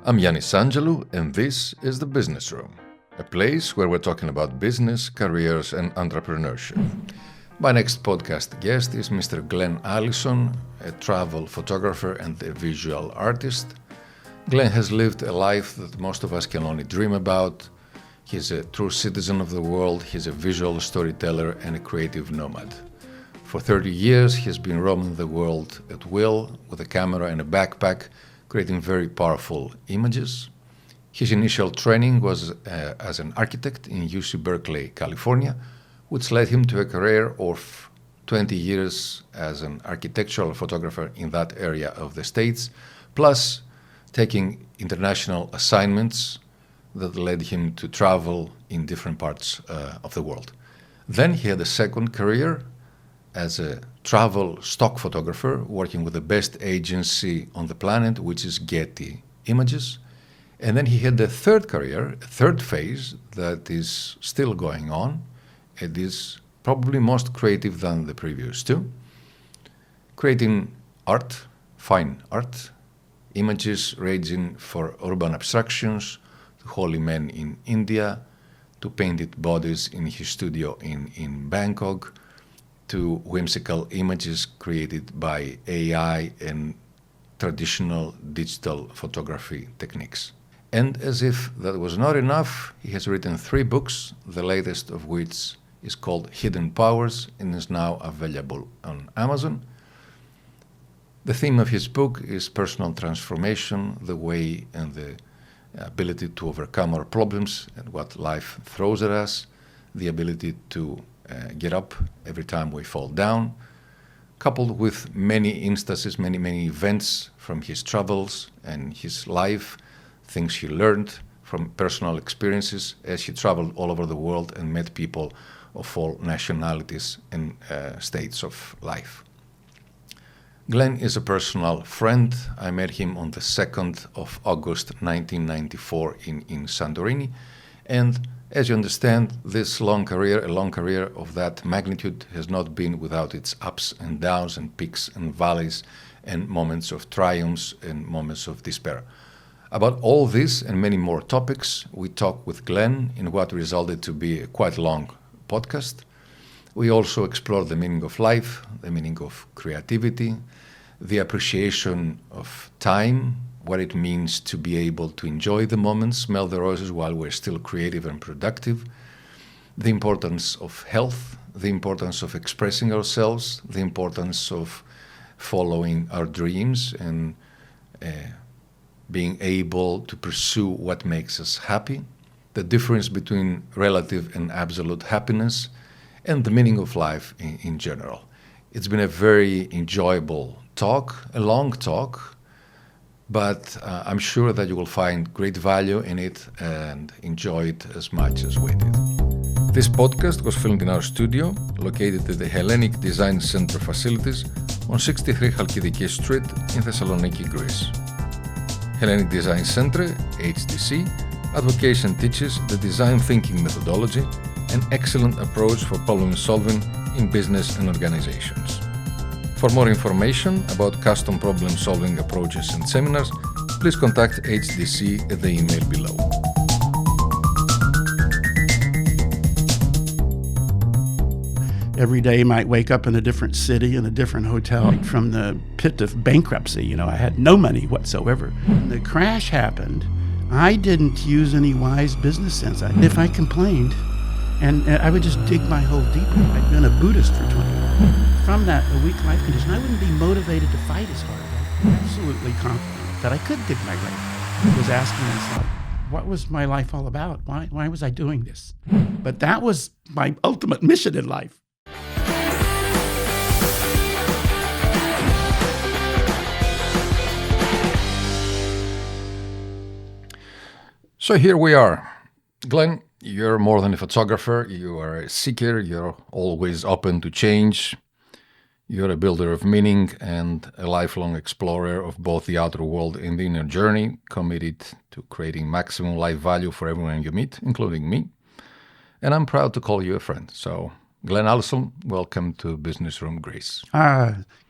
I'm Giannis Angelou, and this is The Business Room, a place where we're talking about business, careers, and entrepreneurship. My next podcast guest is Mr. Glen Allison, a travel photographer and a visual artist. Glen has lived a life that most of us can only dream about. He's a true citizen of the world, he's a visual storyteller and a creative nomad. For 30 years, he's been roaming the world at will with a camera and a backpack, creating very powerful images. His initial training was as an architect in UC Berkeley, California, which led him to a career of 20 years as an architectural photographer in that area of the States, plus taking international assignments that led him to travel in different parts of the world. Then he had a second career as a travel stock photographer, working with the best agency on the planet, which is Getty Images. And then he had a third career, a third phase that is still going on. It is probably most creative than the previous two. Creating art, fine art, images ranging for urban abstractions, to holy men in India, to painted bodies in his studio in Bangkok, to whimsical images created by AI and traditional digital photography techniques. And as if that was not enough, he has written 3 books, the latest of which is called Hidden Powers and is now available on Amazon. The theme of his book is personal transformation, the way and the ability to overcome our problems and what life throws at us, the ability to get up every time we fall down, coupled with many instances, many events from his travels and his life, things he learned from personal experiences as he traveled all over the world and met people of all nationalities and states of life. Glen is a personal friend. I met him on the 2nd of August 1994 in Santorini, and as you understand, this a long career of that magnitude has not been without its ups and downs and peaks and valleys and moments of triumphs and moments of despair. About all this and many more topics, we talk with Glen in what resulted to be a quite long podcast. We also explore the meaning of life, the meaning of creativity, the appreciation of time, what it means to be able to enjoy the moments, smell the roses while we're still creative and productive, the importance of health, the importance of expressing ourselves, the importance of following our dreams and being able to pursue what makes us happy, the difference between relative and absolute happiness, and the meaning of life in general. It's been a very enjoyable talk, a long talk, but I'm sure that you will find great value in it and enjoy it as much as we did. This podcast was filmed in our studio, located at the Hellenic Design Center facilities on 63 Chalkidiki Street in Thessaloniki, Greece. Hellenic Design Center, HDC, advocates and teaches the design thinking methodology, an excellent approach for problem solving in business and organizations. For more information about custom problem-solving approaches and seminars, please contact HDC at the email below. Every day I might wake up in a different city, in a different hotel. From the pit of bankruptcy, I had no money whatsoever. When the crash happened, I didn't use any wise business sense. If I complained, and I would just dig my hole deeper. I'd been a Buddhist for 20 years. From that, a weak life condition, I wouldn't be motivated to fight as hard. I'm absolutely confident that I could dig my grave. I was asking myself, what was my life all about? Why was I doing this? But that was my ultimate mission in life. So here we are. Glen, you're more than a photographer. You are a seeker. You're always open to change. You're a builder of meaning and a lifelong explorer of both the outer world and the inner journey, committed to creating maximum life value for everyone you meet, including me. And I'm proud to call you a friend. So, Glen Allison, welcome to Business Room Greece.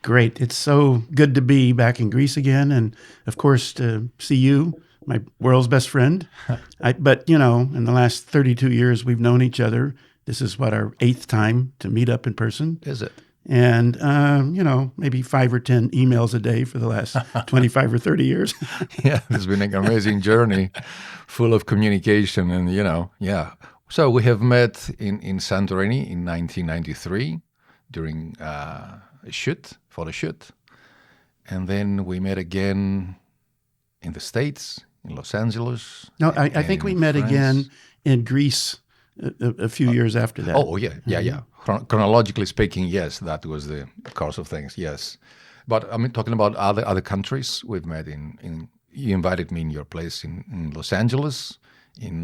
Great. It's so good to be back in Greece again. And, of course, to see you my world's best friend. But, you know, in the last 32 years, we've known each other. This is our 8th time to meet up in person. Is it? And, you know, maybe 5 or 10 emails a day for the last 25 or 30 years. Yeah, it's been an amazing journey, full of communication and, you know, yeah. So we have met in Santorini in 1993 during a photo shoot. And then we met again in the States, in Los Angeles. No, I think we met again in Greece a few years after that. Oh, yeah. Chronologically speaking, yes, that was the course of things, yes. But I mean, talking about other countries, we've met you invited me in your place in Los Angeles in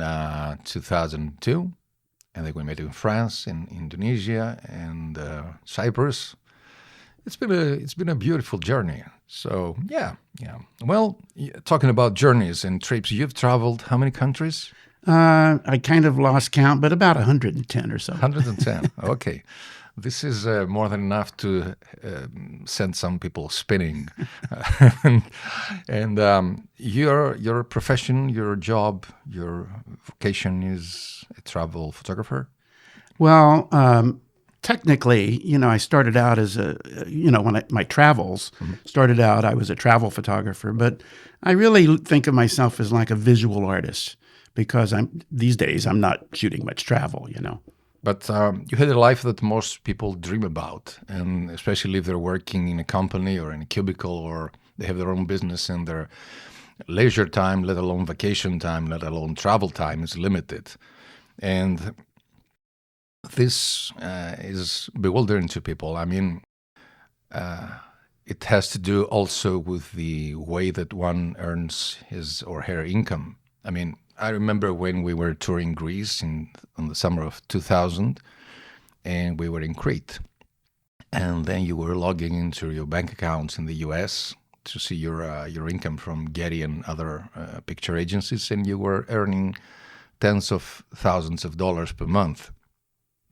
2002. And then we met in France, in Indonesia, and Cyprus. It's been a beautiful journey. So yeah. Well, talking about journeys and trips, you've traveled how many countries? I kind of lost count, but about 110 or so. 110. Okay, this is more than enough to send some people spinning. And your profession, your job, your vocation is a travel photographer. Well. Technically, you know, I started out as my travels started out, I was a travel photographer, but I really think of myself as like a visual artist because these days I'm not shooting much travel, you know. But you had a life that most people dream about, and especially if they're working in a company or in a cubicle or they have their own business and their leisure time, let alone vacation time, let alone travel time is limited. And this is bewildering to people. I mean, it has to do also with the way that one earns his or her income. I mean, I remember when we were touring Greece in the summer of 2000, and we were in Crete. And then you were logging into your bank accounts in the US to see your income from Getty and other picture agencies, and you were earning tens of thousands of dollars per month.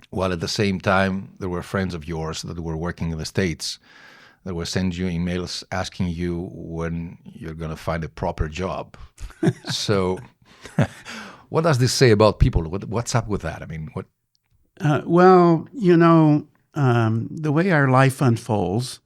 While at the same time, there were friends of yours that were working in the States that will send you emails asking you when you're going to find a proper job. So what does this say about people? What's up with that? I mean, what? Well, you know, the way our life unfolds,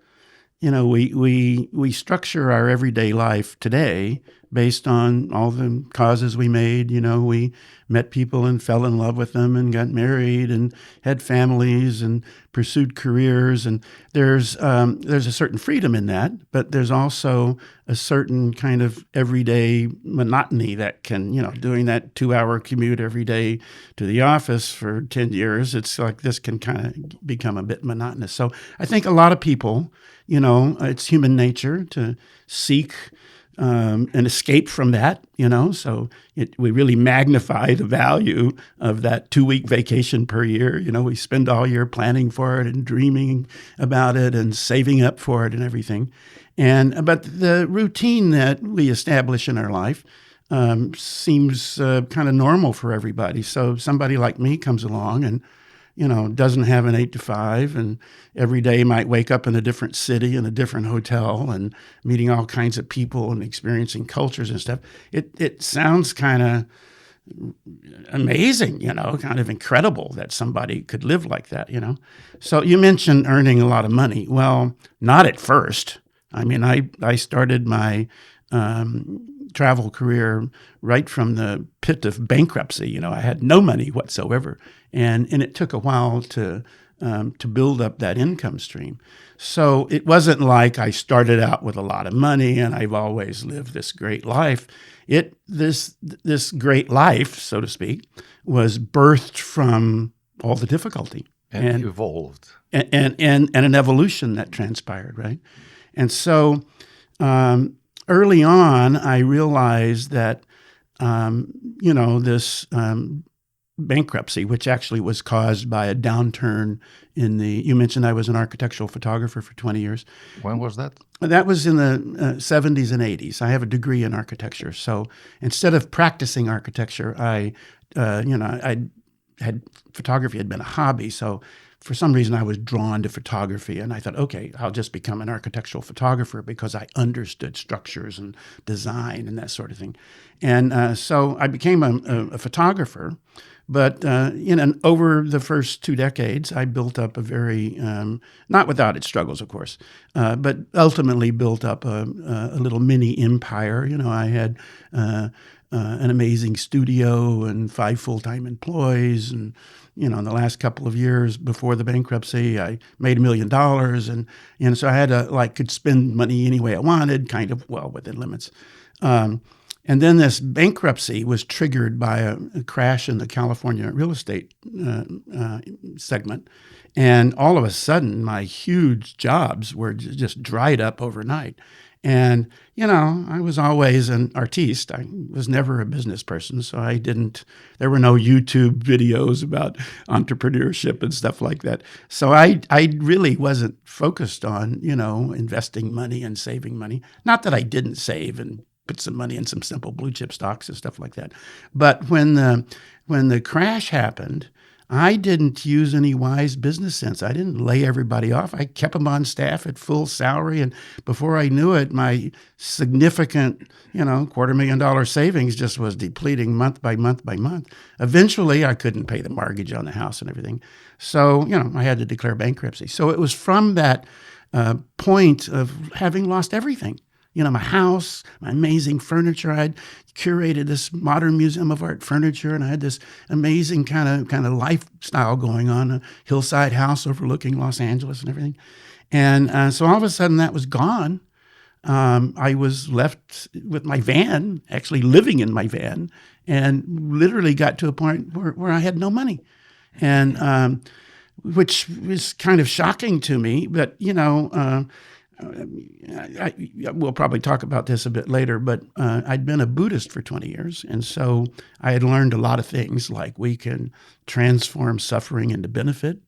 you know, we structure our everyday life today based on all the causes we made. You know, we met people and fell in love with them and got married and had families and pursued careers. And there's a certain freedom in that, but there's also a certain kind of everyday monotony that can, you know, doing that 2-hour commute every day to the office for 10 years, it's like this can kind of become a bit monotonous. So I think a lot of people, you know, it's human nature to seek an escape from that, you know, so we really magnify the value of that 2-week vacation per year. You know, we spend all year planning for it and dreaming about it and saving up for it and everything. But the routine that we establish in our life seems kind of normal for everybody. So somebody like me comes along and, you know, doesn't have an 8 to 5 and every day might wake up in a different city, in a different hotel and meeting all kinds of people and experiencing cultures and stuff. It sounds kind of amazing, you know, kind of incredible that somebody could live like that, you know. So you mentioned earning a lot of money. Well, not at first. I mean, I started my travel career right from the pit of bankruptcy. You know, I had no money whatsoever, and it took a while to build up that income stream. So it wasn't like I started out with a lot of money and I've always lived this great life. This great life, so to speak, was birthed from all the difficulty and evolved, and an evolution that transpired, right? And so early on, I realized that, you know, this bankruptcy, which actually was caused by a downturn you mentioned I was an architectural photographer for 20 years. When was that? That was in the 70s and 80s. I have a degree in architecture. So instead of practicing architecture, photography had been a hobby. So for some reason I was drawn to photography, and I thought, okay, I'll just become an architectural photographer because I understood structures and design and that sort of thing. And so I became a photographer. But over the first 2 decades, I built up a very, not without its struggles, of course, but ultimately built up a little mini empire. I had an amazing studio and 5 full-time employees. And, in the last couple of years before the bankruptcy, I made $1 million. And so I had could spend money any way I wanted, kind of, well, within limits. And then this bankruptcy was triggered by a crash in the California real estate segment. And all of a sudden, my huge jobs were just dried up overnight. And, I was always an artiste. I was never a business person, so there were no YouTube videos about entrepreneurship and stuff like that. So I really wasn't focused on, investing money and saving money. Not that I didn't save and put some money in some simple blue chip stocks and stuff like that. But when the crash happened, I didn't use any wise business sense. I didn't lay everybody off. I kept them on staff at full salary. And before I knew it, my significant, $250,000 savings just was depleting month by month by month. Eventually, I couldn't pay the mortgage on the house and everything. So, I had to declare bankruptcy. So it was from that point of having lost everything. My house, my amazing furniture. I'd curated this modern museum of art furniture, and I had this amazing kind of lifestyle going on, a hillside house overlooking Los Angeles and everything. And so all of a sudden that was gone. I was left with my van, actually living in my van, and literally got to a point where I had no money. And which was kind of shocking to me, but, we'll probably talk about this a bit later, but I'd been a Buddhist for 20 years. And so I had learned a lot of things, like we can transform suffering into benefit.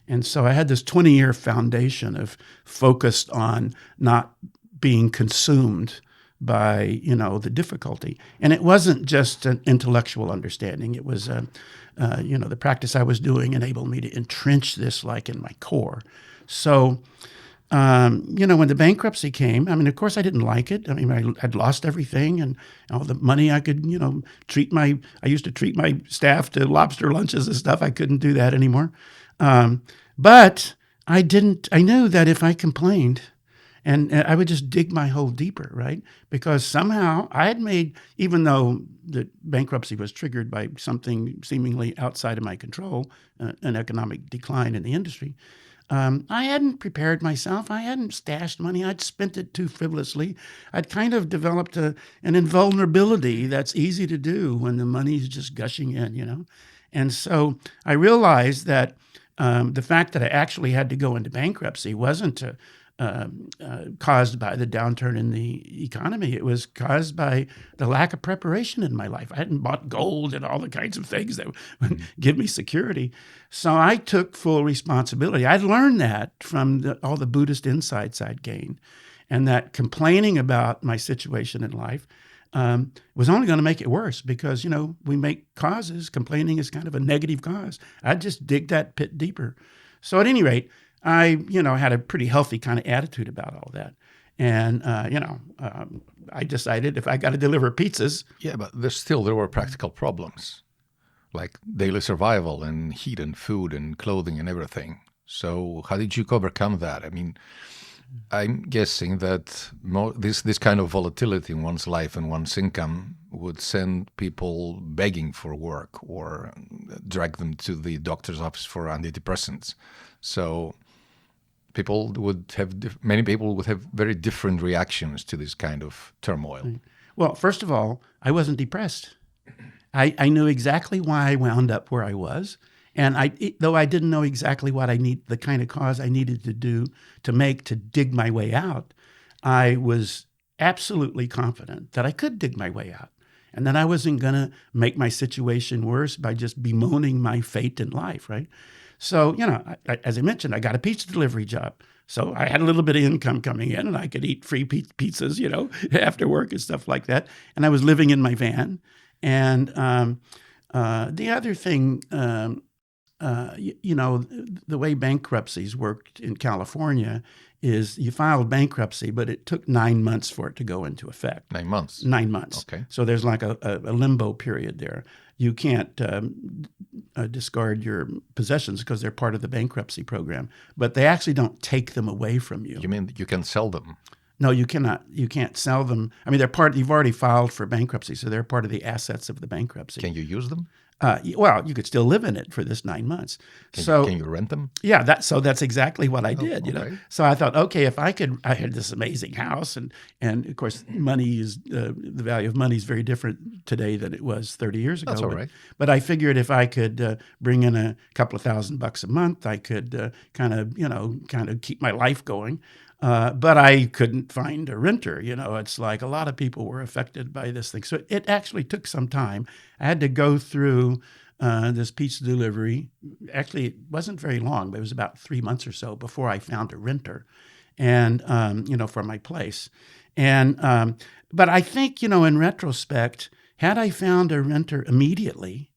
And so I had this 20-year foundation of focused on not being consumed by, the difficulty. And it wasn't just an intellectual understanding. It was, the practice I was doing enabled me to entrench this in my core. So when the bankruptcy came, of course I didn't like it. I'd lost everything and all the money I could, I used to treat my staff to lobster lunches and stuff. I couldn't do that anymore. But I knew that if I complained, and I would just dig my hole deeper, right? Because somehow I had made, even though the bankruptcy was triggered by something seemingly outside of my control, an economic decline in the industry, I hadn't prepared myself. I hadn't stashed money. I'd spent it too frivolously. I'd kind of developed an invulnerability that's easy to do when the money's just gushing in, And so I realized that the fact that I actually had to go into bankruptcy wasn't caused by the downturn in the economy. It was caused by the lack of preparation in my life. I hadn't bought gold and all the kinds of things that would give me security. So I took full responsibility. I learned that from all the Buddhist insights I'd gained, and that complaining about my situation in life was only going to make it worse because, we make causes. Complaining is kind of a negative cause. I'd just dig that pit deeper. So at any rate, I, had a pretty healthy kind of attitude about all that. And, I decided if I got to deliver pizzas. Yeah, but there were practical problems, like daily survival and heat and food and clothing and everything. So how did you overcome that? I'm guessing that this kind of volatility in one's life and one's income would send people begging for work or drag them to the doctor's office for antidepressants. So many people would have very different reactions to this kind of turmoil. Well, first of all, I wasn't depressed. I knew exactly why I wound up where I was. And though I didn't know exactly what the kind of cause I needed to do to dig my way out, I was absolutely confident that I could dig my way out and that I wasn't going to make my situation worse by just bemoaning my fate in life, right? So, as I mentioned, I got a pizza delivery job. So I had a little bit of income coming in and I could eat free pizzas, after work and stuff like that. And I was living in my van. And the other thing the way bankruptcies worked in California is you filed bankruptcy, but it took 9 months for it to go into effect. 9 months? 9 months. Okay. So there's like a limbo period there. You can't discard your possessions because they're part of the bankruptcy program, but they actually don't take them away from you. You mean you can sell them? No, you cannot. You can't sell them. I mean, you've already filed for bankruptcy, so they're part of the assets of the bankruptcy. Can you use them? Well, you could still live in it for this 9 months. Can you rent them? Yeah, that's exactly what I did. Okay. So I thought, okay, if I had this amazing house, and of course, money is the value of money is very different today than it was 30 years ago. That's all right. But I figured if I could bring in a couple of $1,000 a month, I could kind of keep my life going. But I couldn't find a renter. It's like a lot of people were affected by this thing. So it actually took some time. I had to go through this pizza delivery. Actually, it wasn't very long, but it was about 3 months or so before I found a renter, and for my place. And but I think in retrospect, had I found a renter immediately,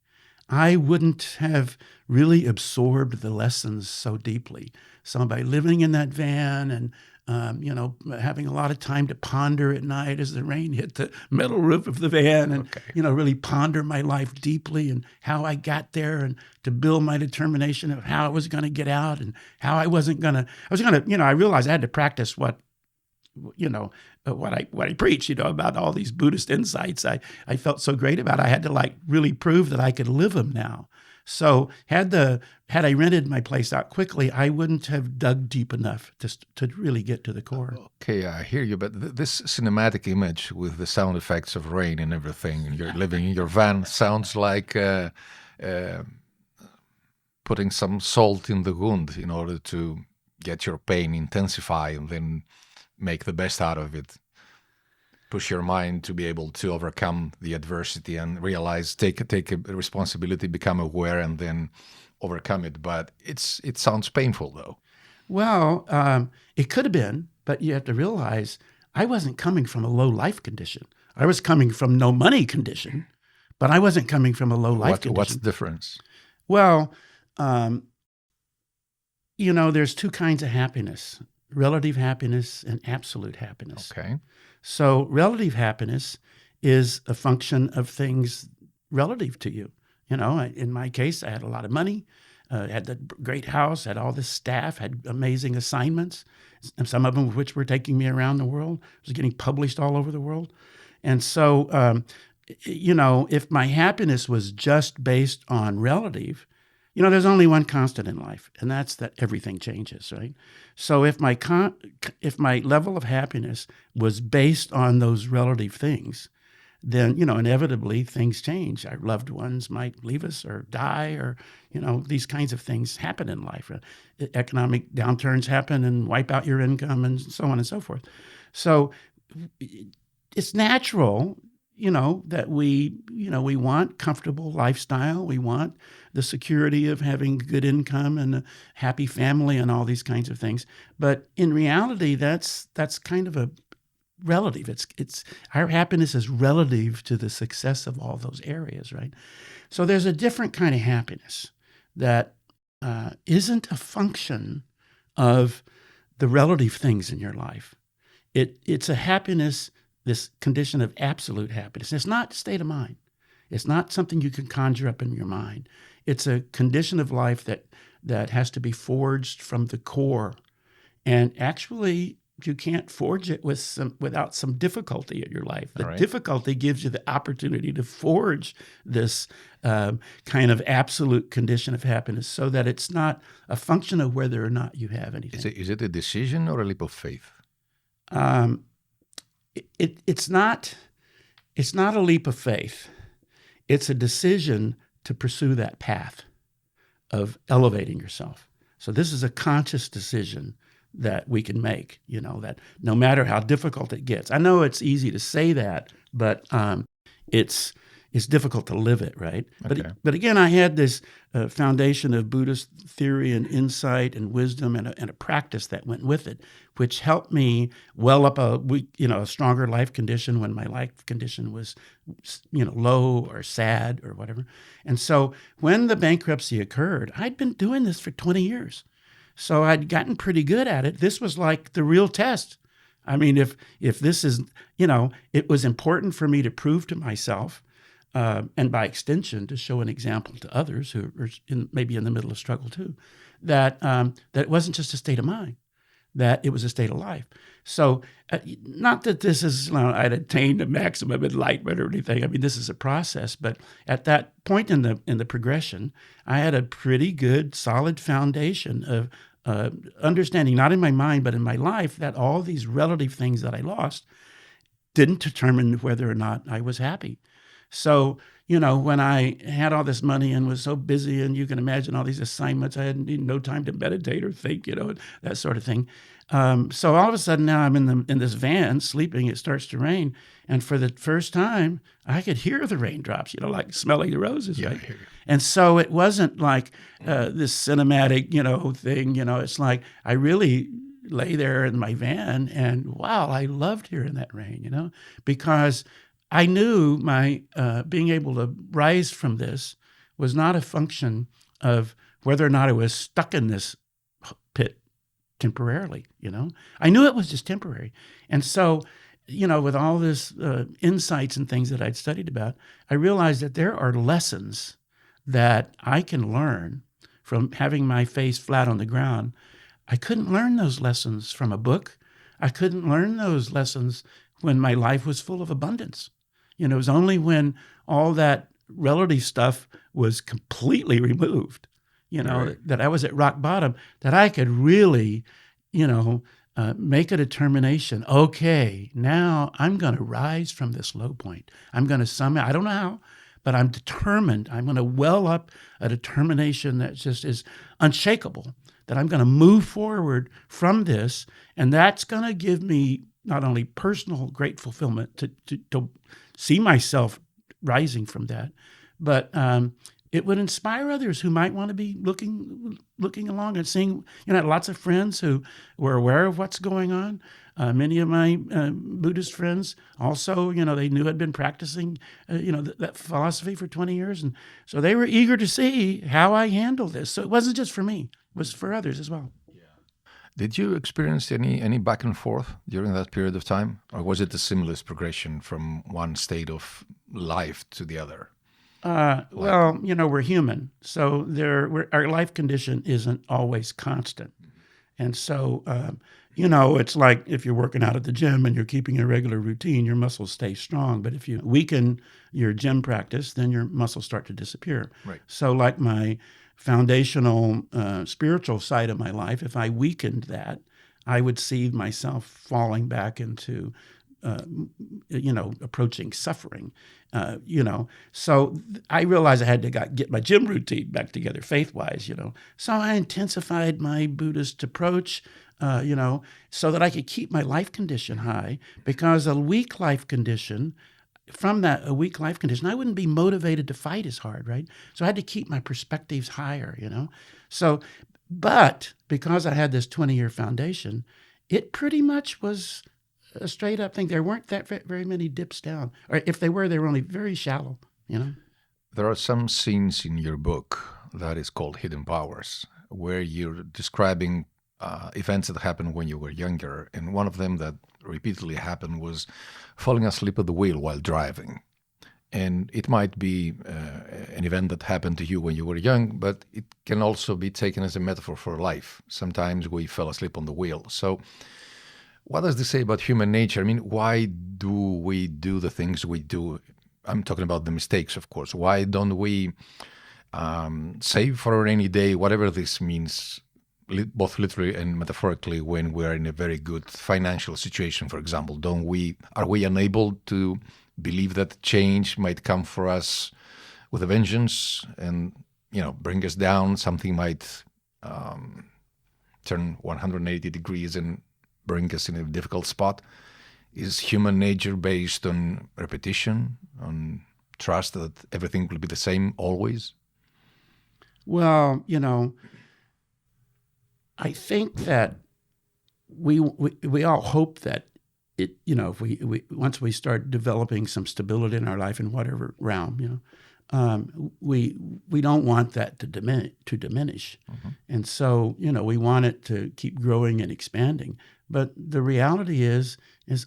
I wouldn't have really absorbed the lessons so deeply. So by living in that van and having a lot of time to ponder at night as the rain hit the metal roof of the van, and really ponder my life deeply and how I got there, and to build my determination of how I was going to get out, and how I was going to. I realized I had to practice what I preach, about all these Buddhist insights I felt so great about. I had to really prove that I could live them now. So had I rented my place out quickly, I wouldn't have dug deep enough to really get to the core. Okay, I hear you, but this cinematic image with the sound effects of rain and everything, and you're living in your van, sounds like putting some salt in the wound in order to get your pain intensify and then make the best out of it. Push your mind to be able to overcome the adversity and realize, take a responsibility, become aware, and then overcome it. But it sounds painful, though. Well, it could have been, but you have to realize I wasn't coming from a low life condition. I was coming from no money condition, but I wasn't coming from a low life condition. What's the difference? Well, there's two kinds of happiness: relative happiness and absolute happiness. Okay. So relative happiness is a function of things relative to you. In my case, I had a lot of money, had the great house, had all this staff, had amazing assignments, and some of them of which were taking me around the world. I was getting published all over the world. And so, if my happiness was just based on relative, there's only one constant in life, and that's that everything changes, right? So if my level of happiness was based on those relative things, then, inevitably things change. Our loved ones might leave us or die, or, these kinds of things happen in life. Economic downturns happen and wipe out your income and so on and so forth. So it's natural, that we want comfortable lifestyle. We want the security of having good income and a happy family and all these kinds of things. But in reality, that's kind of a relative. It's our happiness is relative to the success of all those areas, right? So there's a different kind of happiness that isn't a function of the relative things in your life. It's a happiness, this condition of absolute happiness. It's not a state of mind. It's not something you can conjure up in your mind. It's a condition of life that has to be forged from the core. And actually, you can't forge it without some difficulty in your life. The difficulty gives you the opportunity to forge this kind of absolute condition of happiness, so that it's not a function of whether or not you have anything. Is it a decision or a leap of faith? It's not a leap of faith. It's a decision to pursue that path of elevating yourself. So this is a conscious decision that we can make, that no matter how difficult it gets. I know it's easy to say that, but it's it's difficult to live it, right? Okay. But again, I had this foundation of Buddhist theory and insight and wisdom and a practice that went with it, which helped me well up a stronger life condition when my life condition was, low or sad or whatever. And so when the bankruptcy occurred, I'd been doing this for 20 years. So I'd gotten pretty good at it. This was like the real test. I mean, if this is, it was important for me to prove to myself, and by extension, to show an example to others who are maybe in the middle of struggle too, that it wasn't just a state of mind, that it was a state of life. So not that this is, I'd attained the maximum enlightenment or anything. I mean, this is a process. But at that point in the progression, I had a pretty good, solid foundation of understanding, not in my mind, but in my life, that all these relative things that I lost didn't determine whether or not I was happy. So, when I had all this money and was so busy, and you can imagine all these assignments, I had no time to meditate or think, that sort of thing. So all of a sudden now I'm in this van sleeping, it starts to rain. And for the first time, I could hear the raindrops, like smelling the roses, Yeah, right? I hear you. And so it wasn't like this cinematic, thing, it's like I really lay there in my van and wow, I loved hearing that rain, because I knew my being able to rise from this was not a function of whether or not I was stuck in this pit temporarily, I knew it was just temporary. And so, with all this insights and things that I'd studied about, I realized that there are lessons that I can learn from having my face flat on the ground. I couldn't learn those lessons from a book. I couldn't learn those lessons when my life was full of abundance. It was only when all that relative stuff was completely removed, Right. that I was at rock bottom, that I could really, make a determination. Okay, now I'm going to rise from this low point. I'm going to somehow, I don't know how, but I'm determined. I'm going to well up a determination that just is unshakable, that I'm going to move forward from this. And that's going to give me not only personal great fulfillment to see myself rising from that, but it would inspire others who might want to be looking along and seeing. I had lots of friends who were aware of what's going on. Many of my Buddhist friends also, they knew I'd been practicing, that philosophy for 20 years. And so they were eager to see how I handled this. So it wasn't just for me, it was for others as well. Did you experience any back and forth during that period of time? Or was it a seamless progression from one state of life to the other? Well, we're human, so our life condition isn't always constant. And so, it's like if you're working out at the gym and you're keeping a regular routine, your muscles stay strong. But if you weaken your gym practice, then your muscles start to disappear. Right. So like my foundational spiritual side of my life, if I weakened that, I would see myself falling back into approaching suffering, So I realized I had to get my gym routine back together faith-wise, So I intensified my Buddhist approach, so that I could keep my life condition high, because a weak life condition, a weak life condition, I wouldn't be motivated to fight as hard, right? So I had to keep my perspectives higher, So, but because I had this 20-year foundation, it pretty much was a straight up thing. There weren't that very many dips down, or if they were only very shallow, There are some scenes in your book that is called Hidden Powers, where you're describing events that happened when you were younger. And one of them that repeatedly happened was falling asleep at the wheel while driving. And it might be an event that happened to you when you were young, but it can also be taken as a metaphor for life. Sometimes we fell asleep on the wheel. So what does this say about human nature? I mean, why do we do the things we do? I'm talking about the mistakes, of course. Why don't we save for a rainy day, whatever this means, both literally and metaphorically, when we're in a very good financial situation, for example? Are we unable to believe that change might come for us with a vengeance and, bring us down? Something might turn 180 degrees and bring us in a difficult spot. Is human nature based on repetition, on trust that everything will be the same always? Well, I think that we all hope that it, if we once we start developing some stability in our life in whatever realm, we don't want that to diminish. Mm-hmm. And so, we want it to keep growing and expanding. But the reality is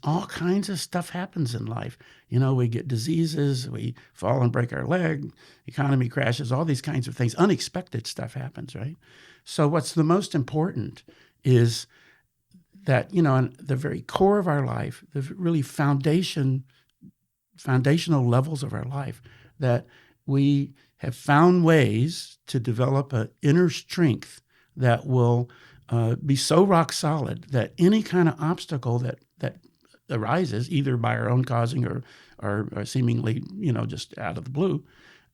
all kinds of stuff happens in life. We get diseases, we fall and break our leg, economy crashes, all these kinds of things. Unexpected stuff happens, right? So what's the most important is that, in the very core of our life, the really foundational levels of our life, that we have found ways to develop an inner strength that will be so rock solid that any kind of obstacle that arises, either by our own causing or seemingly, just out of the blue,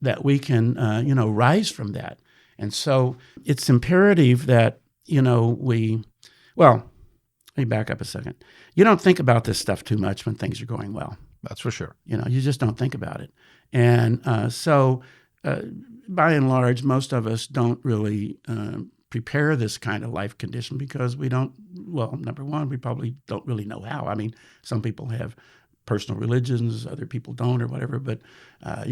that we can, rise from that. And so it's imperative that, let me back up a second. You don't think about this stuff too much when things are going well. That's for sure. You just don't think about it. And so by and large, most of us don't really prepare this kind of life condition because we don't, number one, we probably don't really know how. I mean, some people have personal religions, other people don't or whatever, but, a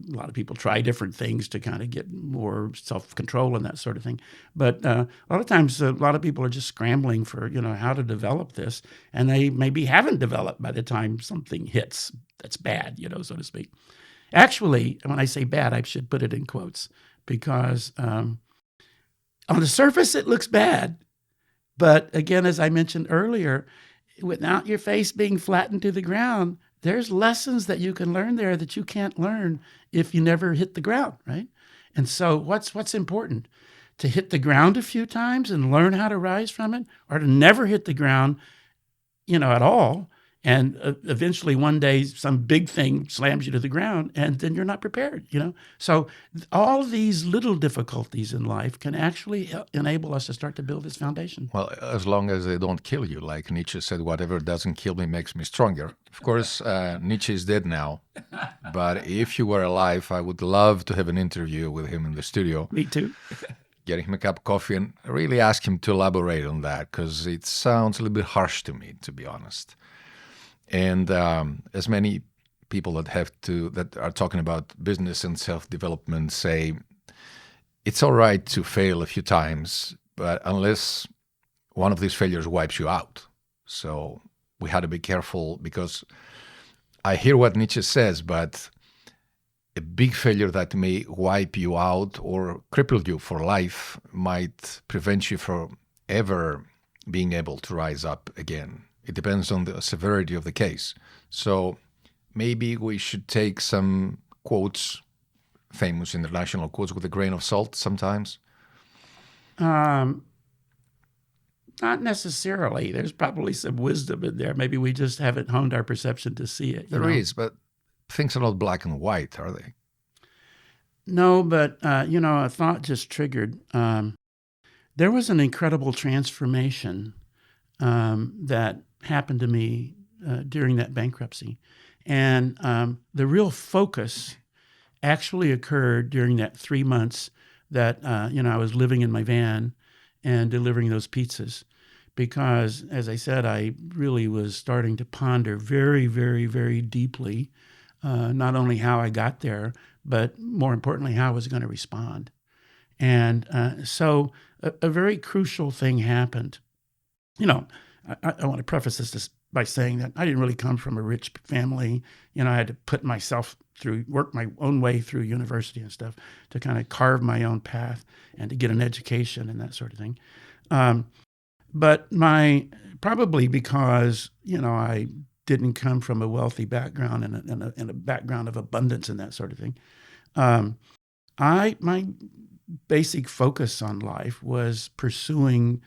lot of people try different things to kind of get more self-control and that sort of thing. But a lot of times, a lot of people are just scrambling for, how to develop this, and they maybe haven't developed by the time something hits that's bad, so to speak. Actually, when I say bad, I should put it in quotes, because on the surface, it looks bad. But again, as I mentioned earlier, without your face being flattened to the ground, there's lessons that you can learn there that you can't learn if you never hit the ground, right? And so what's important? To hit the ground a few times and learn how to rise from it, or to never hit the ground, at all, and eventually one day some big thing slams you to the ground, and then you're not prepared, So all these little difficulties in life can actually enable us to start to build this foundation. Well, as long as they don't kill you, like Nietzsche said, whatever doesn't kill me makes me stronger. Of course, Nietzsche is dead now, but if he were alive, I would love to have an interview with him in the studio. Me too. Getting him a cup of coffee and really ask him to elaborate on that, because it sounds a little bit harsh to me, to be honest. And as many people that are talking about business and self-development say, it's all right to fail a few times, but unless one of these failures wipes you out. So we had to be careful, because I hear what Nietzsche says, but a big failure that may wipe you out or cripple you for life might prevent you from ever being able to rise up again. It depends on the severity of the case. So maybe we should take some quotes, famous international quotes, with a grain of salt sometimes. Not necessarily. There's probably some wisdom in there. Maybe we just haven't honed our perception to see it. There is, but things are not black and white, are they? No, but, a thought just triggered. There was an incredible transformation that happened to me during that bankruptcy. And the real focus actually occurred during that 3 months that, I was living in my van and delivering those pizzas. Because, as I said, I really was starting to ponder very, very, very deeply, not only how I got there, but more importantly, how I was going to respond. And so a very crucial thing happened. I want to preface this by saying that I didn't really come from a rich family. I had to put myself work my own way through university and stuff to kind of carve my own path and to get an education and that sort of thing. But probably because, I didn't come from a wealthy background and a background of abundance and that sort of thing. My basic focus on life was pursuing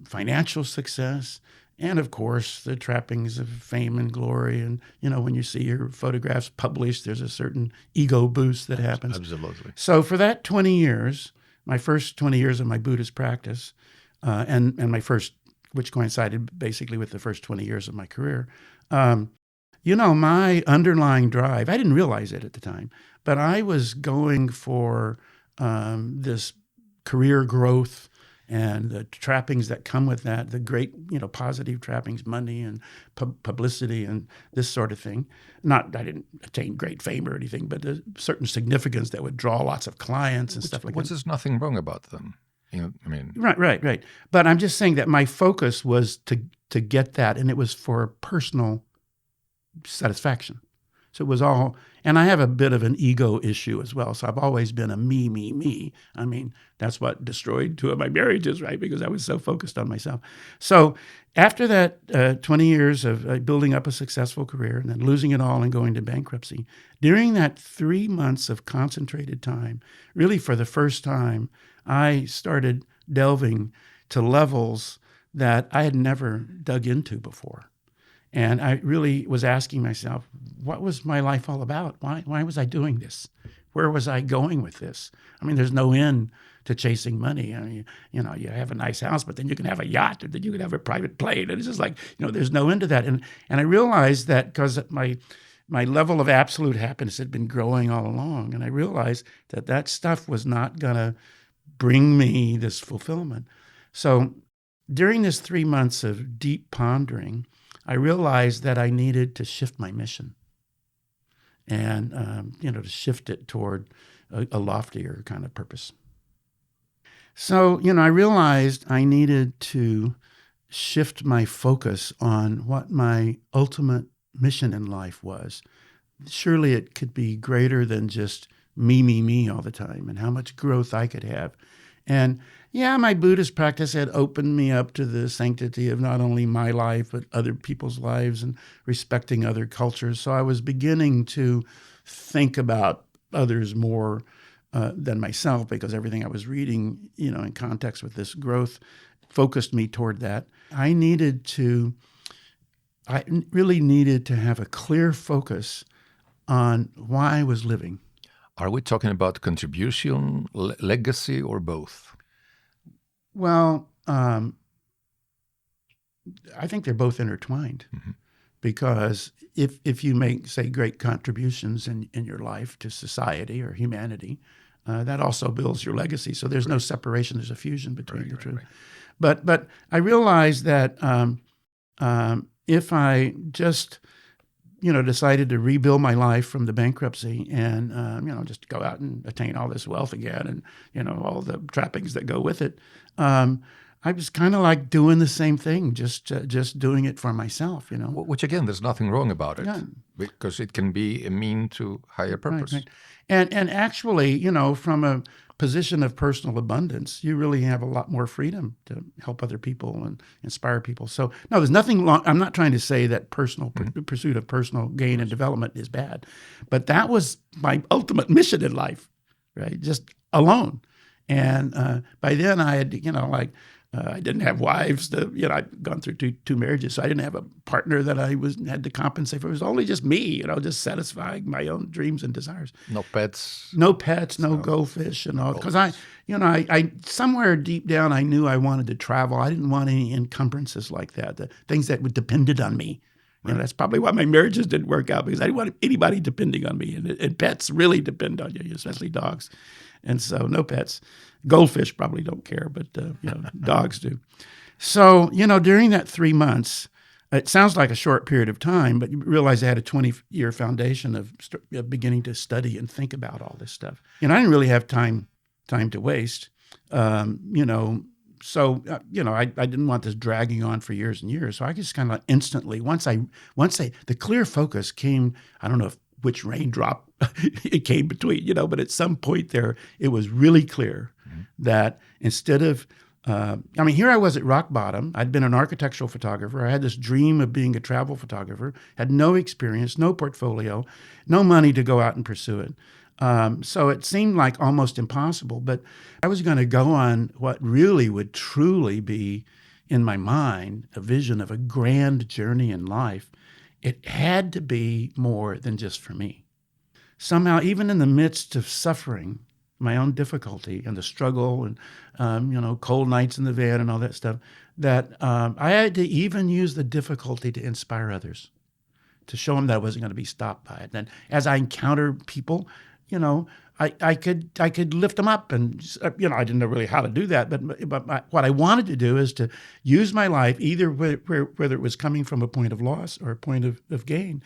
financial success, and of course the trappings of fame and glory. And when you see your photographs published, there's a certain ego boost that happens. Absolutely. So for that 20 years, my first 20 years of my Buddhist practice, and my first, which coincided basically with the first 20 years of my career, my underlying drive, I didn't realize it at the time, but I was going for this career growth and the trappings that come with that, the great, positive trappings, money and publicity and this sort of thing. I didn't attain great fame or anything, but a certain significance that would draw lots of clients and stuff like that. There's nothing wrong about them. Right. But I'm just saying that my focus was to get that, and it was for personal satisfaction. So it was all, and I have a bit of an ego issue as well. So I've always been a me. That's what destroyed 2 of my marriages, right? Because I was so focused on myself. So after that 20 years of building up a successful career and then losing it all and going to bankruptcy, during that 3 months of concentrated time, really for the first time, I started delving to levels that I had never dug into before. And I really was asking myself, what was my life all about? Why was I doing this? Where was I going with this? There's no end to chasing money. You have a nice house, but then you can have a yacht, or then you can have a private plane. And it's just like, there's no end to that. And I realized that because my level of absolute happiness had been growing all along. And I realized that stuff was not going to bring me this fulfillment. So during this 3 months of deep pondering, I realized that I needed to shift my mission and, to shift it toward a loftier kind of purpose. So, I realized I needed to shift my focus on what my ultimate mission in life was. Surely it could be greater than just me all the time, and how much growth I could have. And my Buddhist practice had opened me up to the sanctity of not only my life, but other people's lives and respecting other cultures. So I was beginning to think about others more than myself, because everything I was reading, in context with this growth focused me toward that. I really needed to have a clear focus on why I was living. Are we talking about contribution, legacy, or both? Well, I think they're both intertwined, because if you make, say, great contributions in your life to society or humanity, that also builds your legacy. So there's no separation; there's a fusion between the two. Right. But I realized that if I just decided to rebuild my life from the bankruptcy and, just go out and attain all this wealth again and, all the trappings that go with it. I was kind of like doing the same thing, just doing it for myself, Which, again, there's nothing wrong about it, because it can be a mean to higher purpose. Right. And actually, from a position of personal abundance, you really have a lot more freedom to help other people and inspire people. So, no, there's nothing wrong. I'm not trying to say that pursuit of personal gain and development is bad, but that was my ultimate mission in life, right? Just alone. And by then I had, I didn't have wives. I'd gone through two marriages, so I didn't have a partner that I had to compensate for. It was only just me, just satisfying my own dreams and desires. No pets. No goldfish and all. Because I somewhere deep down, I knew I wanted to travel. I didn't want any encumbrances like that, the things that depended on me. Right. That's probably why my marriages didn't work out, because I didn't want anybody depending on me. And pets really depend on you, especially dogs. And so no pets. Goldfish probably don't care, but dogs do. So, during that 3 months, it sounds like a short period of time, but you realize I had a 20-year foundation of beginning to study and think about all this stuff. I didn't really have time to waste. So, I didn't want this dragging on for years and years. So I just kind of instantly, the clear focus came, I don't know which raindrop it came between, but at some point there, it was really clear that instead of, here I was at rock bottom. I'd been an architectural photographer. I had this dream of being a travel photographer, had no experience, no portfolio, no money to go out and pursue it. So it seemed like almost impossible, but I was going to go on what really would truly be, in my mind, a vision of a grand journey in life. It had to be more than just for me. Somehow, even in the midst of suffering, my own difficulty and the struggle and, cold nights in the van and all that stuff, that I had to even use the difficulty to inspire others, to show them that I wasn't going to be stopped by it. Then as I encounter people, I could lift them up, and I didn't know really how to do that. But what I wanted to do is to use my life, either whether it was coming from a point of loss or a point of gain,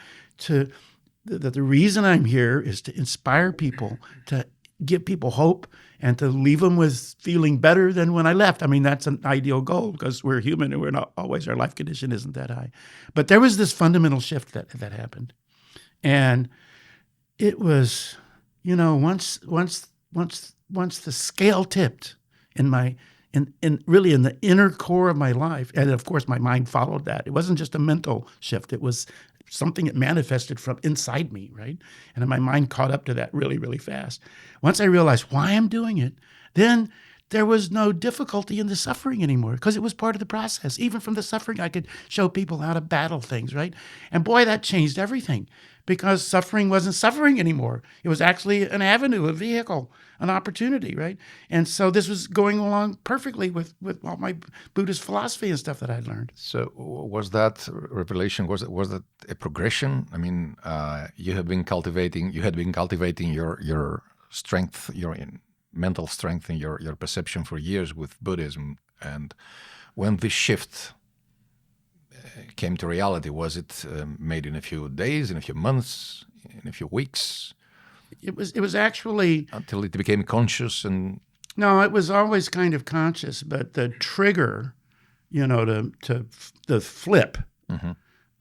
that the reason I'm here is to inspire people, to give people hope, and to leave them with feeling better than when I left. I mean, that's an ideal goal because we're human and we're not always, our life condition isn't that high. But there was this fundamental shift that happened. And it was, once the scale tipped in really in the inner core of my life, and of course my mind followed that. It wasn't just a mental shift. It was something that manifested from inside me, right? And my mind caught up to that really, really fast. Once I realized why I'm doing it, then there was no difficulty in the suffering anymore because it was part of the process. Even from the suffering, I could show people how to battle things, right? And boy, that changed everything because suffering wasn't suffering anymore. It was actually an avenue, a vehicle, an opportunity, right? And so this was going along perfectly with all my Buddhist philosophy and stuff that I'd learned. So was that revelation, was that a progression? I mean, you had been cultivating your strength, your mental strength and your perception for years with Buddhism. And when this shift came to reality, was it made in a few days, in a few months, in a few weeks? It was actually... Until it became conscious and... No, it was always kind of conscious, but the trigger, to the flip,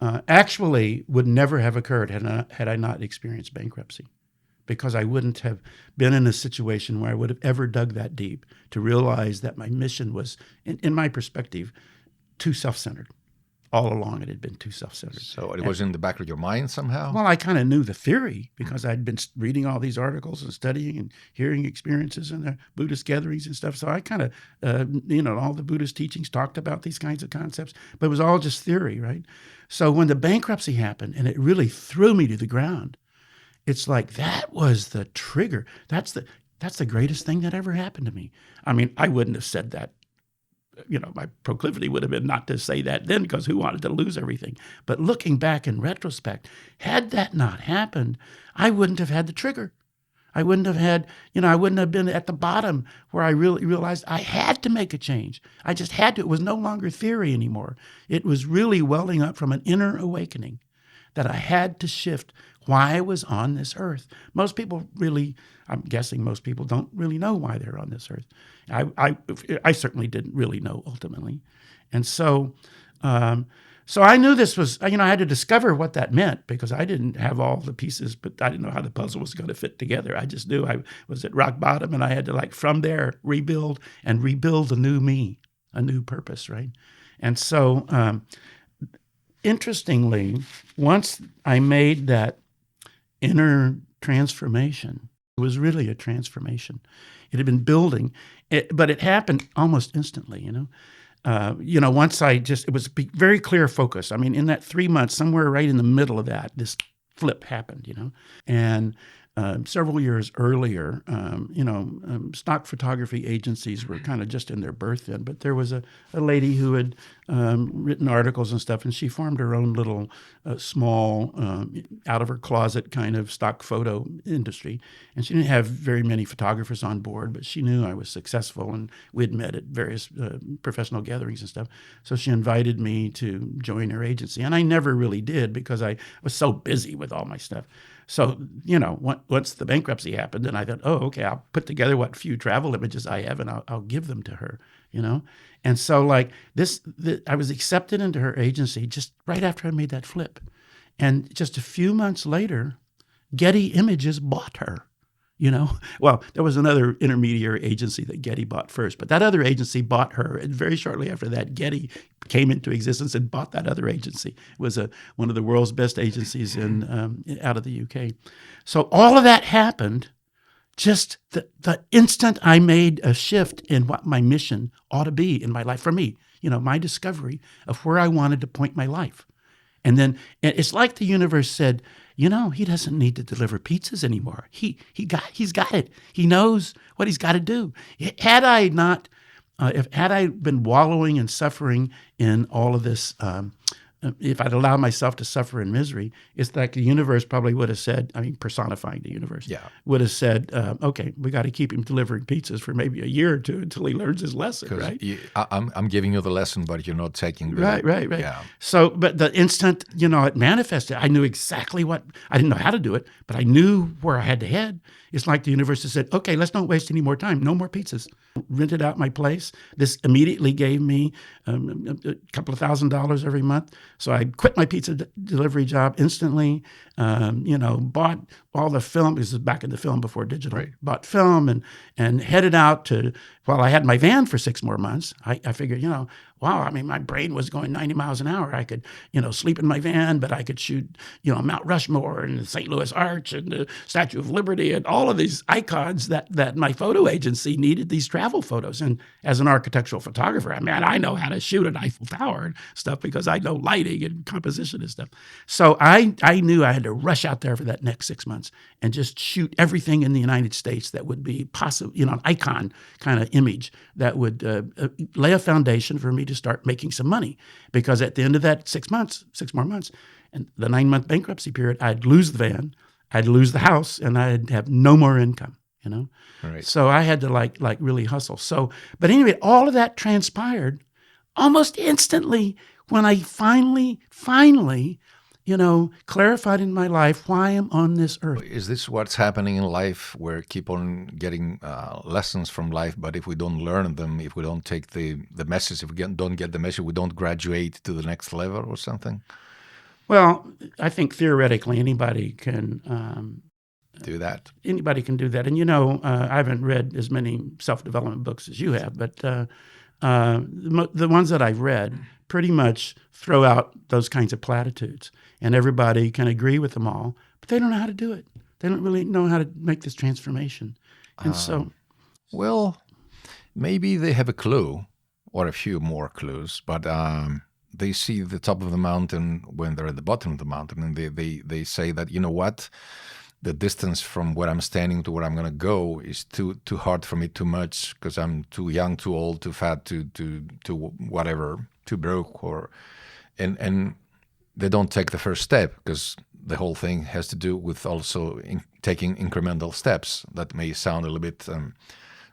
actually would never have occurred had I not experienced bankruptcy. Because I wouldn't have been in a situation where I would have ever dug that deep to realize that my mission was, in my perspective, too self-centered. All along, it had been too self-centered. So it was in the back of your mind somehow? Well, I kind of knew the theory because I'd been reading all these articles and studying and hearing experiences in the Buddhist gatherings and stuff. So I kind of, all the Buddhist teachings talked about these kinds of concepts, but it was all just theory, right? So when the bankruptcy happened and it really threw me to the ground, it's like that was the trigger. That's the greatest thing that ever happened to me. I mean, I wouldn't have said that. My proclivity would have been not to say that then because who wanted to lose everything? But looking back in retrospect, had that not happened, I wouldn't have had the trigger. I wouldn't have had, I wouldn't have been at the bottom where I really realized I had to make a change. I just had to. It was no longer theory anymore. It was really welling up from an inner awakening that I had to shift why I was on this earth. Most people really, I'm guessing most people don't really know why they're on this earth. I certainly didn't really know ultimately. And so I knew this was, I had to discover what that meant because I didn't have all the pieces, but I didn't know how the puzzle was going to fit together. I just knew I was at rock bottom and I had to from there rebuild a new me, a new purpose, right? And so interestingly, once I made that inner transformation, it was really a transformation. It had been building, but it happened almost instantly, once it was very clear focus. I mean, in that 3 months, somewhere right in the middle of that, this flip happened, and several years earlier, stock photography agencies were kind of just in their birth then, but there was a lady who had written articles and stuff, and she formed her own little small, out of her closet kind of stock photo industry. And she didn't have very many photographers on board, but she knew I was successful, and we'd met at various professional gatherings and stuff. So she invited me to join her agency, and I never really did because I was so busy with all my stuff. So, once the bankruptcy happened, and I thought, oh, okay, I'll put together what few travel images I have, and I'll give them to her, And so, I was accepted into her agency just right after I made that flip. And just a few months later, Getty Images bought her, Well, there was another intermediary agency that Getty bought first, but that other agency bought her. And very shortly after that, Getty came into existence and bought that other agency. It was one of the world's best agencies out of the UK. So all of that happened just the instant I made a shift in what my mission ought to be in my life. For me, my discovery of where I wanted to point my life. And then it's like the universe said, he doesn't need to deliver pizzas anymore. He's got it. He knows what he's got to do. Had I been wallowing and suffering in all of this if I'd allowed myself to suffer in misery, it's like the universe probably would have said, I mean, personifying the universe, would have said, okay, we got to keep him delivering pizzas for maybe a year or two until he learns his lesson, right? I'm giving you the lesson, but you're not taking the... Right. Yeah. So, but the instant, it manifested, I knew exactly I didn't know how to do it, but I knew where I had to head. It's like the universe has said, okay, let's not waste any more time. No more pizzas. Rented out my place. This immediately gave me a couple of $1,000s every month. So I quit my pizza delivery job instantly, bought all the film. This is back in the film before digital. Right. Bought film and headed out to, while I had my van for 6 more months, I figured, wow, I mean, my brain was going 90 miles an hour. I could, sleep in my van, but I could shoot, Mount Rushmore and the St. Louis Arch and the Statue of Liberty and all of these icons that my photo agency needed these travel photos. And as an architectural photographer, I mean, I know how to shoot an Eiffel Tower and stuff because I know lighting and composition and stuff. So I knew I had to rush out there for that next 6 months and just shoot everything in the United States that would be possible, an icon kind of image that would lay a foundation for me to start making some money. Because at the end of that 6 more months, and the 9-month bankruptcy period, I'd lose the van, I'd lose the house, and I'd have no more income, Right. So I had to like really hustle. So, but anyway, all of that transpired almost instantly when I finally, clarified in my life why I'm on this earth. Is this what's happening in life? We keep on getting lessons from life, but if we don't learn them, if we don't take the message, if we don't get the message, we don't graduate to the next level or something? Well, I think theoretically anybody can do that. Anybody can do that. And, I haven't read as many self-development books as you have, but the ones that I've read pretty much throw out those kinds of platitudes. And everybody can agree with them all, but they don't know how to do it. They don't really know how to make this transformation. And well, maybe they have a clue or a few more clues, but they see the top of the mountain when they're at the bottom of the mountain, and they say that, you know what, the distance from where I'm standing to where I'm going to go is too hard for me, too much, because I'm too young, too old, too fat, too whatever, too broke, and they don't take the first step, because the whole thing has to do with also taking incremental steps that may sound a little bit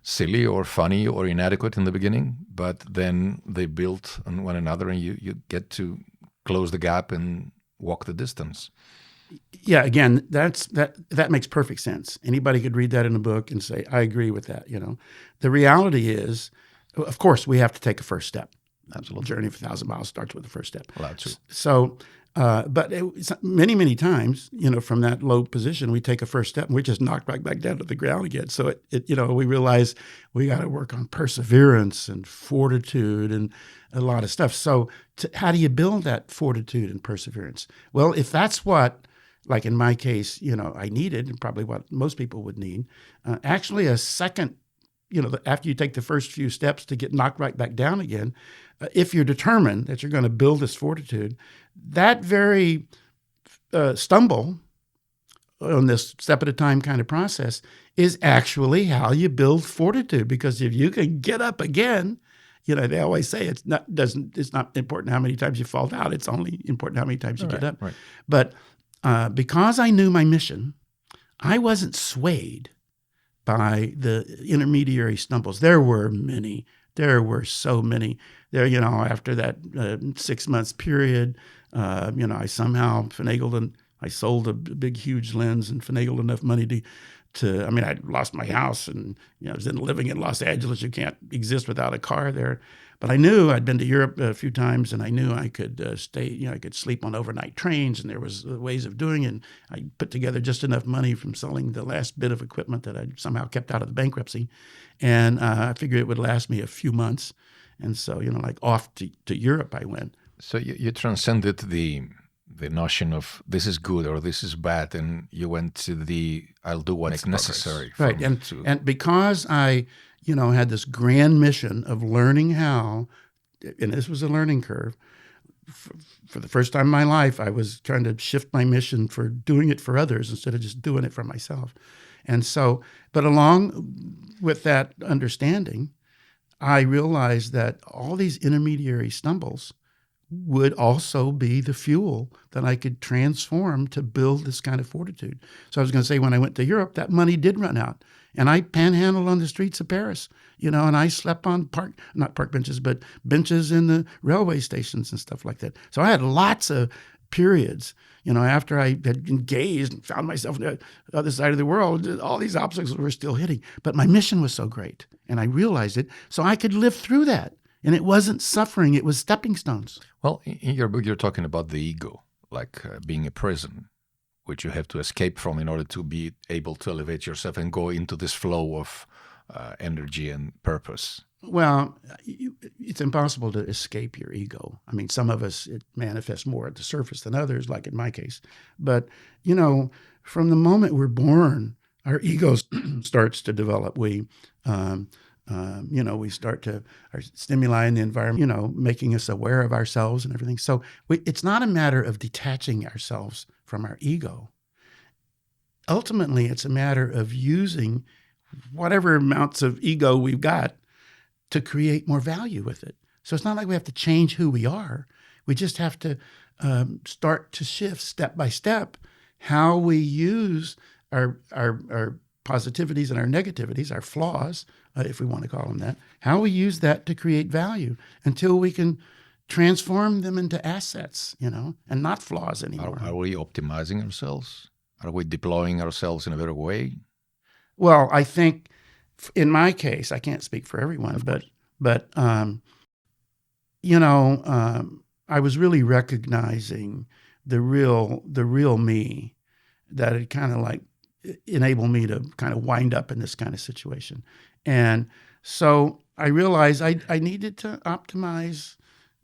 silly or funny or inadequate in the beginning, but then they build on one another, and you get to close the gap and walk the distance. Yeah, again, that makes perfect sense. Anybody could read that in a book and say, I agree with that. The reality is, of course, we have to take a first step. Absolutely. Journey of 1,000 miles starts with the first step. Well, that's true. So, but many times, from that low position, we take a first step and we just knock right back down to the ground again. So we realize we got to work on perseverance and fortitude and a lot of stuff. So how do you build that fortitude and perseverance? Well, if that's what, like in my case, I needed, and probably what most people would need, actually a second, after you take the first few steps to get knocked right back down again, if you're determined that you're going to build this fortitude, that very stumble on this step at a time kind of process is actually how you build fortitude. Because if you can get up again, they always say it's not important how many times you fall down. It's only important how many times you get up. Right. But because I knew my mission, I wasn't swayed by the intermediary stumbles. There were many. There were so many. There, after that 6 months period, I somehow finagled and I sold a big, huge lens and finagled enough money to. I mean, I'd lost my house and I was living in Los Angeles. You can't exist without a car there. But I knew I'd been to Europe a few times, and I knew I could stay. I could sleep on overnight trains, and there was ways of doing it. And I put together just enough money from selling the last bit of equipment that I somehow kept out of the bankruptcy, and I figured it would last me a few months. And so, off to Europe I went. So you transcended the notion of this is good or this is bad, and you went to I'll do what is necessary. Right, and because I had this grand mission of learning how, and this was a learning curve. For the first time in my life, I was trying to shift my mission for doing it for others instead of just doing it for myself. And so, but along with that understanding, I realized that all these intermediary stumbles would also be the fuel that I could transform to build this kind of fortitude. So I was going to say, when I went to Europe, that money did run out. And I panhandled on the streets of Paris, and I slept on not park benches, but benches in the railway stations and stuff like that. So I had lots of periods, after I had engaged and found myself on the other side of the world, all these obstacles were still hitting. But my mission was so great, and I realized it, so I could live through that. And it wasn't suffering, it was stepping stones. Well, in your book, you're talking about the ego, like being a prison, which you have to escape from in order to be able to elevate yourself and go into this flow of energy and purpose. Well, it's impossible to escape your ego. I mean, some of us, it manifests more at the surface than others, like in my case. But, from the moment we're born, our ego starts to develop. We start to, our stimuli in the environment, making us aware of ourselves and everything. So it's not a matter of detaching ourselves from our ego. Ultimately, it's a matter of using whatever amounts of ego we've got to create more value with it. So it's not like we have to change who we are. We just have to start to shift step by step how we use our positivities and our negativities, our flaws, if we want to call them that, how we use that to create value until we can transform them into assets, and not flaws anymore. Are we optimizing ourselves? Are we deploying ourselves in a better way? Well, I think in my case, I can't speak for everyone, but I was really recognizing the real me that had kind of like enabled me to kind of wind up in this kind of situation. And so I realized I needed to optimize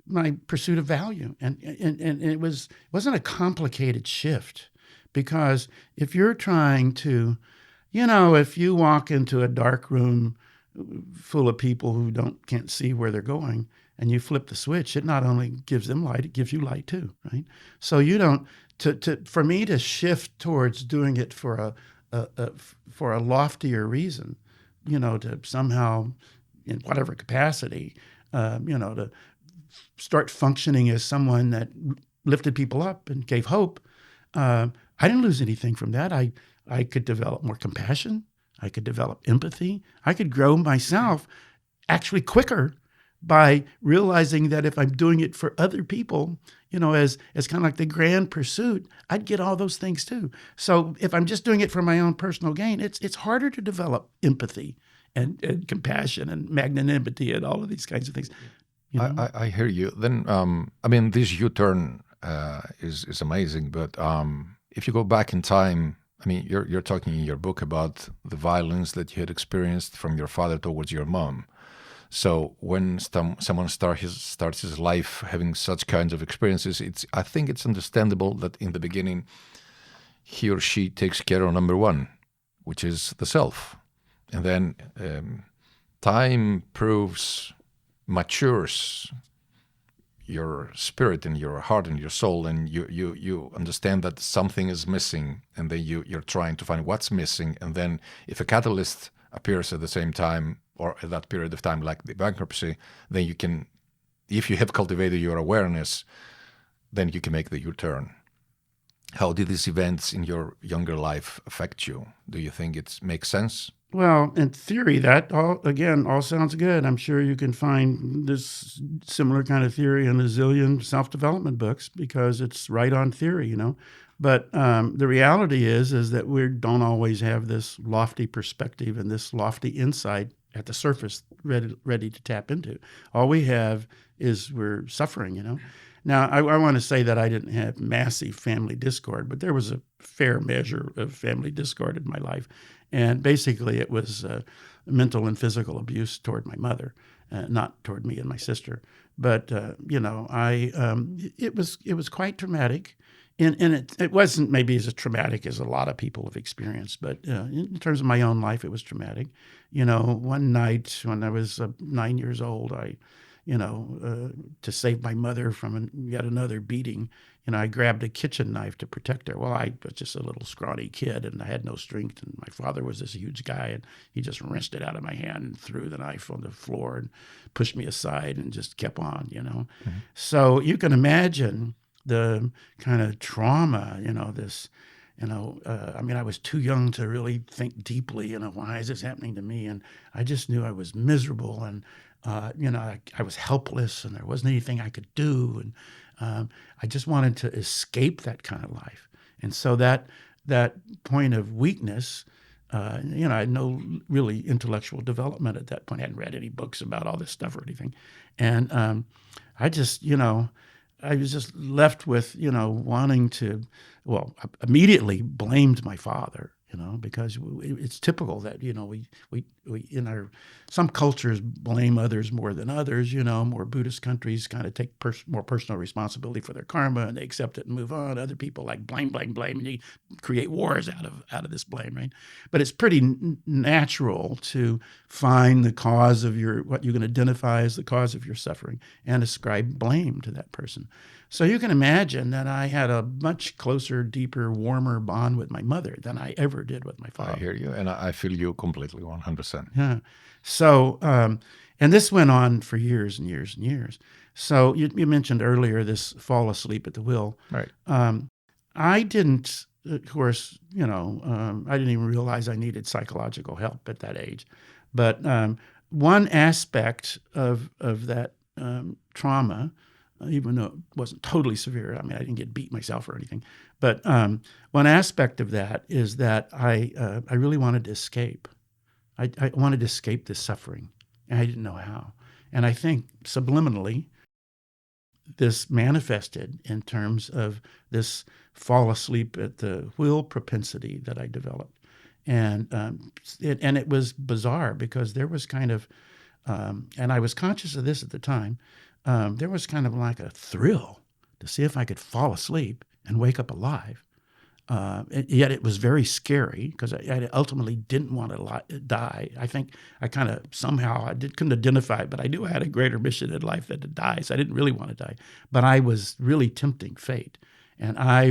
my pursuit of value. And it wasn't a complicated shift, because if you're trying to, if you walk into a dark room full of people who can't see where they're going, and you flip the switch, it not only gives them light, it gives you light too, right? So you don't, for me to shift towards doing it for a loftier reason, to somehow, in whatever capacity, to start functioning as someone that lifted people up and gave hope, I didn't lose anything from that. I could develop more compassion. I could develop empathy. I could grow myself actually quicker by realizing that if I'm doing it for other people, as kind of like the grand pursuit, I'd get all those things too. So if I'm just doing it for my own personal gain, it's harder to develop empathy and compassion and magnanimity and all of these kinds of things. I hear you. Then, this U-turn is amazing, but if you go back in time, you're talking in your book about the violence that you had experienced from your father towards your mom. So when someone starts his life having such kinds of experiences, I think it's understandable that in the beginning he or she takes care of number one, which is the self. And then time matures your spirit and your heart and your soul, and you understand that something is missing, and then you're trying to find what's missing. And then if a catalyst appears at the same time or at that period of time, like the bankruptcy, then you can, if you have cultivated your awareness, then you can make the U-turn. How did these events in your younger life affect you? Do you think it makes sense? Well, in theory, that all sounds good. I'm sure you can find this similar kind of theory in a zillion self-development books, because it's right on theory, But the reality is that we don't always have this lofty perspective and this lofty insight at the surface ready to tap into. All we have is we're suffering, Now, I want to say that I didn't have massive family discord, but there was a fair measure of family discord in my life. And basically it was mental and physical abuse toward my mother, not toward me and my sister. But, it was quite traumatic. And it wasn't maybe as traumatic as a lot of people have experienced, but in terms of my own life, it was traumatic. One night when I was 9 years old, to save my mother from yet another beating, I grabbed a kitchen knife to protect her. Well, I was just a little scrawny kid, and I had no strength, and my father was this huge guy, and he just wrenched it out of my hand and threw the knife on the floor and pushed me aside and just kept on, Mm-hmm. So you can imagine the kind of trauma, this, I was too young to really think deeply, why is this happening to me? And I just knew I was miserable, and, I was helpless, and there wasn't anything I could do. And I just wanted to escape that kind of life. And so that point of weakness, I had no really intellectual development at that point. I hadn't read any books about all this stuff or anything. And I just, I was just left with, wanting to, I immediately blamed my father, because it's typical that, we in some cultures blame others more than others, more Buddhist countries kind of take more personal responsibility for their karma, and they accept it and move on. Other people like blame, and you create wars out of this blame, right? But it's pretty natural to find the cause of what you can identify as the cause of your suffering and ascribe blame to that person. So you can imagine that I had a much closer, deeper, warmer bond with my mother than I ever did with my father. I hear you, and I feel you completely, 100%. Yeah. So, and this went on for years and years and years. So you mentioned earlier this fall asleep at the wheel. Right. I didn't, of course, I didn't even realize I needed psychological help at that age. But one aspect of that trauma, even though it wasn't totally severe, I didn't get beat myself or anything, but one aspect of that is that I really wanted to escape. I wanted to escape this suffering, and I didn't know how. And I think subliminally, this manifested in terms of this fall asleep at the wheel propensity that I developed. And it was bizarre because there was kind of, and I was conscious of this at the time, there was kind of like a thrill to see if I could fall asleep and wake up alive. Yet it was very scary because I ultimately didn't want to die. I think I kind of somehow couldn't identify it, but I knew I had a greater mission in life than to die, so I didn't really want to die. But I was really tempting fate, and I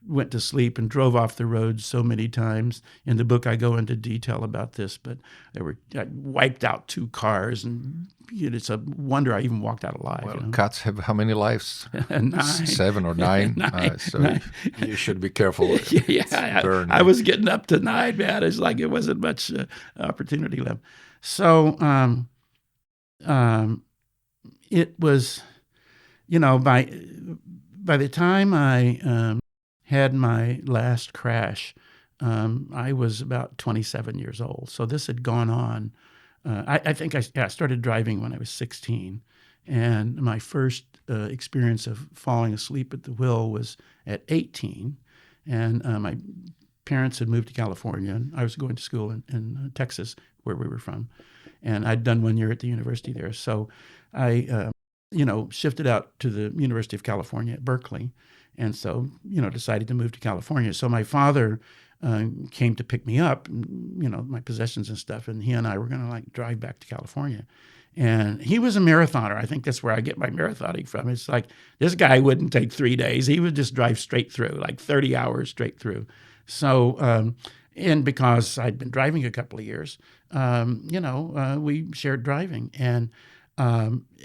went to sleep and drove off the road so many times. In the book, I go into detail about this, but I wiped out 2 cars, and it's a wonder I even walked out alive. Well, cats have how many lives? 9. 7 or 9. 9. So 9. You should be careful. Yeah, I was getting up to 9, man. It's like it wasn't much opportunity left. So it was, by the time I had my last crash, I was about 27 years old. So this had gone on. I think I started driving when I was 16. And my first experience of falling asleep at the wheel was at 18. And my parents had moved to California. And I was going to school in Texas, where we were from. And I'd done 1 year at the university there. So I, shifted out to the University of California at Berkeley. And so, decided to move to California. So my father came to pick me up, my possessions and stuff, and he and I were going to drive back to California. And he was a marathoner. I think that's where I get my marathoning from. It's like this guy wouldn't take 3 days. He would just drive straight through, like 30 hours straight through. So, and because I'd been driving a couple of years, we shared driving. And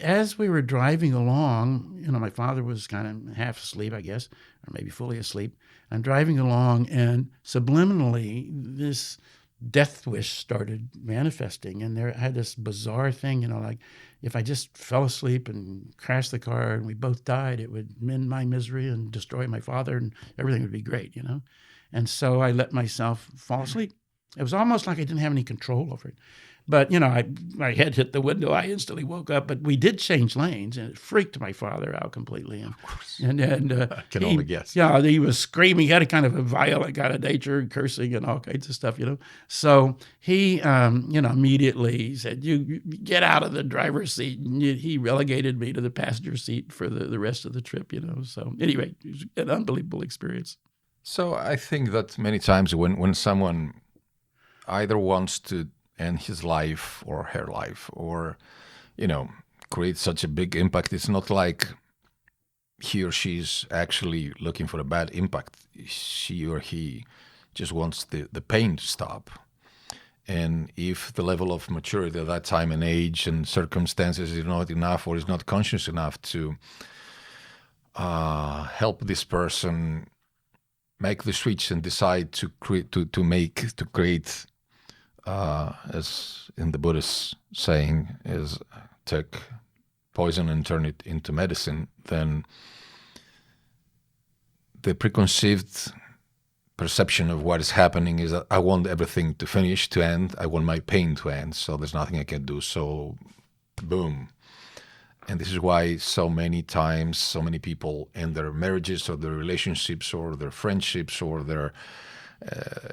as we were driving along, my father was kind of half asleep, I guess, or maybe fully asleep. I'm driving along, and subliminally, this death wish started manifesting. And I had this bizarre thing, like if I just fell asleep and crashed the car and we both died, it would mend my misery and destroy my father, and everything would be great, And so I let myself fall asleep. It was almost like I didn't have any control over it. But, my head hit the window. I instantly woke up. But we did change lanes, and it freaked my father out completely. And, of course. And I can only guess. Yeah, he was screaming. He had a kind of a violent kind of nature, and cursing and all kinds of stuff, So he, immediately said, you get out of the driver's seat. And he relegated me to the passenger seat for the rest of the trip, So anyway, it was an unbelievable experience. So I think that many times when someone either wants to end his life or her life, or create such a big impact, it's not like he or she is actually looking for a bad impact. She or he just wants the pain to stop. And if the level of maturity at that time and age and circumstances is not enough or is not conscious enough to help this person make the switch and decide to create, as in the Buddhist saying, is take poison and turn it into medicine, then the preconceived perception of what is happening is that I want everything to finish, to end. I want my pain to end, so there's nothing I can do. So, boom. And this is why so many times, so many people in their marriages or their relationships or their friendships or their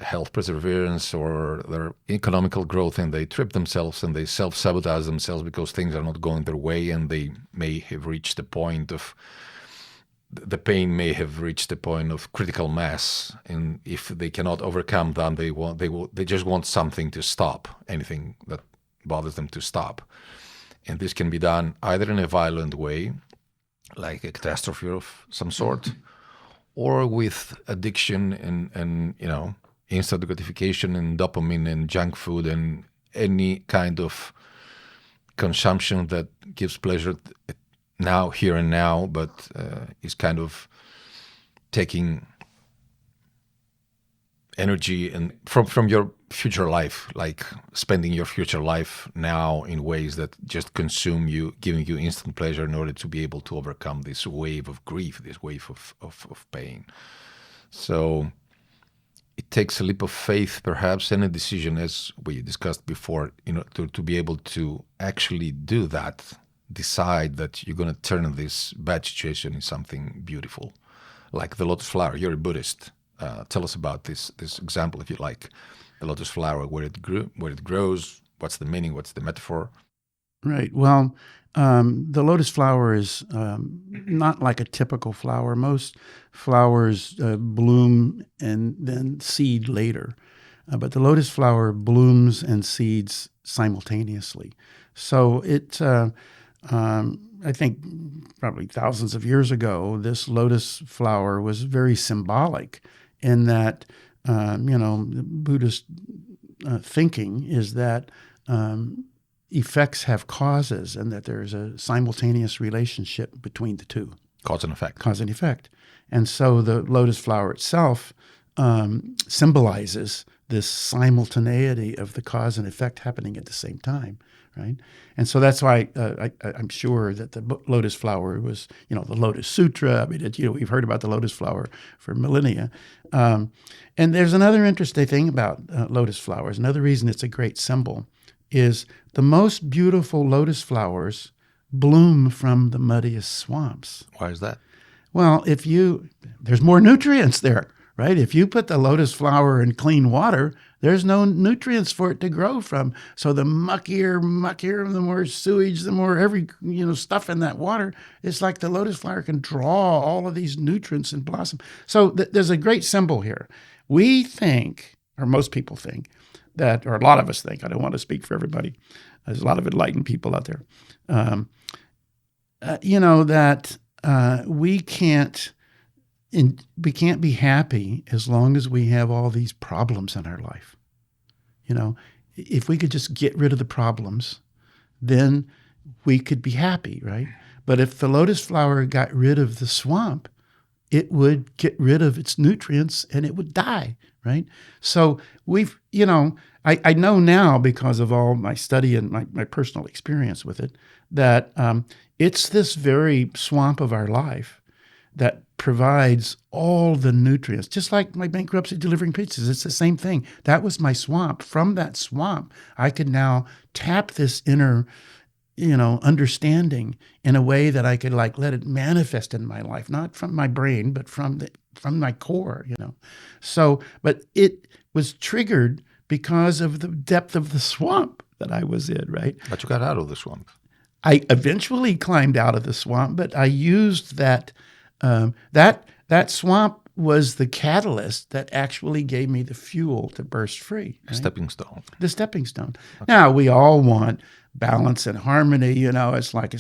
health perseverance or their economical growth, and they trip themselves and they self-sabotage themselves because things are not going their way, and they may have reached the point of, the pain may have reached the point of critical mass, and if they cannot overcome them, they just want something to stop, anything that bothers them to stop. And this can be done either in a violent way, like a catastrophe of some sort, or with addiction and instant gratification and dopamine and junk food and any kind of consumption that gives pleasure now, here and now, but is kind of taking energy and from your future life, like spending your future life now in ways that just consume you, giving you instant pleasure in order to be able to overcome this wave of grief, this wave of pain. So it takes a leap of faith, perhaps, and a decision, as we discussed before, to be able to actually do that, decide that you're going to turn this bad situation into something beautiful, like the lotus flower. You're a Buddhist. Tell us about this example, if you like, the lotus flower, where it grows, what's the meaning, what's the metaphor? Right. Well, the lotus flower is not like a typical flower. Most flowers bloom and then seed later, but the lotus flower blooms and seeds simultaneously. So it, I think probably thousands of years ago, this lotus flower was very symbolic in that, Buddhist thinking is that effects have causes and that there's a simultaneous relationship between the two. Cause and effect. Cause and effect. And so the lotus flower itself symbolizes this simultaneity of the cause and effect happening at the same time, right? And so that's why I'm sure that the lotus flower was, the Lotus Sutra. I mean, we've heard about the lotus flower for millennia. And there's another interesting thing about lotus flowers. Another reason it's a great symbol is the most beautiful lotus flowers bloom from the muddiest swamps. Why is that? Well, there's more nutrients there, right? If you put the lotus flower in clean water, there's no nutrients for it to grow from. So the muckier, the more sewage, the more stuff in that water. It's like the lotus flower can draw all of these nutrients and blossom. So there's a great symbol here. We think, or most people think, that, or a lot of us think, I don't want to speak for everybody, there's a lot of enlightened people out there, that we can't be happy as long as we have all these problems in our life. If we could just get rid of the problems, then we could be happy, right? But if the lotus flower got rid of the swamp, it would get rid of its nutrients and it would die, right? So I know now, because of all my study and my personal experience with it, that it's this very swamp of our life that provides all the nutrients, just like my bankruptcy delivering pizzas. It's the same thing. That was my swamp. From that swamp, I could now tap this inner, understanding in a way that I could let it manifest in my life, not from my brain, but from my core, So, but it was triggered because of the depth of the swamp that I was in, right? But you got out of the swamp. I eventually climbed out of the swamp, but I used that. That swamp was the catalyst that actually gave me the fuel to burst free. Right? Stepping stone. The stepping stone. Okay. Now, we all want balance and harmony. It's like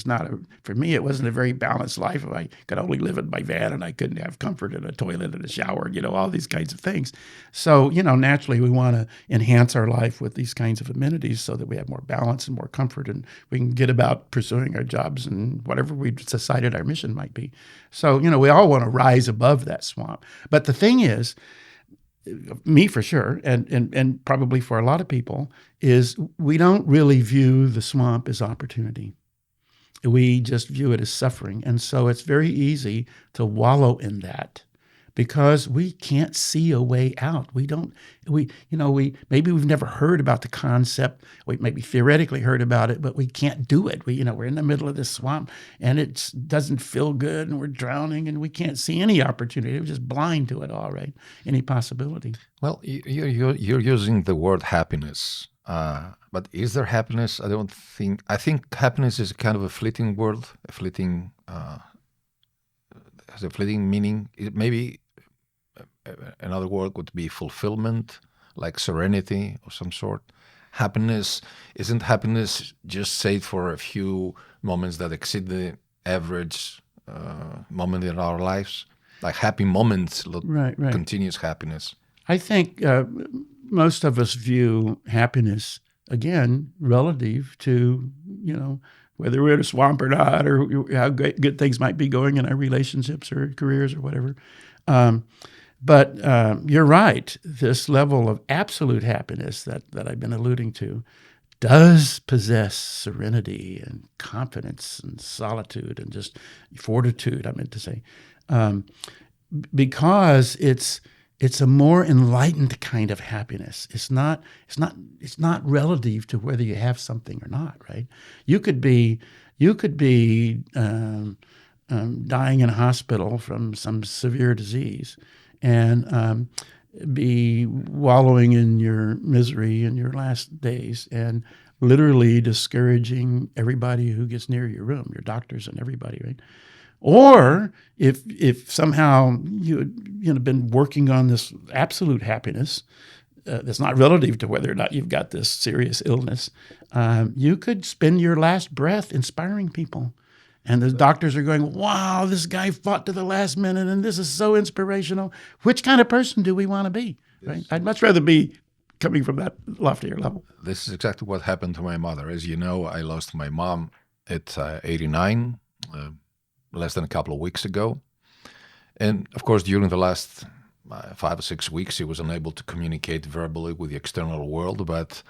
for me, it wasn't a very balanced life. If I could only live in my van and I couldn't have comfort in a toilet and a shower, all these kinds of things. So, naturally we want to enhance our life with these kinds of amenities so that we have more balance and more comfort, and we can get about pursuing our jobs and whatever we decided our mission might be. So, we all want to rise above that swamp. But the thing is, me for sure, and probably for a lot of people, is we don't really view the swamp as opportunity. We just view it as suffering. And so it's very easy to wallow in that because we can't see a way out. Maybe we've never heard about the concept. We maybe theoretically heard about it, but we can't do it. We're in the middle of this swamp and it doesn't feel good and we're drowning and we can't see any opportunity. We're just blind to it all, right? Any possibility. Well, you're using the word happiness. But is there happiness? I think happiness is kind of a fleeting word, has a fleeting meaning. Maybe another word would be fulfillment, like serenity of some sort. Isn't happiness just saved for a few moments that exceed the average moment in our lives? Like happy moments, right. Continuous happiness. I think most of us view happiness, again, relative to, whether we're in a swamp or not, or how good things might be going in our relationships or careers or whatever. But you're right. This level of absolute happiness that I've been alluding to does possess serenity and confidence and solitude and just fortitude, I meant to say, because it's a more enlightened kind of happiness. It's not relative to whether you have something or not, right? You could be dying in a hospital from some severe disease and be wallowing in your misery in your last days and literally discouraging everybody who gets near your room, your doctors and everybody, right? Or if somehow you've been working on this absolute happiness that's not relative to whether or not you've got this serious illness, you could spend your last breath inspiring people. And the doctors are going, wow, this guy fought to the last minute, and this is so inspirational. Which kind of person do we want to be? Right? I'd much rather be coming from that loftier level. This is exactly what happened to my mother. As you know, I lost my mom at 89, less than a couple of weeks ago. And of course, during the last 5 or 6 weeks, she was unable to communicate verbally with the external world, but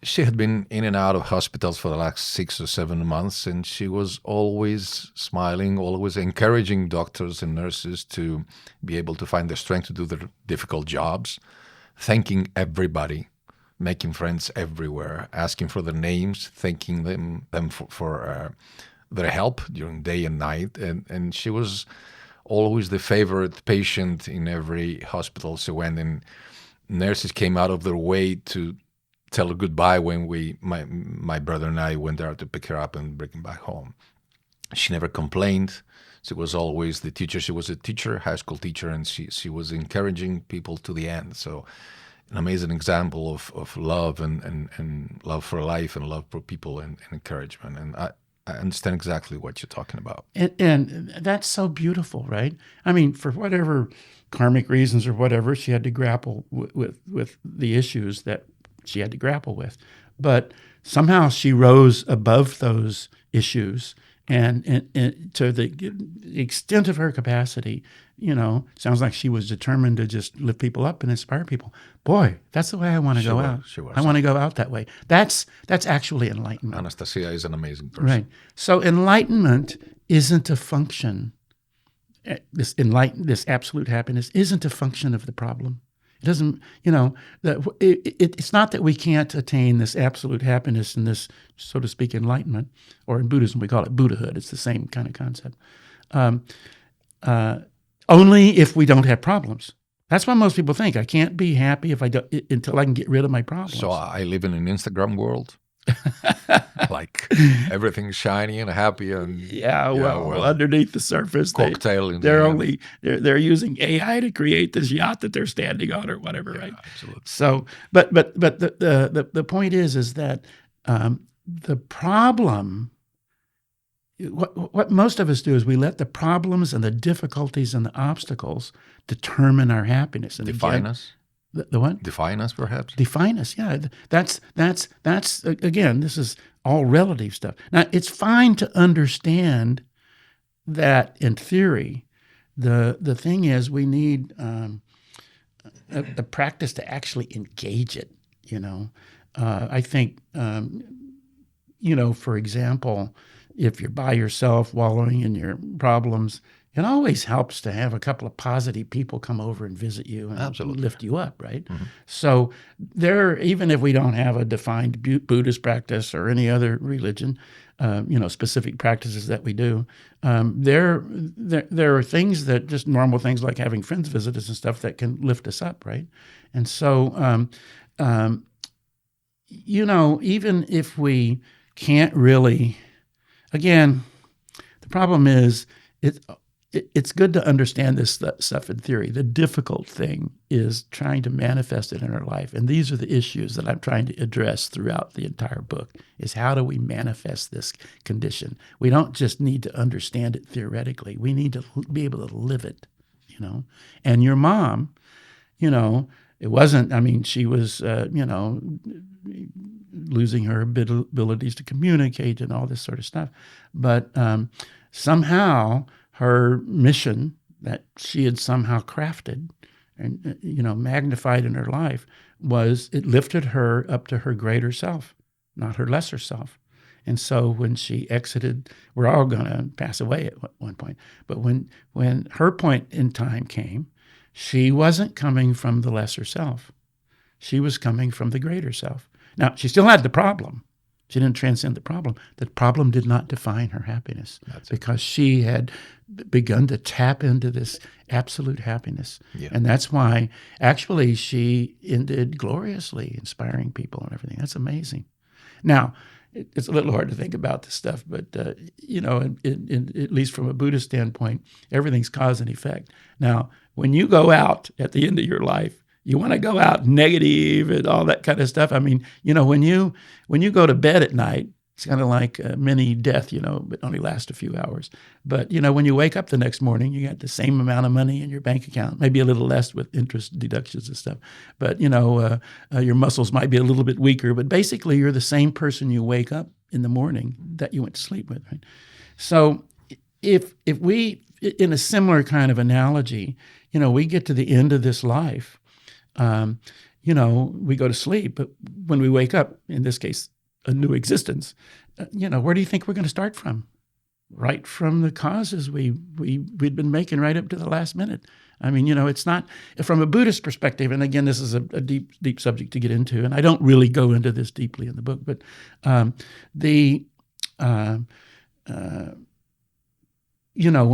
she had been in and out of hospitals for the last 6 or 7 months, and she was always smiling, always encouraging doctors and nurses to be able to find the strength to do their difficult jobs, thanking everybody, making friends everywhere, asking for their names, thanking them for their help during day and night. And she was always the favorite patient in every hospital she went in. Nurses came out of their way to tell her goodbye when my brother and I went there to pick her up and bring her back home. She never complained. She was always the teacher. She was a teacher, high school teacher, and she was encouraging people to the end. So an amazing example of love and love for life and love for people and encouragement. And I understand exactly what you're talking about. And that's so beautiful, right? I mean, for whatever karmic reasons or whatever, she had to grapple with the issues that she had to grapple with. But somehow she rose above those issues and to the extent of her capacity, sounds like she was determined to just lift people up and inspire people. Boy, that's the way I want to go out. She was. I want to go out that way. That's actually enlightenment. Anastasia is an amazing person. Right. So enlightenment isn't a function. This absolute happiness isn't a function of the problem. It doesn't, it's not that we can't attain this absolute happiness and this, so to speak, enlightenment, or in Buddhism we call it Buddhahood. It's the same kind of concept. Only if we don't have problems. That's why most people think I can't be happy until I can get rid of my problems. So I live in an Instagram world. Like everything's shiny and happy and well, underneath the surface, they're using AI to create this yacht that they're standing on or whatever, right? Absolutely. So, but the point is that the problem, what most of us do is we let the problems and the difficulties and the obstacles determine our happiness. And Define us? The what? Define us, perhaps? Define us, yeah. That's again, this is all relative stuff. Now, it's fine to understand that in theory. The thing is, we need a practice to actually engage it, I think, for example, if you're by yourself wallowing in your problems, it always helps to have a couple of positive people come over and visit you and Absolutely. lift you up, right? Mm-hmm. So even if we don't have a defined Buddhist practice or any other religion, specific practices that we do, there are things that just normal things like having friends visit us and stuff that can lift us up, right? And so, even if we can't really, again, the problem is it's good to understand this stuff in theory. The difficult thing is trying to manifest it in our life. And these are the issues that I'm trying to address throughout the entire book, is how do we manifest this condition? We don't just need to understand it theoretically. We need to be able to live it, And your mom, it wasn't, she was, losing her abilities to communicate and all this sort of stuff. But somehow her mission that she had somehow crafted and, magnified in her life it lifted her up to her greater self, not her lesser self. And so when she exited, we're all going to pass away at one point. But when her point in time came, she wasn't coming from the lesser self. She was coming from the greater self. Now, she still had the problem. She didn't transcend the problem. The problem did not define her happiness because she had begun to tap into this absolute happiness. Yeah. And that's why, actually, she ended gloriously, inspiring people and everything. That's amazing. Now, it's a little hard to think about this stuff, but, at least from a Buddhist standpoint, everything's cause and effect. Now, when you go out at the end of your life, you want to go out negative and all that kind of stuff. When you go to bed at night, it's kind of like a mini death, but only lasts a few hours. But, when you wake up the next morning, you got the same amount of money in your bank account, maybe a little less with interest deductions and stuff. But, your muscles might be a little bit weaker, but basically you're the same person you wake up in the morning that you went to sleep with, right? So if we, in a similar kind of analogy, we get to the end of this life, we go to sleep, but when we wake up, in this case, a new existence, where do you think we're going to start from? Right from the causes we'd been making right up to the last minute. It's not, from a Buddhist perspective, and again, this is a deep subject to get into, and I don't really go into this deeply in the book, but when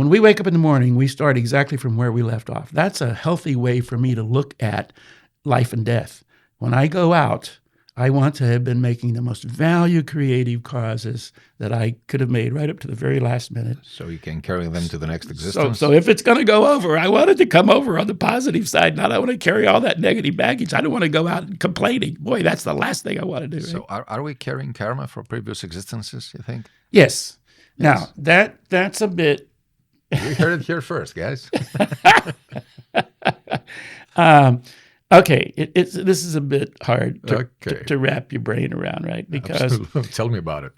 we wake up in the morning, we start exactly from where we left off. That's a healthy way for me to look at life and death. When I go out, I want to have been making the most value-creative causes that I could have made right up to the very last minute. So you can carry them to the next existence. So if it's going to go over, I want it to come over on the positive side. Not I want to carry all that negative baggage. I don't want to go out complaining. Boy, that's the last thing I want to do. Right? So are we carrying karma for previous existences, you think? Yes. Now, that's a bit... We heard it here first, guys. Okay, this is a bit hard to wrap your brain around, right? Because tell me about it.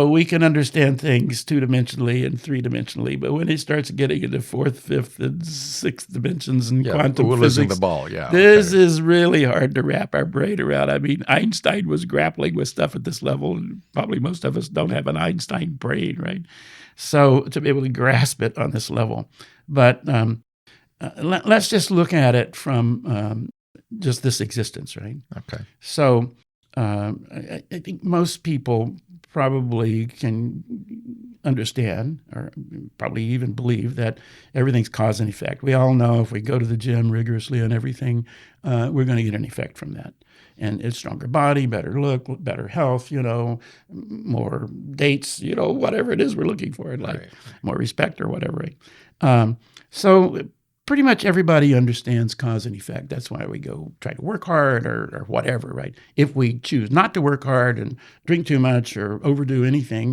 We can understand things 2-dimensionally and 3-dimensionally, but when it starts getting into 4th, 5th, and 6th dimensions and quantum we're physics, losing the ball. Yeah, this is really hard to wrap our brain around. Einstein was grappling with stuff at this level, and probably most of us don't have an Einstein brain, right? So to be able to grasp it on this level, but. Let's just look at it from just this existence, right? Okay. So I think most people probably can understand or probably even believe that everything's cause and effect. We all know if we go to the gym rigorously and everything, we're going to get an effect from that. And it's stronger body, better look, better health, more dates, whatever it is we're looking for in life, more respect or whatever. Right? So pretty much everybody understands cause and effect. That's why we go try to work hard or whatever, right? If we choose not to work hard and drink too much or overdo anything,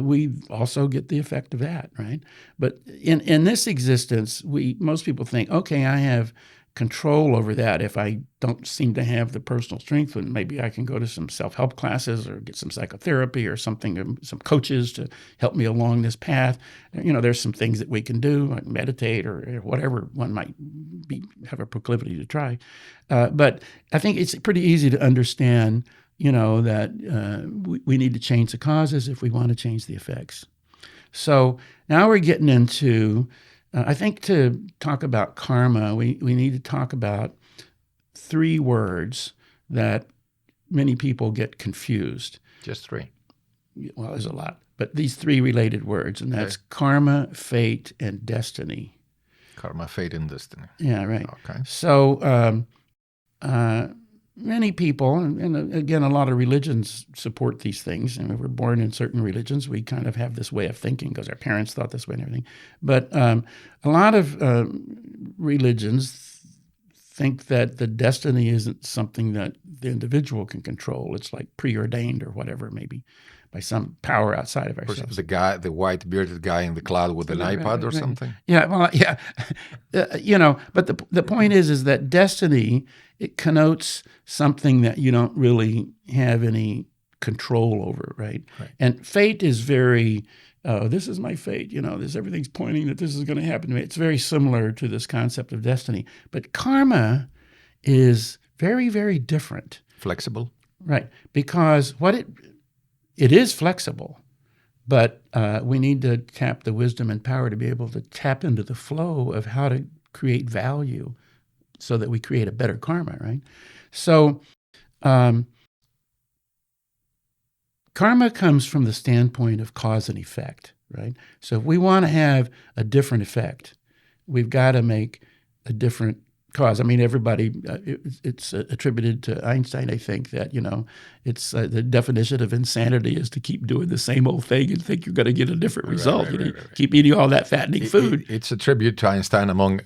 we also get the effect of that, right? But in this existence, most people think, okay, I have control over that. If I don't seem to have the personal strength, then maybe I can go to some self-help classes or get some psychotherapy or something, some coaches to help me along this path. There's some things that we can do, like meditate or whatever one might have a proclivity to try. But I think it's pretty easy to understand, that we need to change the causes if we want to change the effects. So now we're getting into I think to talk about karma, we need to talk about 3 words that many people get confused. Just 3? Well, there's a lot, but these 3 related words, and that's karma, fate, and destiny. Karma, fate, and destiny. Yeah, right. Okay. So many people, and again, a lot of religions support these things. And if we're born in certain religions, we kind of have this way of thinking because our parents thought this way and everything. But a lot of religions think that the destiny isn't something that the individual can control. It's like preordained or whatever, maybe by some power outside of ourselves. The white bearded guy in the cloud with an iPad or something. Yeah, well, yeah, But the point is that destiny, it connotes something that you don't really have any control over, right? And fate is very, this is my fate. Everything's pointing that this is going to happen to me. It's very similar to this concept of destiny. But karma is very, very different. Flexible, right? Because it is flexible, but we need to tap the wisdom and power to be able to tap into the flow of how to create value so that we create a better karma, right? So karma comes from the standpoint of cause and effect, right? So if we want to have a different effect, we've got to make a different cause. I mean, everybody, it's attributed to Einstein, I think, that, it's the definition of insanity is to keep doing the same old thing and think you're going to get a different result. Right. Keep eating all that fattening food. It's a tribute to Einstein among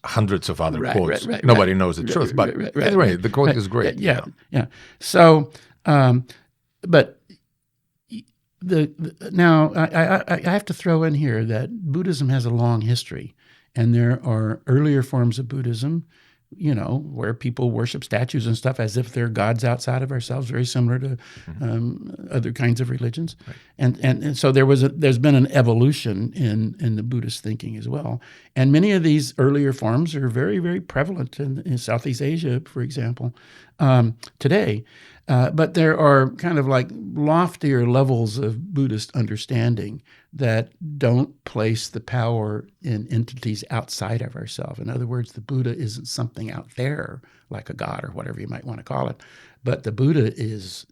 hundreds of other quotes. Nobody knows the truth, but anyway, the quote is great. Yeah. So, but now I have to throw in here that Buddhism has a long history. And there are earlier forms of Buddhism, where people worship statues and stuff as if they're gods outside of ourselves, very similar to other kinds of religions. Right. And so there's been an evolution in the Buddhist thinking as well. And many of these earlier forms are very, very prevalent in Southeast Asia, for example, today. But there are kind of like loftier levels of Buddhist understanding that don't place the power in entities outside of ourselves. In other words, the Buddha isn't something out there like a god or whatever you might want to call it, but the Buddha is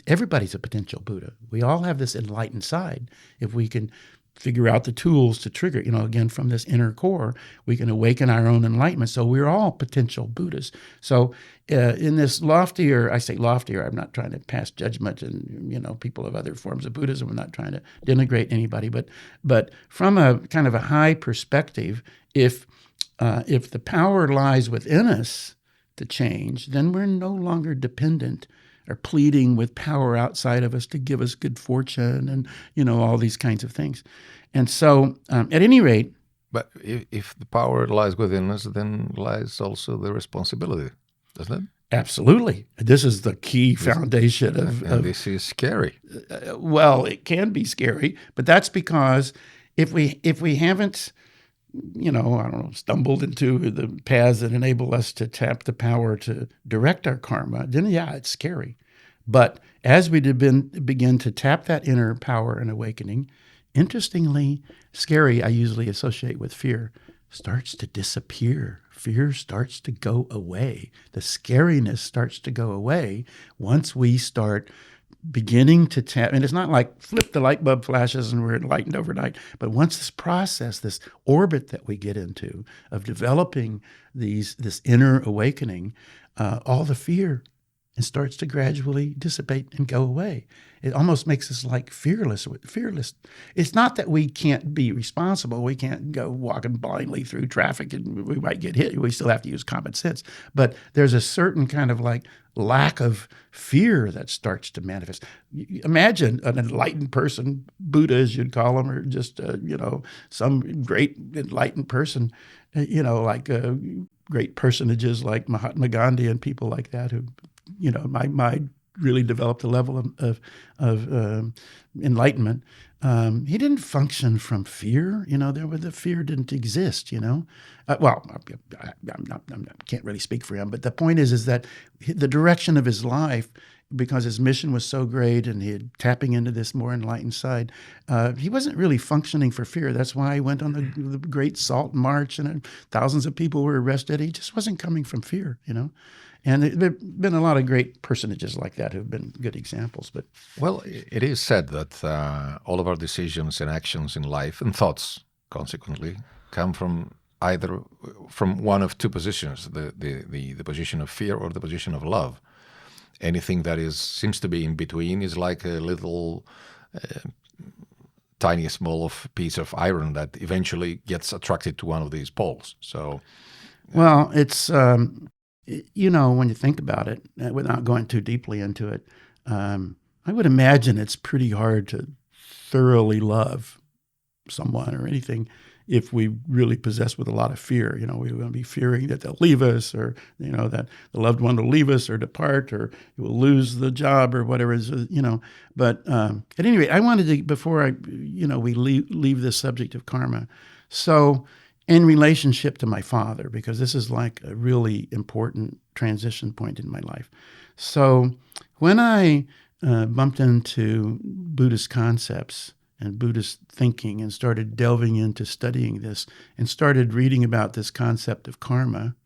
everybody's a potential Buddha. We all have this enlightened side. If we can figure out the tools to trigger, again, from this inner core, we can awaken our own enlightenment. So we're all potential Buddhas. So in this loftier, I say loftier, I'm not trying to pass judgment and, people of other forms of Buddhism. I'm not trying to denigrate anybody, but from a kind of a high perspective, if the power lies within us to change, then we're no longer dependent or pleading with power outside of us to give us good fortune and, all these kinds of things. And so at any rate... But if the power lies within us, then lies also the responsibility, doesn't it? Absolutely. This is the key foundation of... And this is scary. Well, it can be scary, but that's because if we haven't... stumbled into the paths that enable us to tap the power to direct our karma, then it's scary. But as we begin to tap that inner power and awakening, interestingly, scary I usually associate with fear, starts to disappear. Fear starts to go away. The scariness starts to go away once we start beginning to tap, and it's not like flip the light bulb flashes and we're enlightened overnight, but once this process, this orbit that we get into of developing this inner awakening, all the fear and starts to gradually dissipate and go away. It almost makes us like fearless. It's not that we can't be responsible. We can't go walking blindly through traffic and we might get hit. We still have to use common sense. But there's a certain kind of like lack of fear that starts to manifest. Imagine an enlightened person, Buddha as you'd call him, or just, some great enlightened person, like great personages like Mahatma Gandhi and people like that who, my really developed a level of enlightenment. He didn't function from fear. The fear didn't exist. I can't really speak for him, but the point is that the direction of his life, because his mission was so great and he had tapping into this more enlightened side, he wasn't really functioning for fear. That's why he went on the Great Salt March and thousands of people were arrested. He just wasn't coming from fear, And there have been a lot of great personages like that who've been good examples. But well, it is said that all of our decisions and actions in life and thoughts, consequently, come from either from one of two positions: the position of fear or the position of love. Anything that seems to be in between is like a little tiny, small piece of iron that eventually gets attracted to one of these poles. So, well, it's. When you think about it, without going too deeply into it, I would imagine it's pretty hard to thoroughly love someone or anything if we really possess with a lot of fear. We're going to be fearing that they'll leave us, or, that the loved one will leave us or depart, or we'll lose the job or whatever it is, But at any rate, I wanted to, before we leave this subject of karma, so in relationship to my father, because this is like a really important transition point in my life. So when I bumped into Buddhist concepts and Buddhist thinking and started delving into studying this and started reading about this concept of karma,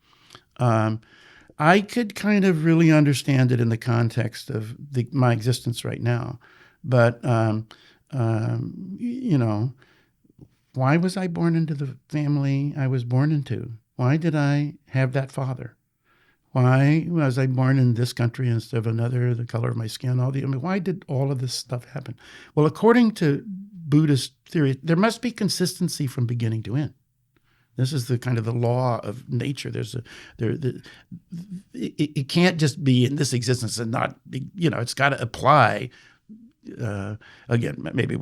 I could kind of really understand it in the context of my existence right now. But, why was I born into the family I was born into? Why did I have that father? Why was I born in this country instead of another, the color of my skin, why did all of this stuff happen? Well, according to Buddhist theory, there must be consistency from beginning to end. This is the kind of the law of nature. It can't just be in this existence and not be, it's got to apply. Again, maybe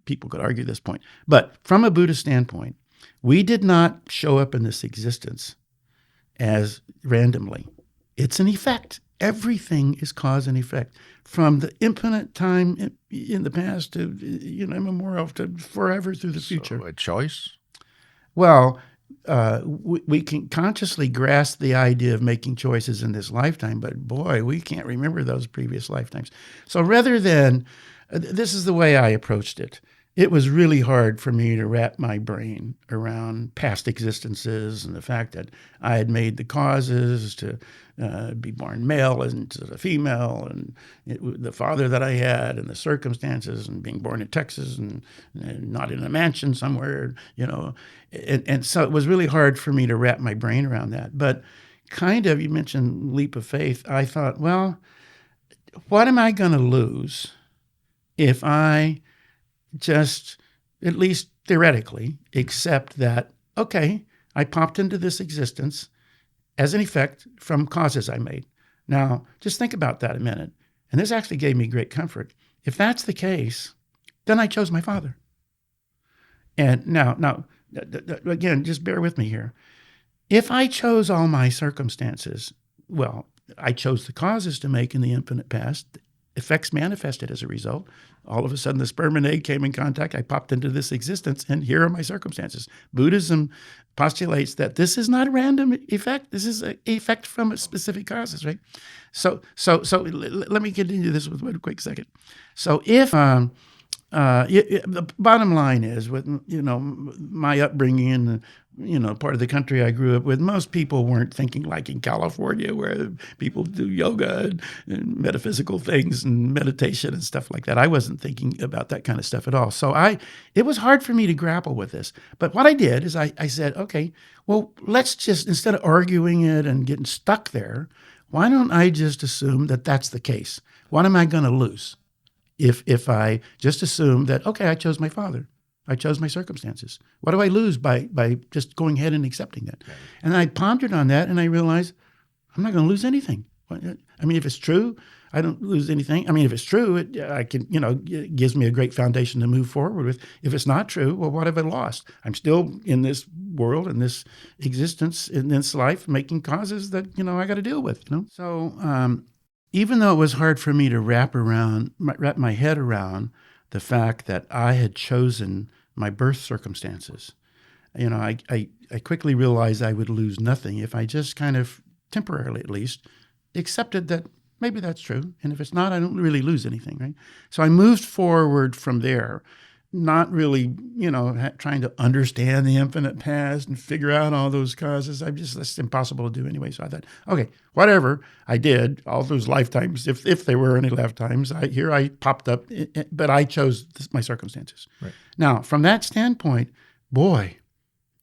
people could argue this point. But from a Buddhist standpoint, we did not show up in this existence as randomly. It's an effect. Everything is cause and effect. From the infinite time in the past to, immemorial to forever through the future. So a choice? Well, we can consciously grasp the idea of making choices in this lifetime, but boy, we can't remember those previous lifetimes. So rather than, this is the way I approached it. It was really hard for me to wrap my brain around past existences and the fact that I had made the causes to be born male instead of female, and the father that I had, and the circumstances, and being born in Texas and not in a mansion somewhere, And so it was really hard for me to wrap my brain around that. But kind of, you mentioned leap of faith. I thought, well, what am I going to lose if I just, at least theoretically, accept that, okay, I popped into this existence as an effect from causes I made. Now, just think about that a minute. And this actually gave me great comfort. If that's the case, then I chose my father. And now, again, just bear with me here. If I chose all my circumstances, well, I chose the causes to make in the infinite past. Effects manifested as a result. All of a sudden, the sperm and egg came in contact. I popped into this existence, and here are my circumstances. Buddhism postulates that this is not a random effect. This is an effect from specific causes, right? So let me continue this with one quick second. So if the bottom line is, with my upbringing and part of the country I grew up with, most people weren't thinking like in California, where people do yoga and metaphysical things and meditation and stuff like that. I wasn't thinking about that kind of stuff at all. So it was hard for me to grapple with this. But what I did is I said, okay, well, let's just, instead of arguing it and getting stuck there, why don't I just assume that that's the case? What am I going to lose if I just assume that, okay, I chose my father. I chose my circumstances. What do I lose by just going ahead and accepting that? Right. And I pondered on that, and I realized I'm not going to lose anything. I mean, if it's true, I don't lose anything. I mean, if it's true, it gives me a great foundation to move forward with. If it's not true, well, what have I lost? I'm still in this world, in this existence, in this life, making causes that, I got to deal with, So even though it was hard for me to wrap my head around the fact that I had chosen my birth circumstances, I quickly realized I would lose nothing if I just kind of, temporarily at least, accepted that maybe that's true. And if it's not, I don't really lose anything, right? So I moved forward from there, not really, trying to understand the infinite past and figure out all those causes. That's impossible to do anyway. So I thought, okay, whatever I did, all those lifetimes, if there were any lifetimes, I popped up, but I chose my circumstances. Right. Now, from that standpoint, boy,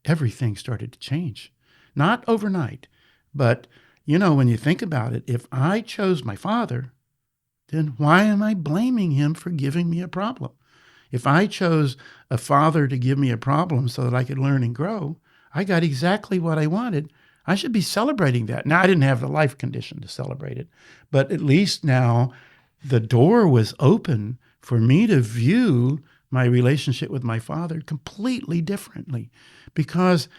everything started to change. Not overnight, but when you think about it, if I chose my father, then why am I blaming him for giving me a problem? If I chose a father to give me a problem so that I could learn and grow, I got exactly what I wanted. I should be celebrating that. Now, I didn't have the life condition to celebrate it, but at least now the door was open for me to view my relationship with my father completely differently. Because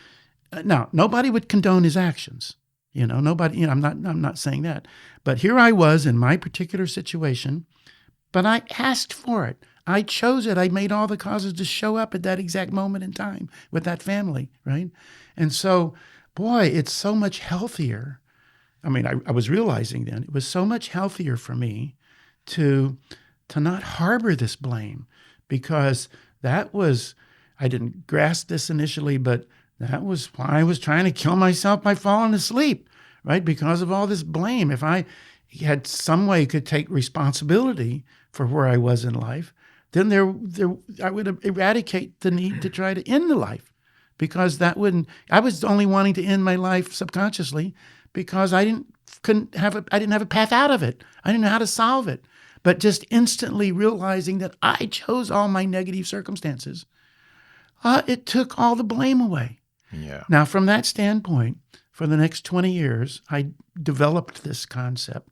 now, nobody would condone his actions. Nobody, I'm not saying that. But here I was in my particular situation, but I asked for it. I chose it. I made all the causes to show up at that exact moment in time with that family, right? And so, boy, it's so much healthier. I mean, I was realizing then it was so much healthier for me to not harbor this blame, because I didn't grasp this initially, but that was why I was trying to kill myself by falling asleep, right? Because of all this blame. If I had some way could take responsibility for where I was in life, then I would eradicate the need to try to end the life, because I was only wanting to end my life subconsciously because I didn't have a path out of it. I didn't know how to solve it. But just instantly realizing that I chose all my negative circumstances, it took all the blame away. Yeah. Now, from that standpoint, for the next 20 years, I developed this concept.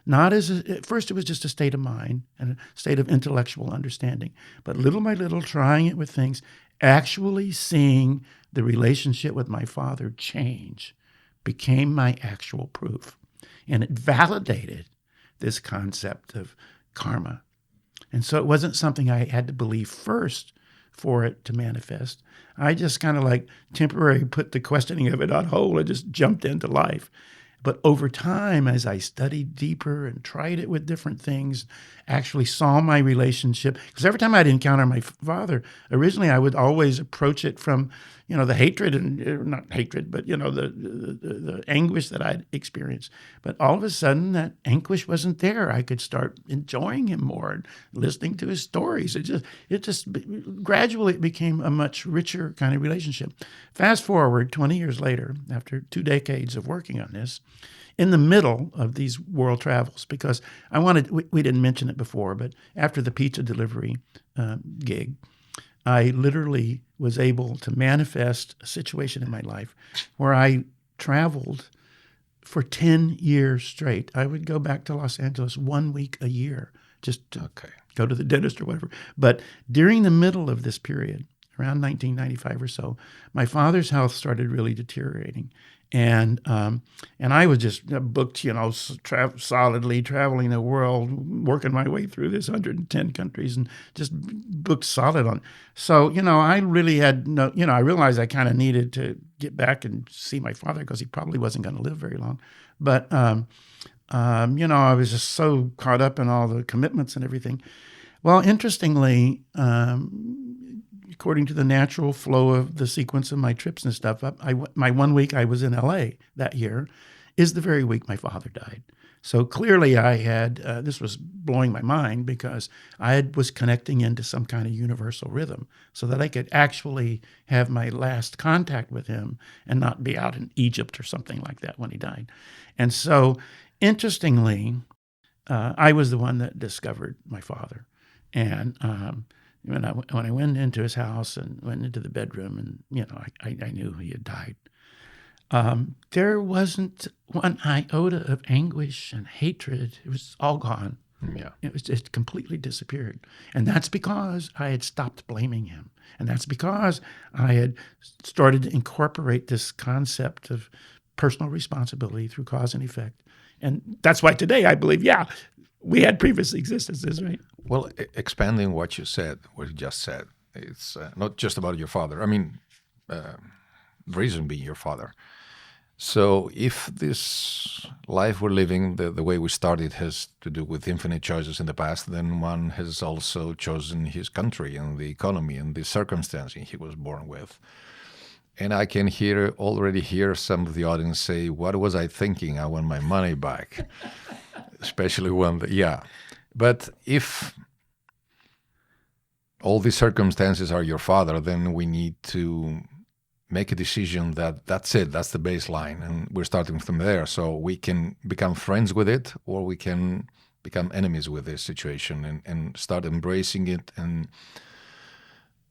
Not at first, it was just a state of mind and a state of intellectual understanding, but little by little, trying it with things, actually seeing the relationship with my father change became my actual proof. And it validated this concept of karma. And so it wasn't something I had to believe first for it to manifest. I just kind of temporarily put the questioning of it on hold and just jumped into life. But over time, as I studied deeper and tried it with different things, actually saw my relationship, because every time I'd encounter my father, originally I would always approach it from, the hatred and not hatred, but the anguish that I'd experienced. But all of a sudden, that anguish wasn't there. I could start enjoying him more and listening to his stories. It just gradually became a much richer kind of relationship. Fast forward 20 years later, after 2 decades of working on this, in the middle of these world travels, because we didn't mention it before, but after the pizza delivery gig, I literally was able to manifest a situation in my life where I traveled for 10 years straight. I would go back to Los Angeles 1 week a year just to go to the dentist or whatever. But during the middle of this period, around 1995 or so, my father's health started really deteriorating. And I was just booked, solidly traveling the world, working my way through this 110 countries and just booked solid on. So, I really had I realized I kind of needed to get back and see my father because he probably wasn't going to live very long. But, I was just so caught up in all the commitments and everything. Well, interestingly, according to the natural flow of the sequence of my trips and stuff, my 1 week I was in LA that year is the very week my father died. So clearly I had, this was blowing my mind because I was connecting into some kind of universal rhythm so that I could actually have my last contact with him and not be out in Egypt or something like that when he died. And so Interestingly, I was the one that discovered my father. And when I went into his house and went into the bedroom, and I knew he had died. There wasn't one iota of anguish and hatred. It was all gone. Yeah. It was just completely disappeared. And that's because I had stopped blaming him. And that's because I had started to incorporate this concept of personal responsibility through cause and effect. And that's why today I believe, we had previous existences, right? Well, expanding what you just said, it's not just about your father. I mean, reason being your father. So if this life we're living, the way we started, has to do with infinite choices in the past, then one has also chosen his country and the economy and the circumstances he was born with. And I can already hear some of the audience say, what was I thinking? I want my money back. Especially But if all these circumstances are your father, then we need to make a decision that's it, that's the baseline, and we're starting from there. So we can become friends with it, or we can become enemies with this situation and start embracing it and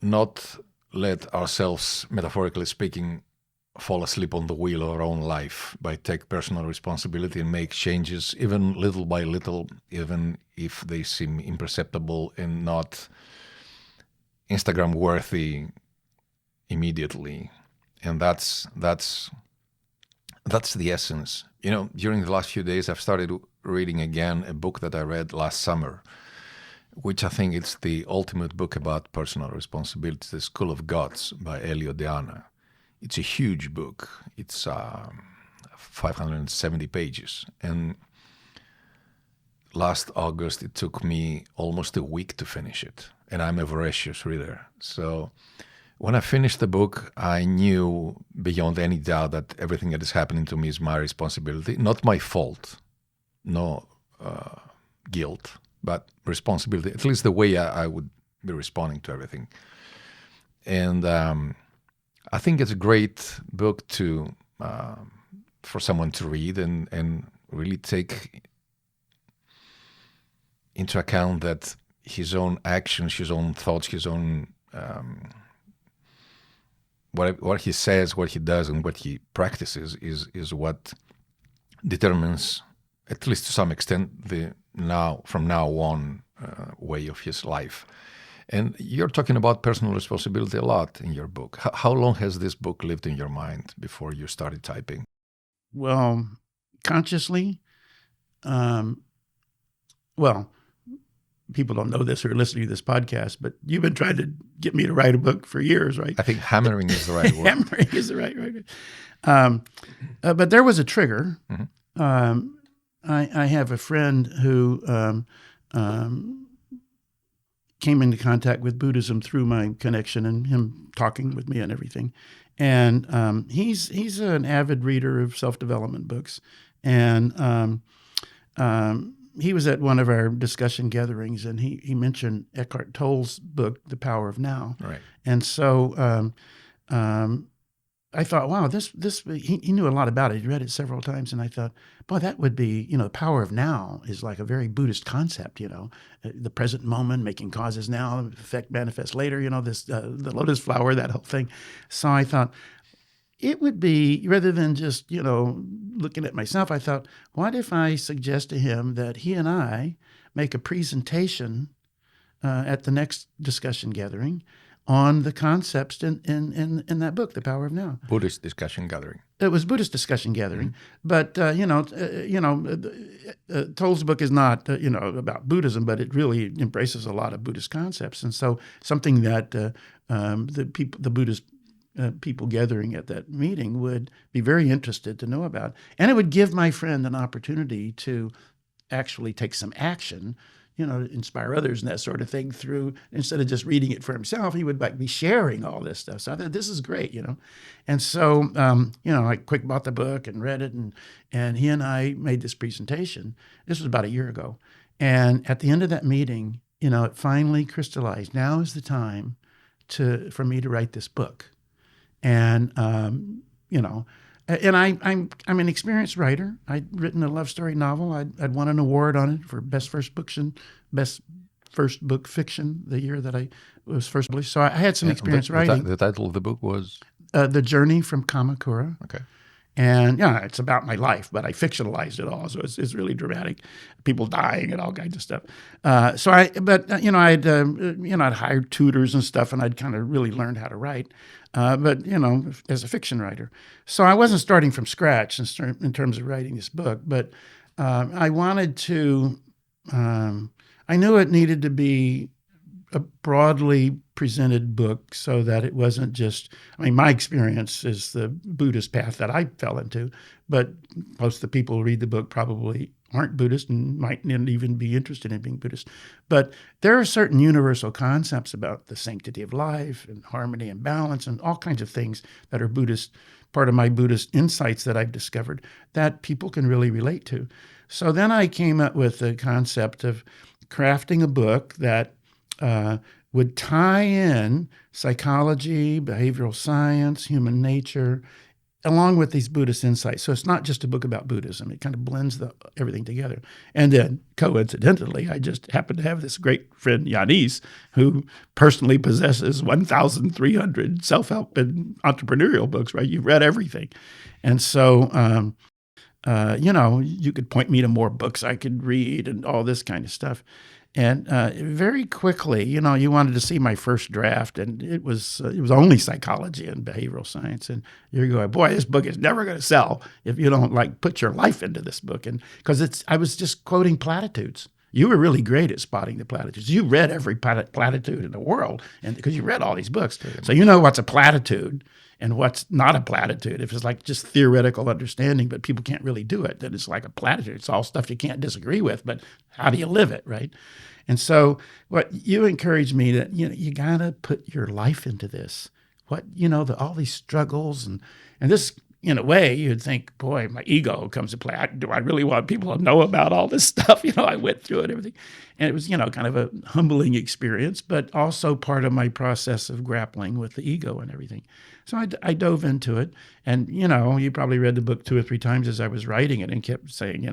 not let ourselves, metaphorically speaking, fall asleep on the wheel of our own life, by take personal responsibility and make changes, even little by little, even if they seem imperceptible and not Instagram worthy immediately. And that's the essence. During the last few days, I've started reading again a book that I read last summer, which I think is the ultimate book about personal responsibility, The School of Gods by Elio Deanna. It's a huge book. It's 570 pages. And last August, it took me almost a week to finish it. And I'm a voracious reader. So when I finished the book, I knew beyond any doubt that everything that is happening to me is my responsibility. Not my fault, no guilt, but responsibility, at least the way I would be responding to everything. And I think it's a great book for someone to read and really take into account that his own actions, his own thoughts, his own what he says, what he does, and what he practices is what determines, at least to some extent, the from now on way of his life. And you're talking about personal responsibility a lot in your book. How long has this book lived in your mind before you started typing? Well, consciously, people don't know this or listening to this podcast, but you've been trying to get me to write a book for years, right? I think hammering is the right word. Hammering is the right word. But there was a trigger. Mm-hmm. I have a friend who came into contact with Buddhism through my connection and him talking with me and everything. And he's an avid reader of self-development books. And he was at one of our discussion gatherings, and he mentioned Eckhart Tolle's book, The Power of Now. Right. And so I thought, wow, he knew a lot about it. He read it several times, and I thought, boy, that would be, the power of now is like a very Buddhist concept, the present moment, making causes now, effect manifests later, the lotus flower, that whole thing. So I thought, it would be, rather than just, looking at myself, I thought, what if I suggest to him that he and I make a presentation at the next discussion gathering on the concepts in that book, The Power of Now. Buddhist discussion gathering. It was Buddhist discussion gathering, but Tolle's book is not about Buddhism, but it really embraces a lot of Buddhist concepts, and so something that the Buddhist people gathering at that meeting would be very interested to know about, and it would give my friend an opportunity to actually take some action. Inspire others and that sort of thing through, instead of just reading it for himself, he would be sharing all this stuff. So I thought, this is great, And so, I quick bought the book and read it, and he and I made this presentation. This was about a year ago. And at the end of that meeting, it finally crystallized. Now is the time for me to write this book. And, And I'm an experienced writer. I'd written a love story novel. I'd won an award on it for best first book fiction the year that I was first published. So I had some experience writing. The title of the book was? The Journey from Kamakura. Okay. And yeah, it's about my life, but I fictionalized it all, so it's really dramatic. People dying and all kinds of stuff. I'd hired tutors and stuff, and I'd kind of really learned how to write. But as a fiction writer, so I wasn't starting from scratch in terms of writing this book. But I wanted to. I knew it needed to be a broadly presented book so that it wasn't just, my experience is the Buddhist path that I fell into, but most of the people who read the book probably aren't Buddhist and might not even be interested in being Buddhist. But there are certain universal concepts about the sanctity of life and harmony and balance and all kinds of things that are Buddhist, part of my Buddhist insights that I've discovered that people can really relate to. So then I came up with the concept of crafting a book that would tie in psychology, behavioral science, human nature, along with these Buddhist insights. So it's not just a book about Buddhism. It kind of blends everything together. And then, coincidentally, I just happen to have this great friend, Giannis, who personally possesses 1,300 self-help and entrepreneurial books, right? You've read everything. And so, you could point me to more books I could read and all this kind of stuff. And very quickly, you wanted to see my first draft, and it was only psychology and behavioral science. And you're going, boy, this book is never going to sell if you don't put your life into this book. And because I was just quoting platitudes. You were really great at spotting the platitudes. You read every platitude in the world, and because you read all these books, so you know what's a platitude and what's not a platitude. If it's just theoretical understanding, but people can't really do it, then it's like a platitude. It's all stuff you can't disagree with, but how do you live it, right? And so what you encouraged me that, you got to put your life into this. All these struggles and this, in a way, you'd think, boy, my ego comes to play. Do I really want people to know about all this stuff? I went through it and everything. And it was, kind of a humbling experience, but also part of my process of grappling with the ego and everything. So I dove into it. And, you probably read the book 2 or 3 times as I was writing it and kept saying,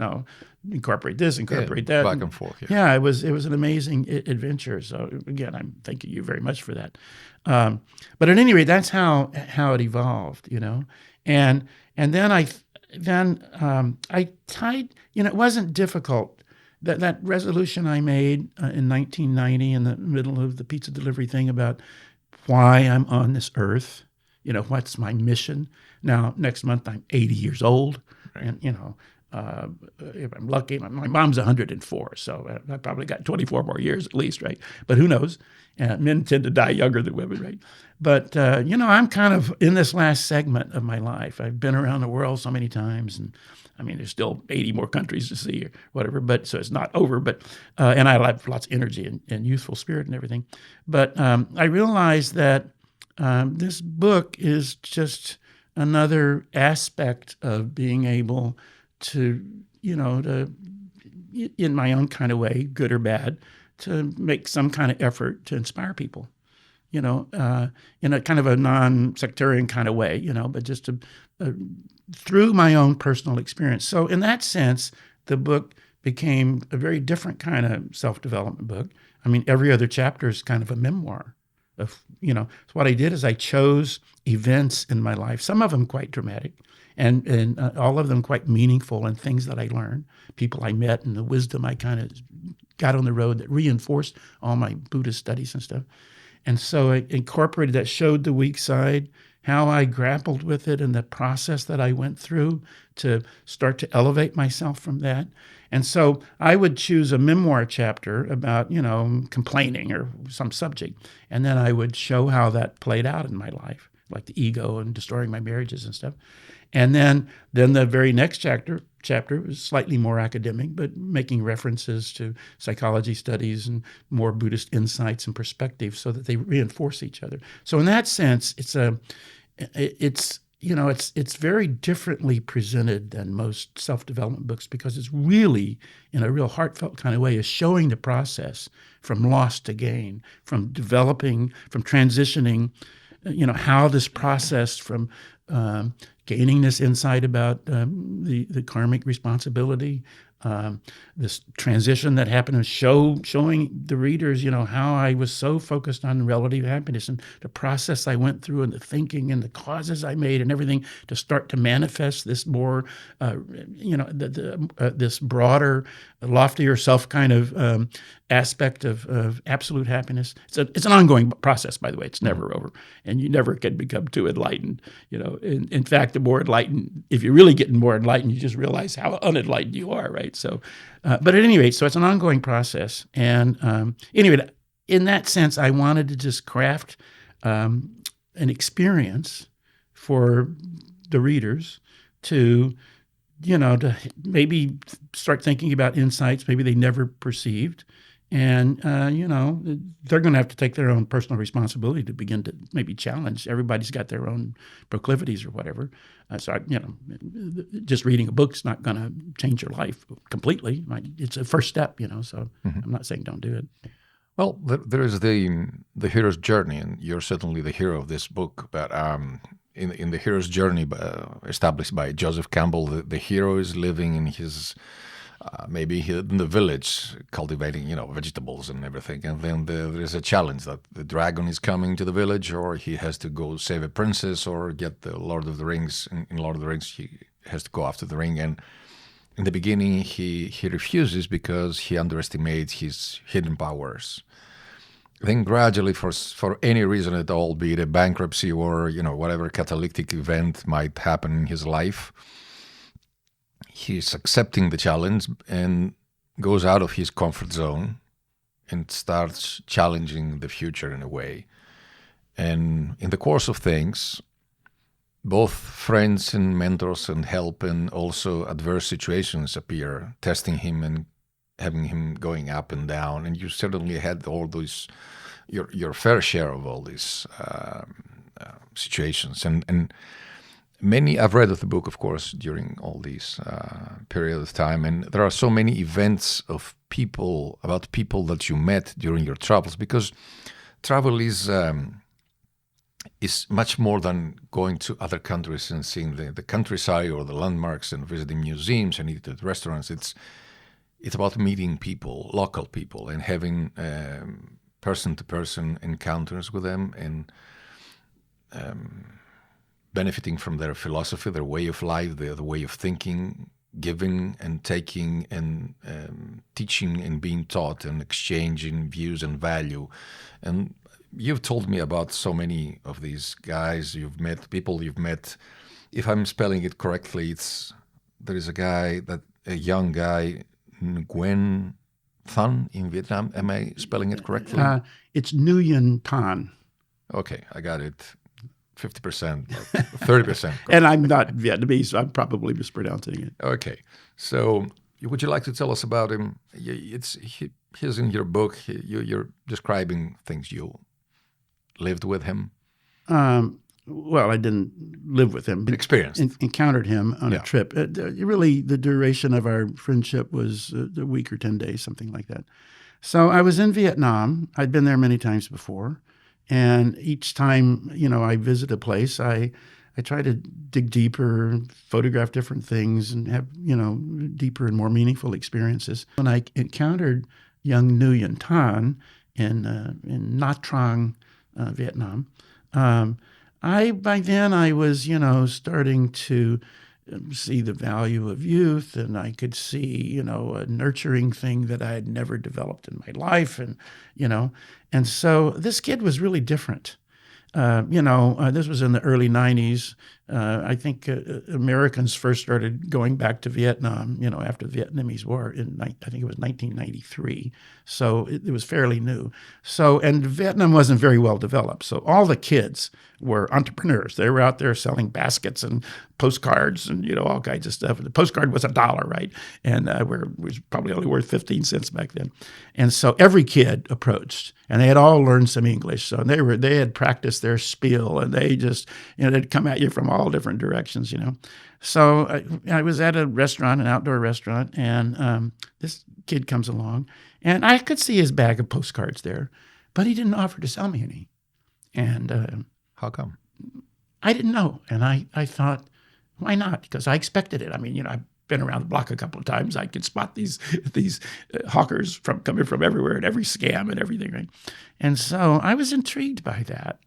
incorporate this, incorporate that. Back and forth. Yeah, it was an amazing adventure. So again, I'm thanking you very much for that. But at any rate, that's how it evolved, And then I tied, it wasn't difficult. That resolution I made in 1990 in the middle of the pizza delivery thing about why I'm on this earth, what's my mission. Now, next month I'm 80 years old, right. And, if I'm lucky, my mom's 104, so I probably got 24 more years at least, right? But who knows? Men tend to die younger than women, right? But, I'm kind of in this last segment of my life. I've been around the world so many times, and there's still 80 more countries to see or whatever, but so it's not over. But and I have lots of energy and youthful spirit and everything. But I realized that this book is just another aspect of being able to, in my own kind of way, good or bad, to make some kind of effort to inspire people, in a kind of a non-sectarian kind of way, but just through my own personal experience. So in that sense, the book became a very different kind of self-development book. Every other chapter is kind of a memoir of, so what I did is I chose events in my life, some of them quite dramatic, and all of them quite meaningful, and things that I learned, people I met, and the wisdom I kind of got on the road that reinforced all my Buddhist studies and stuff. And so I incorporated that, showed the weak side, how I grappled with it, and the process that I went through to start to elevate myself from that. And so I would choose a memoir chapter about, complaining or some subject, and then I would show how that played out in my life, like the ego and destroying my marriages and stuff. And then the very next chapter was slightly more academic, but making references to psychology studies and more Buddhist insights and perspectives so that they reinforce each other. So in that sense, it's very differently presented than most self-development books, because it's really, in a real heartfelt kind of way, is showing the process from loss to gain, from developing, from transitioning how this process from gaining this insight about the karmic responsibility, this transition that happened, and showing the readers, how I was so focused on relative happiness and the process I went through and the thinking and the causes I made and everything to start to manifest this more, this broader, loftier self kind of aspect of absolute happiness. It's an ongoing process, by the way. It's never over, and you never can become too enlightened. In fact, the more enlightened, if you're really getting more enlightened, you just realize how unenlightened you are, right? So, but at any rate, so it's an ongoing process. And anyway, in that sense, I wanted to just craft an experience for the readers to maybe start thinking about insights maybe they never perceived. And, they're going to have to take their own personal responsibility to begin to maybe challenge. Everybody's got their own proclivities or whatever. So, just reading a book's not going to change your life completely. Right? It's a first step, so I'm not saying don't do it. Well, there is the hero's journey, and you're certainly the hero of this book. But in the hero's journey established by Joseph Campbell, the hero is living in his... maybe in the village, cultivating, vegetables and everything. And then there is a challenge that the dragon is coming to the village, or he has to go save a princess, or get the Lord of the Rings. In Lord of the Rings, he has to go after the ring. And in the beginning, he refuses because he underestimates his hidden powers. Then gradually, for any reason at all, be it a bankruptcy or, whatever catalytic event might happen in his life, he's accepting the challenge and goes out of his comfort zone and starts challenging the future in a way. And in the course of things, both friends and mentors and help and also adverse situations appear, testing him and having him going up and down. And you certainly had all those, your fair share of all these situations. And many, I've read of the book, of course, during all these period of time, and there are so many events about people that you met during your travels, because travel is much more than going to other countries and seeing the countryside or the landmarks and visiting museums and eating at restaurants. It's about meeting people, local people, and having person-to-person encounters with them and benefiting from their philosophy, their way of life, the way of thinking, giving and taking and teaching and being taught and exchanging views and value. And you've told me about so many of these guys people you've met. If I'm spelling it correctly, there is a young guy, Nguyen Thanh in Vietnam. Am I spelling it correctly? It's Nguyen Thanh. Okay, I got it. 50%, 30%. And I'm not Vietnamese, so I'm probably mispronouncing it. Okay. So would you like to tell us about him? He's in your book. You're describing things you lived with him. Well, I didn't live with him. But experienced. Encountered him on a trip. Really, the duration of our friendship was a week or 10 days, something like that. So I was in Vietnam. I'd been there many times before. And each time, I visit a place, I try to dig deeper, photograph different things, and have, deeper and more meaningful experiences. When I encountered young Nguyen Thanh in Nha Trang, Vietnam, by then I was, starting to see the value of youth, and I could see, a nurturing thing that I had never developed in my life, and so this kid was really different. This was in the early 90s. I think Americans first started going back to Vietnam, after the Vietnamese War I think it was 1993. So it was fairly new. And Vietnam wasn't very well developed. So all the kids were entrepreneurs. They were out there selling baskets and postcards and, all kinds of stuff. The postcard was $1, right? And it was probably only worth 15 cents back then. And so every kid approached, and they had all learned some English. So they had practiced their spiel, and they just, they'd come at you from all different directions, So I was at a restaurant, an outdoor restaurant, and this kid comes along, and I could see his bag of postcards there, but he didn't offer to sell me any. And How come? I didn't know. And I thought, why not? Because I expected it. I mean, I've been around the block a couple of times. I could spot these hawkers coming from everywhere and every scam and everything, right? And so I was intrigued by that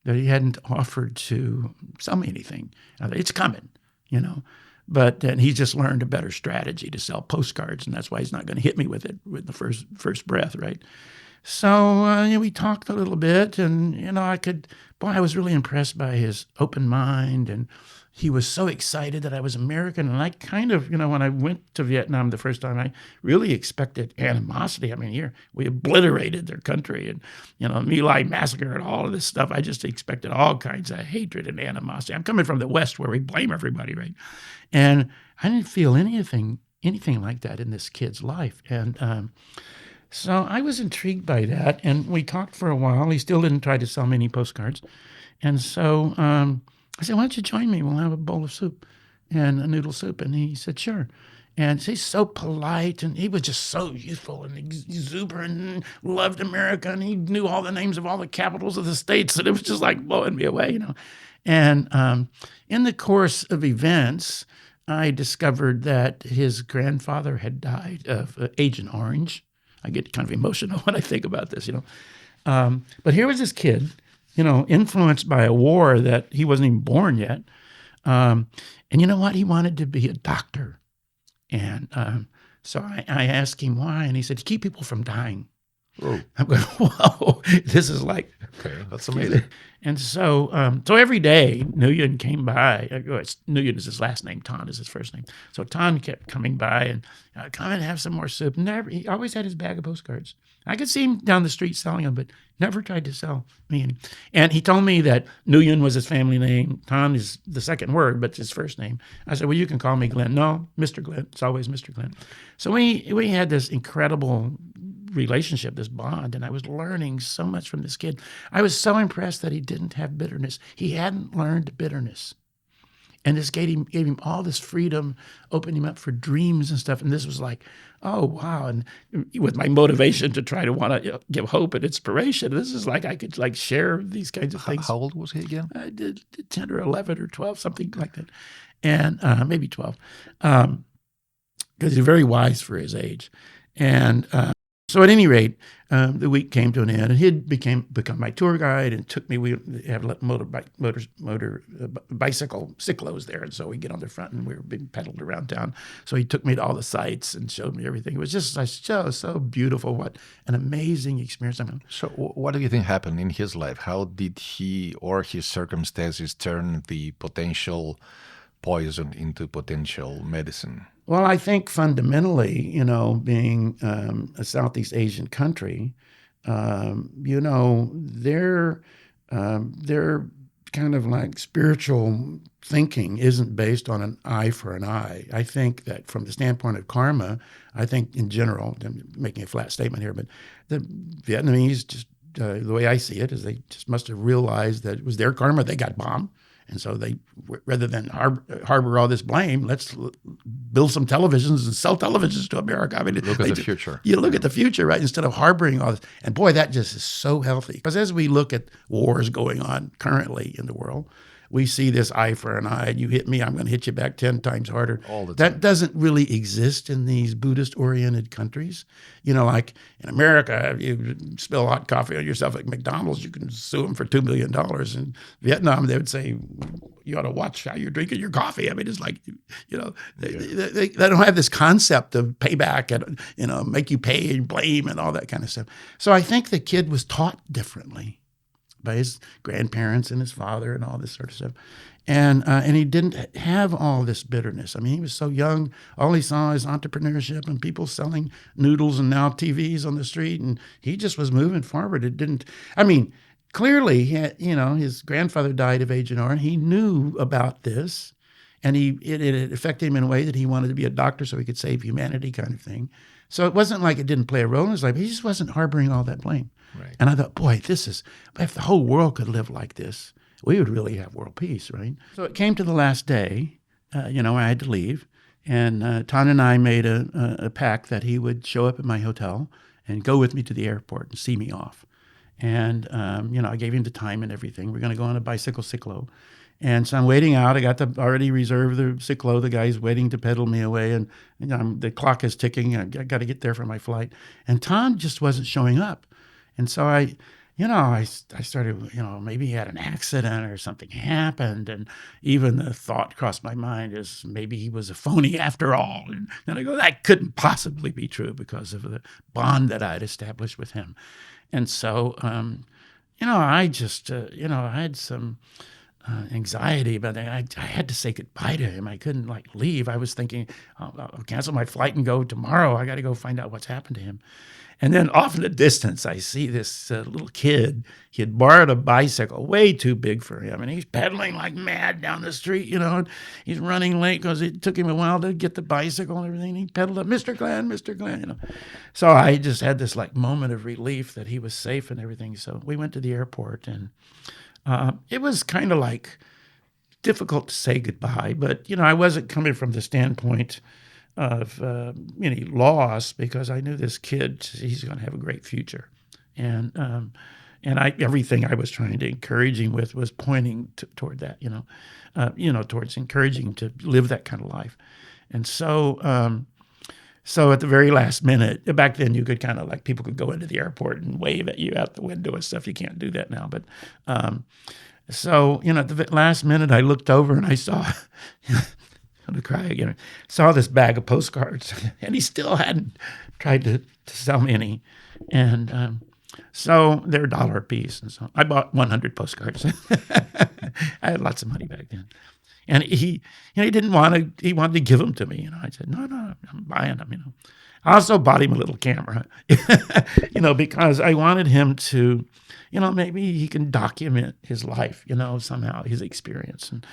he hadn't offered to sell me anything. It's coming, But then he just learned a better strategy to sell postcards, and that's why he's not going to hit me with it with the first breath, right? So we talked a little bit, and I was really impressed by his open mind, and he was so excited that I was American. And I kind of, when I went to Vietnam the first time, I really expected animosity. I mean, here we obliterated their country, and My Lai massacre and all of this stuff. I just expected all kinds of hatred and animosity. I'm coming from the West, where we blame everybody, right? And I didn't feel anything like that in this kid's life, and so I was intrigued by that, and we talked for a while. He still didn't try to sell me any postcards. And so I said, why don't you join me? We'll have a bowl of soup and a noodle soup. And he said, sure. And he's so polite, and he was just so youthful and exuberant and loved America, and he knew all the names of all the capitals of the states, and it was just like blowing me away, And in the course of events, I discovered that his grandfather had died of Agent Orange. I get kind of emotional when I think about this, But here was this kid, influenced by a war that he wasn't even born yet. And you know what? He wanted to be a doctor. And so I asked him why, and he said, to keep people from dying. Oh. I'm going, whoa, this is like... Okay, that's amazing. And so every day, Nguyen came by. Nguyen is his last name. Tan is his first name. So Tan kept coming by and come and have some more soup. He always had his bag of postcards. I could see him down the street selling them, but never tried to sell me any. And he told me that Nguyen was his family name. Tan is the second word, but it's his first name. I said, well, you can call me Glenn. No, Mr. Glenn. It's always Mr. Glenn. So we had this incredible relationship, this bond, and I was learning so much from this kid. I was so impressed that he didn't have bitterness. He hadn't learned bitterness. And this gave him all this freedom, opened him up for dreams and stuff. And this was like, oh, wow. And with my motivation to try to want to give hope and inspiration, this is like I could share these kinds of things. How old was he again? I did 10 or 11 or 12, something like that. And maybe 12. Because he's very wise for his age. And so at any rate, the week came to an end, and he'd become my tour guide and took me. We have bicycle cyclos there, and so we get on the front and we were being pedaled around town. So he took me to all the sites and showed me everything. It was just so beautiful. What an amazing experience! So what do you think happened in his life? How did he or his circumstances turn the potential poison into potential medicine? Well, I think fundamentally, being a Southeast Asian country, their kind of like spiritual thinking isn't based on an eye for an eye. I think that from the standpoint of karma, I think in general, I'm making a flat statement here, but the Vietnamese, just the way I see it, is they just must have realized that it was their karma. They got bombed. And so they, rather than harbor all this blame, let's build some televisions and sell televisions to America. I mean, look at the future. You look at the future, right? Instead of harboring all this. And boy, that just is so healthy. Because as we look at wars going on currently in the world, we see this eye for an eye. You hit me, I'm going to hit you back 10 times harder. All the time. That doesn't really exist in these Buddhist-oriented countries. Like in America, you spill hot coffee on yourself at McDonald's, you can sue them for $2 million. In Vietnam, they would say, you ought to watch how you're drinking your coffee. I mean, it's like, they don't have this concept of payback and, make you pay and blame and all that kind of stuff. So I think the kid was taught differently by his grandparents and his father and all this sort of stuff. And he didn't have all this bitterness. I mean, he was so young. All he saw is entrepreneurship and people selling noodles and now TVs on the street. And he just was moving forward. Clearly, his grandfather died of Agent Orange. He knew about this. And it affected him in a way that he wanted to be a doctor so he could save humanity kind of thing. So it wasn't like it didn't play a role in his life. He just wasn't harboring all that blame. Right. And I thought, boy, if the whole world could live like this, we would really have world peace, right? So it came to the last day, I had to leave. And Tan and I made a pact that he would show up at my hotel and go with me to the airport and see me off. And, I gave him the time and everything. We're going to go on a bicycle cyclo. And so I'm waiting out. I got already reserved the cyclo. The guy's waiting to pedal me away. And the clock is ticking. I got to get there for my flight. And Tom just wasn't showing up. And so I started, maybe he had an accident or something happened. And even the thought crossed my mind is maybe he was a phony after all. And I go, that couldn't possibly be true because of the bond that I'd established with him. And so, I just, I had some anxiety, but I had to say goodbye to him. I couldn't leave. I was thinking, I'll cancel my flight and go tomorrow. I got to go find out what's happened to him. And then off in the distance, I see this little kid. He had borrowed a bicycle, way too big for him. And he's pedaling like mad down the street, and he's running late because it took him a while to get the bicycle and everything. He pedaled up, Mr. Glenn. So I just had this moment of relief that he was safe and everything. So we went to the airport, and it was kind of difficult to say goodbye. But, I wasn't coming from the standpoint of any loss, because I knew this kid, he's going to have a great future. And everything I was trying to encourage him with was pointing toward that, towards encouraging him to live that kind of life. And so at the very last minute, back then you could kind of people could go into the airport and wave at you out the window and stuff. You can't do that now. But at the last minute, I looked over and I saw, to cry again, saw this bag of postcards, and he still hadn't tried to sell me any. And so they're $1 a piece. And so I bought 100 postcards. I had lots of money back then. And he didn't want to, he wanted to give them to me. I said, no, I'm buying them, I also bought him a little camera, because I wanted him to, maybe he can document his life, somehow, his experience. And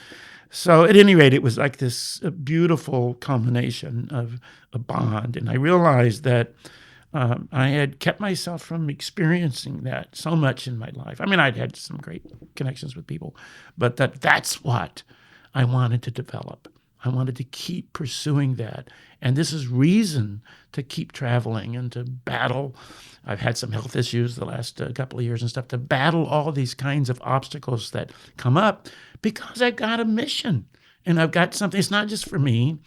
so at any rate, it was this beautiful culmination of a bond. And I realized that I had kept myself from experiencing that so much in my life. I mean, I'd had some great connections with people, but that's what I wanted to develop. I wanted to keep pursuing that. And this is reason to keep traveling and to battle. I've had some health issues the last couple of years and stuff, to battle all these kinds of obstacles that come up, because I've got a mission and I've got something. It's not just for me.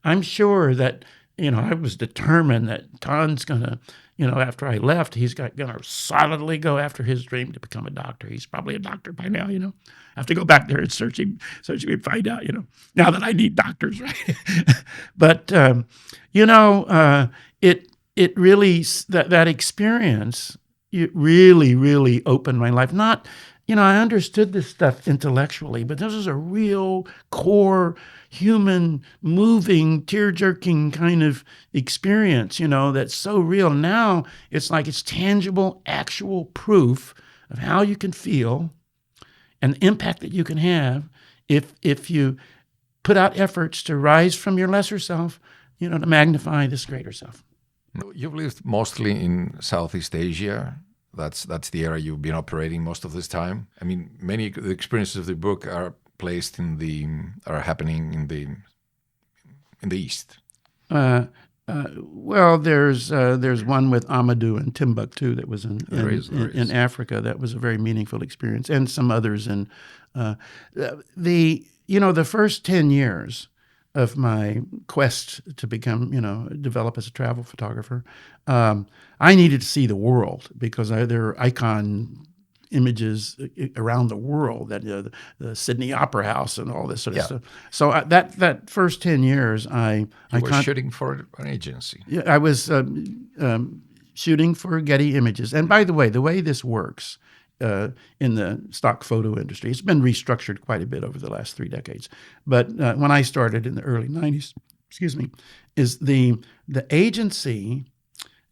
I'm sure that, I was determined that Don's going to, after I left, he's going to solidly go after his dream to become a doctor. He's probably a doctor by now, I have to go back there and search him and find out, now that I need doctors, right? But, it really, that experience, it really, really opened my life. Not, I understood this stuff intellectually, but this is a real core, human, moving, tear-jerking kind of experience, that's so real. Now it's it's tangible, actual proof of how you can feel and the impact that you can have if you put out efforts to rise from your lesser self, to magnify this greater self. You've lived mostly in Southeast Asia. That's the area you've been operating most of this time. I mean, many of the experiences of the book are happening in the East. Well, there's one with Amadou and Timbuktu that was in Africa. That was a very meaningful experience, and some others. And the first 10 years of my quest to become, develop as a travel photographer, I needed to see the world, because there are icon images around the world, that the Sydney Opera House and all this sort of stuff. So that first 10 years, I was shooting for an agency. Yeah, I was shooting for Getty Images. And by the way this works in the stock photo industry, it's been restructured quite a bit over the last 3 decades. But when I started in the early 90s, is the agency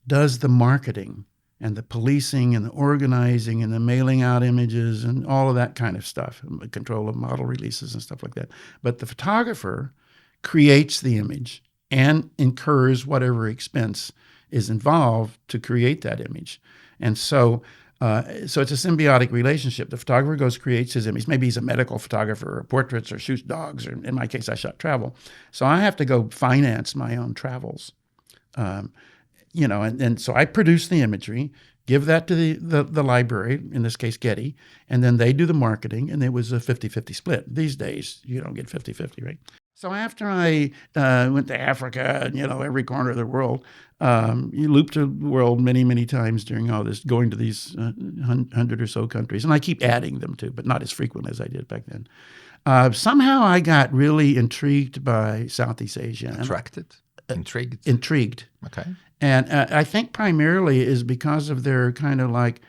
does the marketing and the policing and the organizing and the mailing out images and all of that kind of stuff, and control of model releases and stuff like that. But the photographer creates the image and incurs whatever expense is involved to create that image. And so it's a symbiotic relationship. The photographer goes, creates his image. Maybe he's a medical photographer, or portraits, or shoots dogs, or in my case, I shot travel. So I have to go finance my own travels. And so I produce the imagery, give that to the library, in this case Getty, and then they do the marketing, and it was a 50-50 split. These days, you don't get 50-50, right? So after I went to Africa and, every corner of the world, you looped the world many, many times during all this, going to these 100 or so countries. And I keep adding them too, but not as frequent as I did back then. Somehow I got really intrigued by Southeast Asia. Attracted? Intrigued? Intrigued. Okay. And I think primarily is because of their kind of like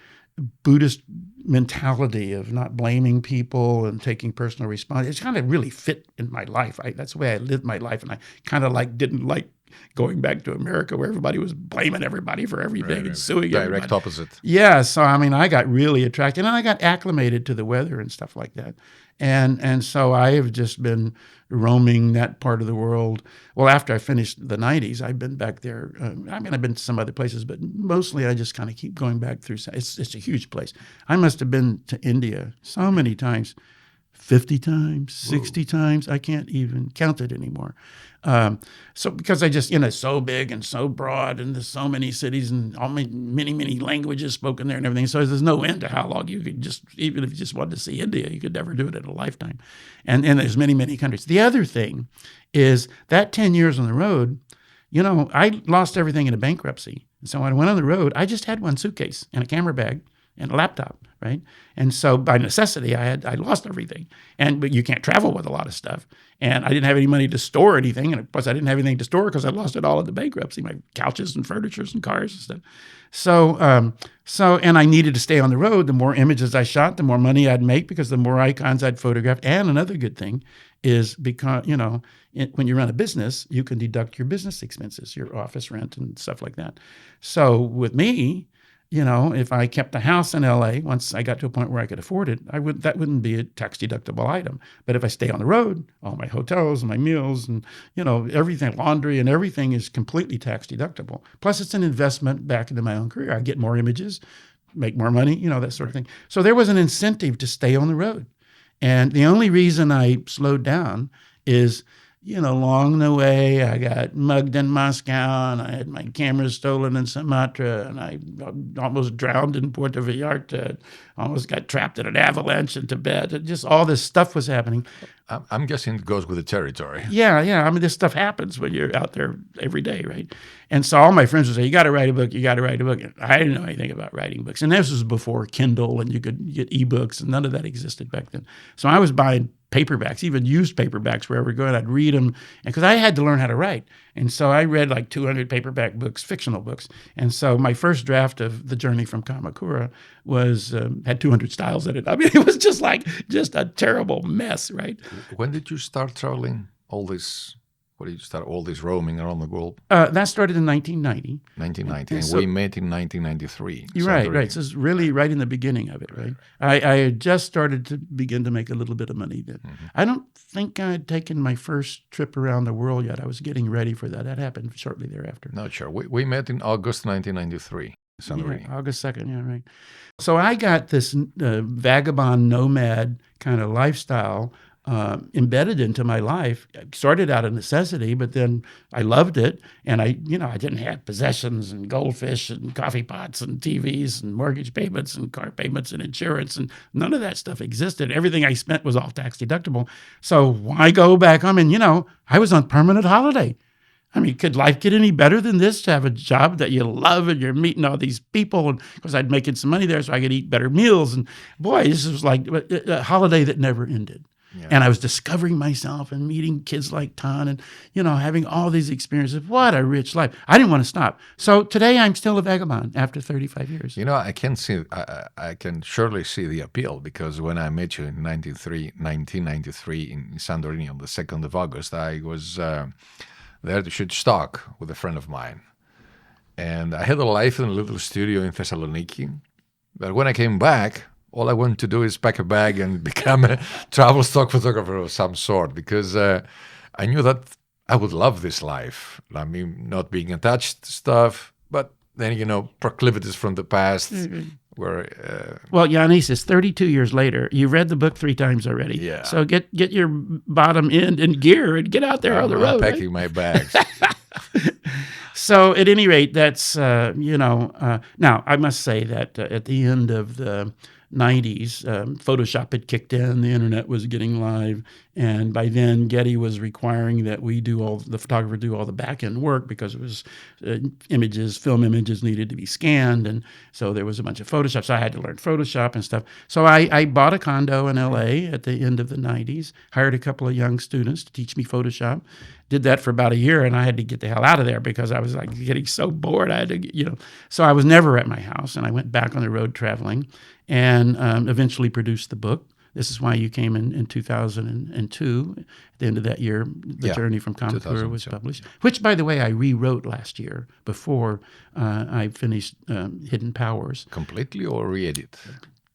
Buddhist mentality of not blaming people and taking personal responsibility. It's kind of really fit in my life. That's the way I lived my life. And I kind of didn't like going back to America where everybody was blaming everybody for everything and suing everybody. Direct opposite. Yeah. So, I got really attracted, and I got acclimated to the weather and stuff like that. And so I have just been roaming that part of the world. Well, after I finished the 90s, I've been back there. I've been to some other places, but mostly I just kind of keep going back through. It's a huge place. I must have been to India so many times, 50 times, 60 times. I can't even count it anymore. So because I just, so big and so broad, and there's so many cities and many, many languages spoken there and everything. So there's no end to how long you could even if you just wanted to see India, you could never do it in a lifetime. And there's many, many countries. The other thing is that 10 years on the road, I lost everything in a bankruptcy. So when I went on the road, I just had one suitcase and a camera bag and a laptop, right? And so by necessity, I lost everything. But you can't travel with a lot of stuff. And I didn't have any money to store anything. And plus I didn't have anything to store because I lost it all in the bankruptcy, my couches and furniture and cars and stuff. So and I needed to stay on the road. The more images I shot, the more money I'd make because the more icons I'd photograph. And another good thing is because, when you run a business, you can deduct your business expenses, your office rent and stuff like that. So with me, if I kept a house in LA, once I got to a point where I could afford it, that wouldn't be a tax deductible item. But if I stay on the road, all my hotels and my meals and, everything, laundry and everything is completely tax deductible. Plus it's an investment back into my own career. I get more images, make more money, that sort of thing. So there was an incentive to stay on the road. And the only reason I slowed down is, along the way, I got mugged in Moscow, and I had my cameras stolen in Sumatra, and I almost drowned in Puerto Vallarta, almost got trapped in an avalanche in Tibet. And just all this stuff was happening. I'm guessing it goes with the territory. Yeah. This stuff happens when you're out there every day, right? And so all my friends would say, you got to write a book, you got to write a book. And I didn't know anything about writing books. And this was before Kindle, and you could get ebooks, and none of that existed back then. So I was buying paperbacks, even used paperbacks wherever I go, I'd read them, because I had to learn how to write. And so I read like 200 paperback books, fictional books. And so my first draft of The Journey from Kamakura had 200 styles in it. It was just a terrible mess, right? When did you start traveling all this? When did you start all this roaming around the world? That started in 1990. 1990, and we met in 1993. You're right. So it's really right in the beginning of it, right? I had just started to begin to make a little bit of money then. Mm-hmm. I don't think I'd taken my first trip around the world yet. I was getting ready for that. That happened shortly thereafter. Not sure. We met in August 1993. August 2nd, yeah, right. So I got this vagabond nomad kind of lifestyle embedded into my life. It started out of necessity, but then I loved it. And I didn't have possessions and goldfish and coffee pots and TVs and mortgage payments and car payments and insurance, and none of that stuff existed. Everything I spent was all tax deductible. So why go back? I was on permanent holiday. Could life get any better than this, to have a job that you love and you're meeting all these people? And because I'd making some money there so I could eat better meals. And boy, this was like a holiday that never ended. Yeah. And I was discovering myself and meeting kids like Tan and, having all these experiences. What a rich life. I didn't want to stop. So today I'm still a vagabond after 35 years. I can surely see the appeal, because when I met you in 1993 in Santorini on the 2nd of August, I was there to shoot stock with a friend of mine. And I had a life in a little studio in Thessaloniki. But when I came back, all I wanted to do is pack a bag and become a travel stock photographer of some sort, because I knew that I would love this life. Not being attached to stuff, but then, proclivities from the past. Mm-hmm. Well, Giannis, it's 32 years later. You've read the book 3 times already. Yeah. So get your bottom end in gear and get out there on the road. I'm packing my bags. So at any rate, that's, now I must say that at the end of the 90s, Photoshop had kicked in, the internet was getting live, and by then Getty was requiring that the photographer do all the back end work because it was film images needed to be scanned, and so there was a bunch of Photoshop, so I had to learn Photoshop and stuff. So I bought a condo in LA at the end of the 90s, hired a couple of young students to teach me Photoshop, did that for about a year, and I had to get the hell out of there because I was like getting so bored. I had to, so I was never at my house, and I went back on the road traveling, and eventually produced the book. This is why you came in 2002. At the end of that year, The Journey from Kamakura was published, which, by the way, I rewrote last year before I finished Hidden Powers. Completely or re-edit?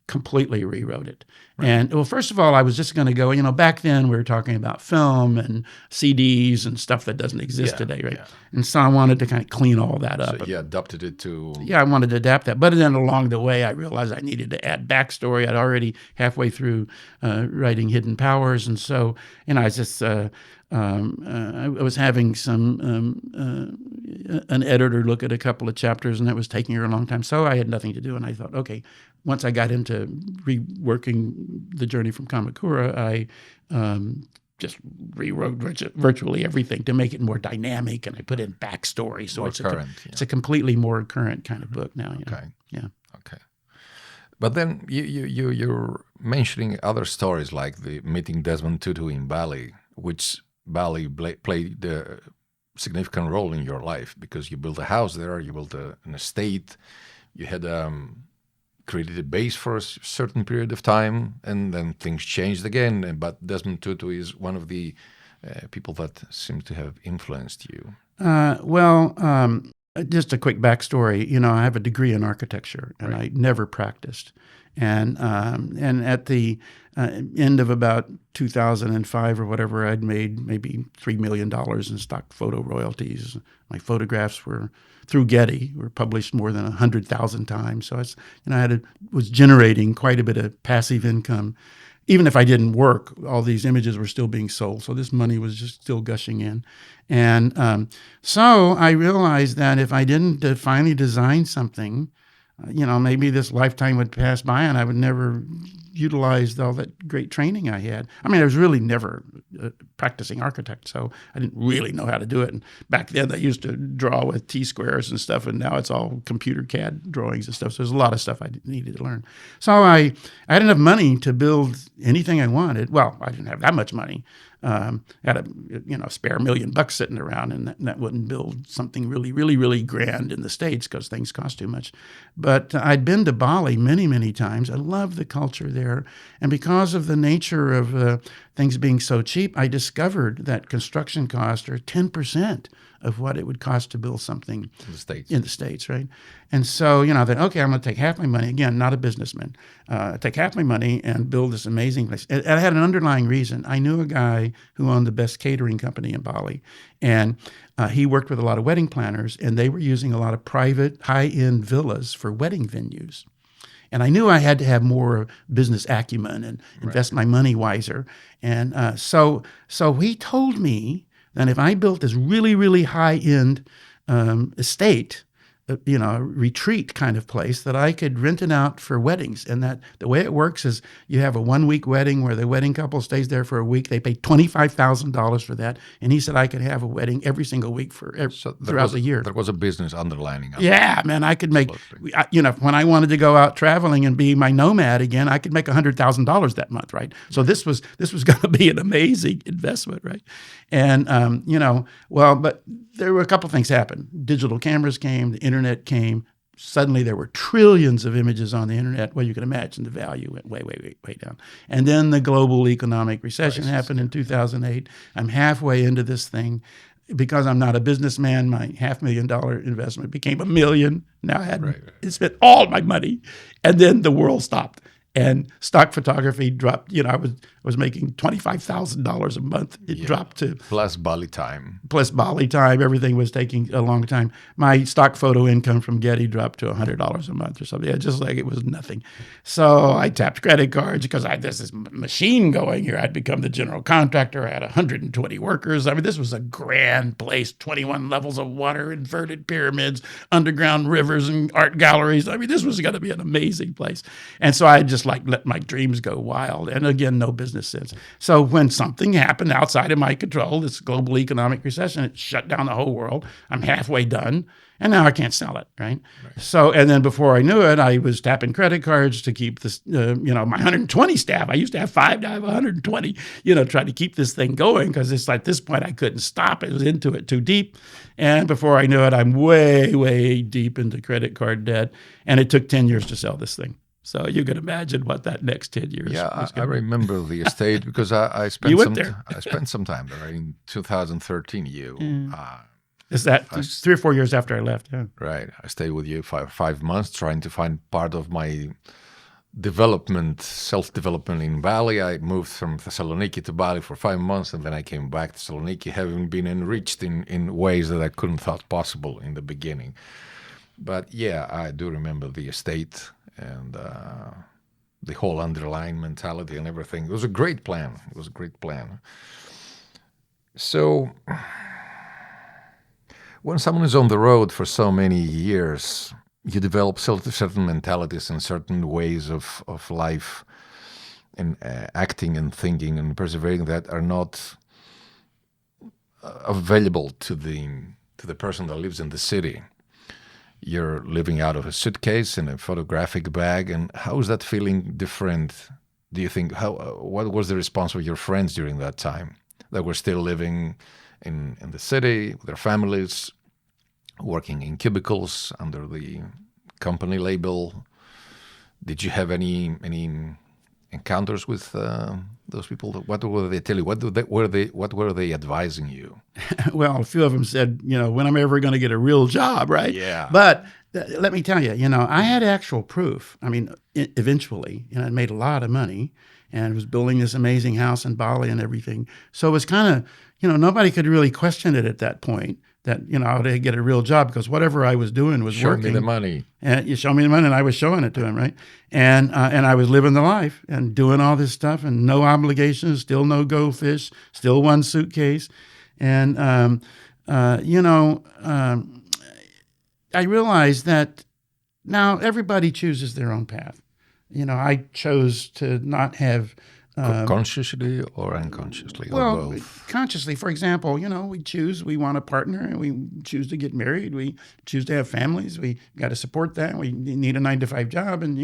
Completely rewrote it. Right. And well, first of all, I was just going to go, back then we were talking about film and CDs and stuff that doesn't exist today, right? Yeah. And so I wanted to kind of clean all that up. So you adapted it to... Yeah, I wanted to adapt that. But then along the way, I realized I needed to add backstory. I'd already halfway through writing Hidden Powers. And so, I was just... I was having an editor look at a couple of chapters, and that was taking her a long time. So I had nothing to do, and I thought, okay, once I got into reworking The Journey from Kamakura, I just rewrote virtually everything to make it more dynamic, and I put in backstory. So it's a completely more current kind of book now. Okay. Yeah. Okay. But then you're mentioning other stories like the meeting Desmond Tutu in Bali, which Bali played a significant role in your life because you built a house there, you built an estate, you had created a base for a certain period of time, and then things changed again. But Desmond Tutu is one of the people that seems to have influenced you. Just a quick backstory. I have a degree in architecture, and I never practiced. And at the end of about 2005 or whatever, I'd made maybe $3 million in stock photo royalties. My photographs were through Getty were published more than 100,000 times. So I was generating quite a bit of passive income. Even if I didn't work, all these images were still being sold. So this money was just still gushing in. And so I realized that if I didn't finally design something, maybe this lifetime would pass by and I would never utilize all that great training I had. I mean, I was really never a practicing architect, so I didn't really know how to do it. And back then, I used to draw with T-squares and stuff, and now it's all computer CAD drawings and stuff. So there's a lot of stuff I needed to learn. So I had enough money to build anything I wanted. Well, I didn't have that much money. I had a spare $1 million sitting around, and that wouldn't build something really, really, really grand in the States because things cost too much. But I'd been to Bali many, many times. I love the culture there. And because of the nature of things being so cheap, I discovered that construction costs are 10% of what it would cost to build something in the States, right? And so, I thought, okay, I'm going to take half my money. Again, not a businessman. Take half my money and build this amazing place. And I had an underlying reason. I knew a guy who owned the best catering company in Bali, and he worked with a lot of wedding planners, and they were using a lot of private, high-end villas for wedding venues. And I knew I had to have more business acumen and invest my money wiser. And so he told me that if I built this really, really high-end estate, a retreat kind of place, that I could rent it out for weddings. And that the way it works is you have a 1-week wedding where the wedding couple stays there for a week. They pay $25,000 for that. And he said I could have a wedding every single week throughout the year. There was a business underlining. Yeah, man, I could make, when I wanted to go out traveling and be my nomad again, I could make $100,000 that month, right? So this was going to be an amazing investment, right? And, but there were a couple things happened. Digital cameras came, the internet came. Suddenly there were trillions of images on the internet. Well, you can imagine the value went way, way, way, way down. And then the global economic recession happened in 2008. I'm halfway into this thing. Because I'm not a businessman, my $500,000 investment became $1 million. Now I had spent all my money. And then the world stopped. and stock photography dropped. I was making $25,000 a month. It dropped to plus Bali time. Everything was taking a long time. My stock photo income from Getty dropped to $100 a month or something. Yeah, just like it was nothing. So I tapped credit cards because this is machine going here. I'd become the general contractor. I had 120 workers. I mean, this was a grand place, 21 levels of water, inverted pyramids, underground rivers, and art galleries. I mean, this was going to be an amazing place. And so I just let my dreams go wild. And again, no business sense. So when something happened outside of my control, this global economic recession, it shut down the whole world. I'm halfway done. And now I can't sell it, right? So, and then before I knew it, I was tapping credit cards to keep this, my 120 staff. I used to have 5, now I have 120, trying to keep this thing going because it's at this point I couldn't stop. It was into it too deep. And before I knew it, I'm way, way deep into credit card debt. And it took 10 years to sell this thing. So you can imagine what that next 10 years was. I remember the estate because I spent some time there in 2013. Is that 3 or 4 years after I left? Yeah. Right. I stayed with you for 5 months trying to find part of my self-development in Bali. I moved from Thessaloniki to Bali for 5 months, and then I came back to Thessaloniki, having been enriched in ways that I couldn't thought possible in the beginning. But yeah, I do remember the estate and the whole underlying mentality and everything. It was a great plan. So when someone is on the road for so many years, you develop certain mentalities and certain ways of life and acting and thinking and persevering that are not available to the person that lives in the city. You're living out of a suitcase and a photographic bag, and how is that feeling different? Do you think, what was the response of your friends during that time that were still living in the city with their families, working in cubicles under the company label? Did you have any encounters with those people? What were they telling you? What were they advising you? Well, a few of them said, when am I ever going to get a real job, right? Yeah. But let me tell you, I had actual proof. I mean, eventually, I made a lot of money and was building this amazing house in Bali and everything. So it was kind of, nobody could really question it at that point that, I would get a real job because whatever I was doing was working. Show me the money. And you show me the money, and I was showing it to him, right? And I was living the life and doing all this stuff and no obligations, still no goldfish, still one suitcase. And, I realized that now everybody chooses their own path. I chose to not have... consciously or unconsciously, or both? Consciously. For example, we want a partner, and we choose to get married. We choose to have families. We got to support that. We need a 9-to-5 job, and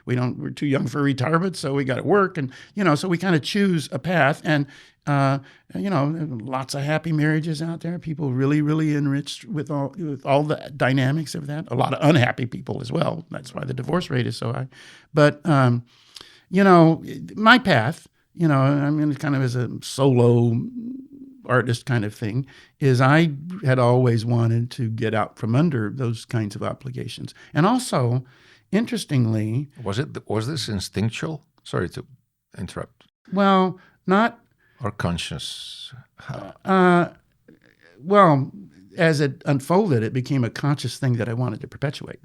we're too young for retirement, so we got to work, and so we kind of choose a path. And lots of happy marriages out there. People really, really enriched with all the dynamics of that. A lot of unhappy people as well. That's why the divorce rate is so high. But my path, kind of as a solo artist kind of thing, is I had always wanted to get out from under those kinds of obligations. And also, interestingly... Was this instinctual? Sorry to interrupt. Well, not... Or conscious? How? Well, as it unfolded, it became a conscious thing that I wanted to perpetuate,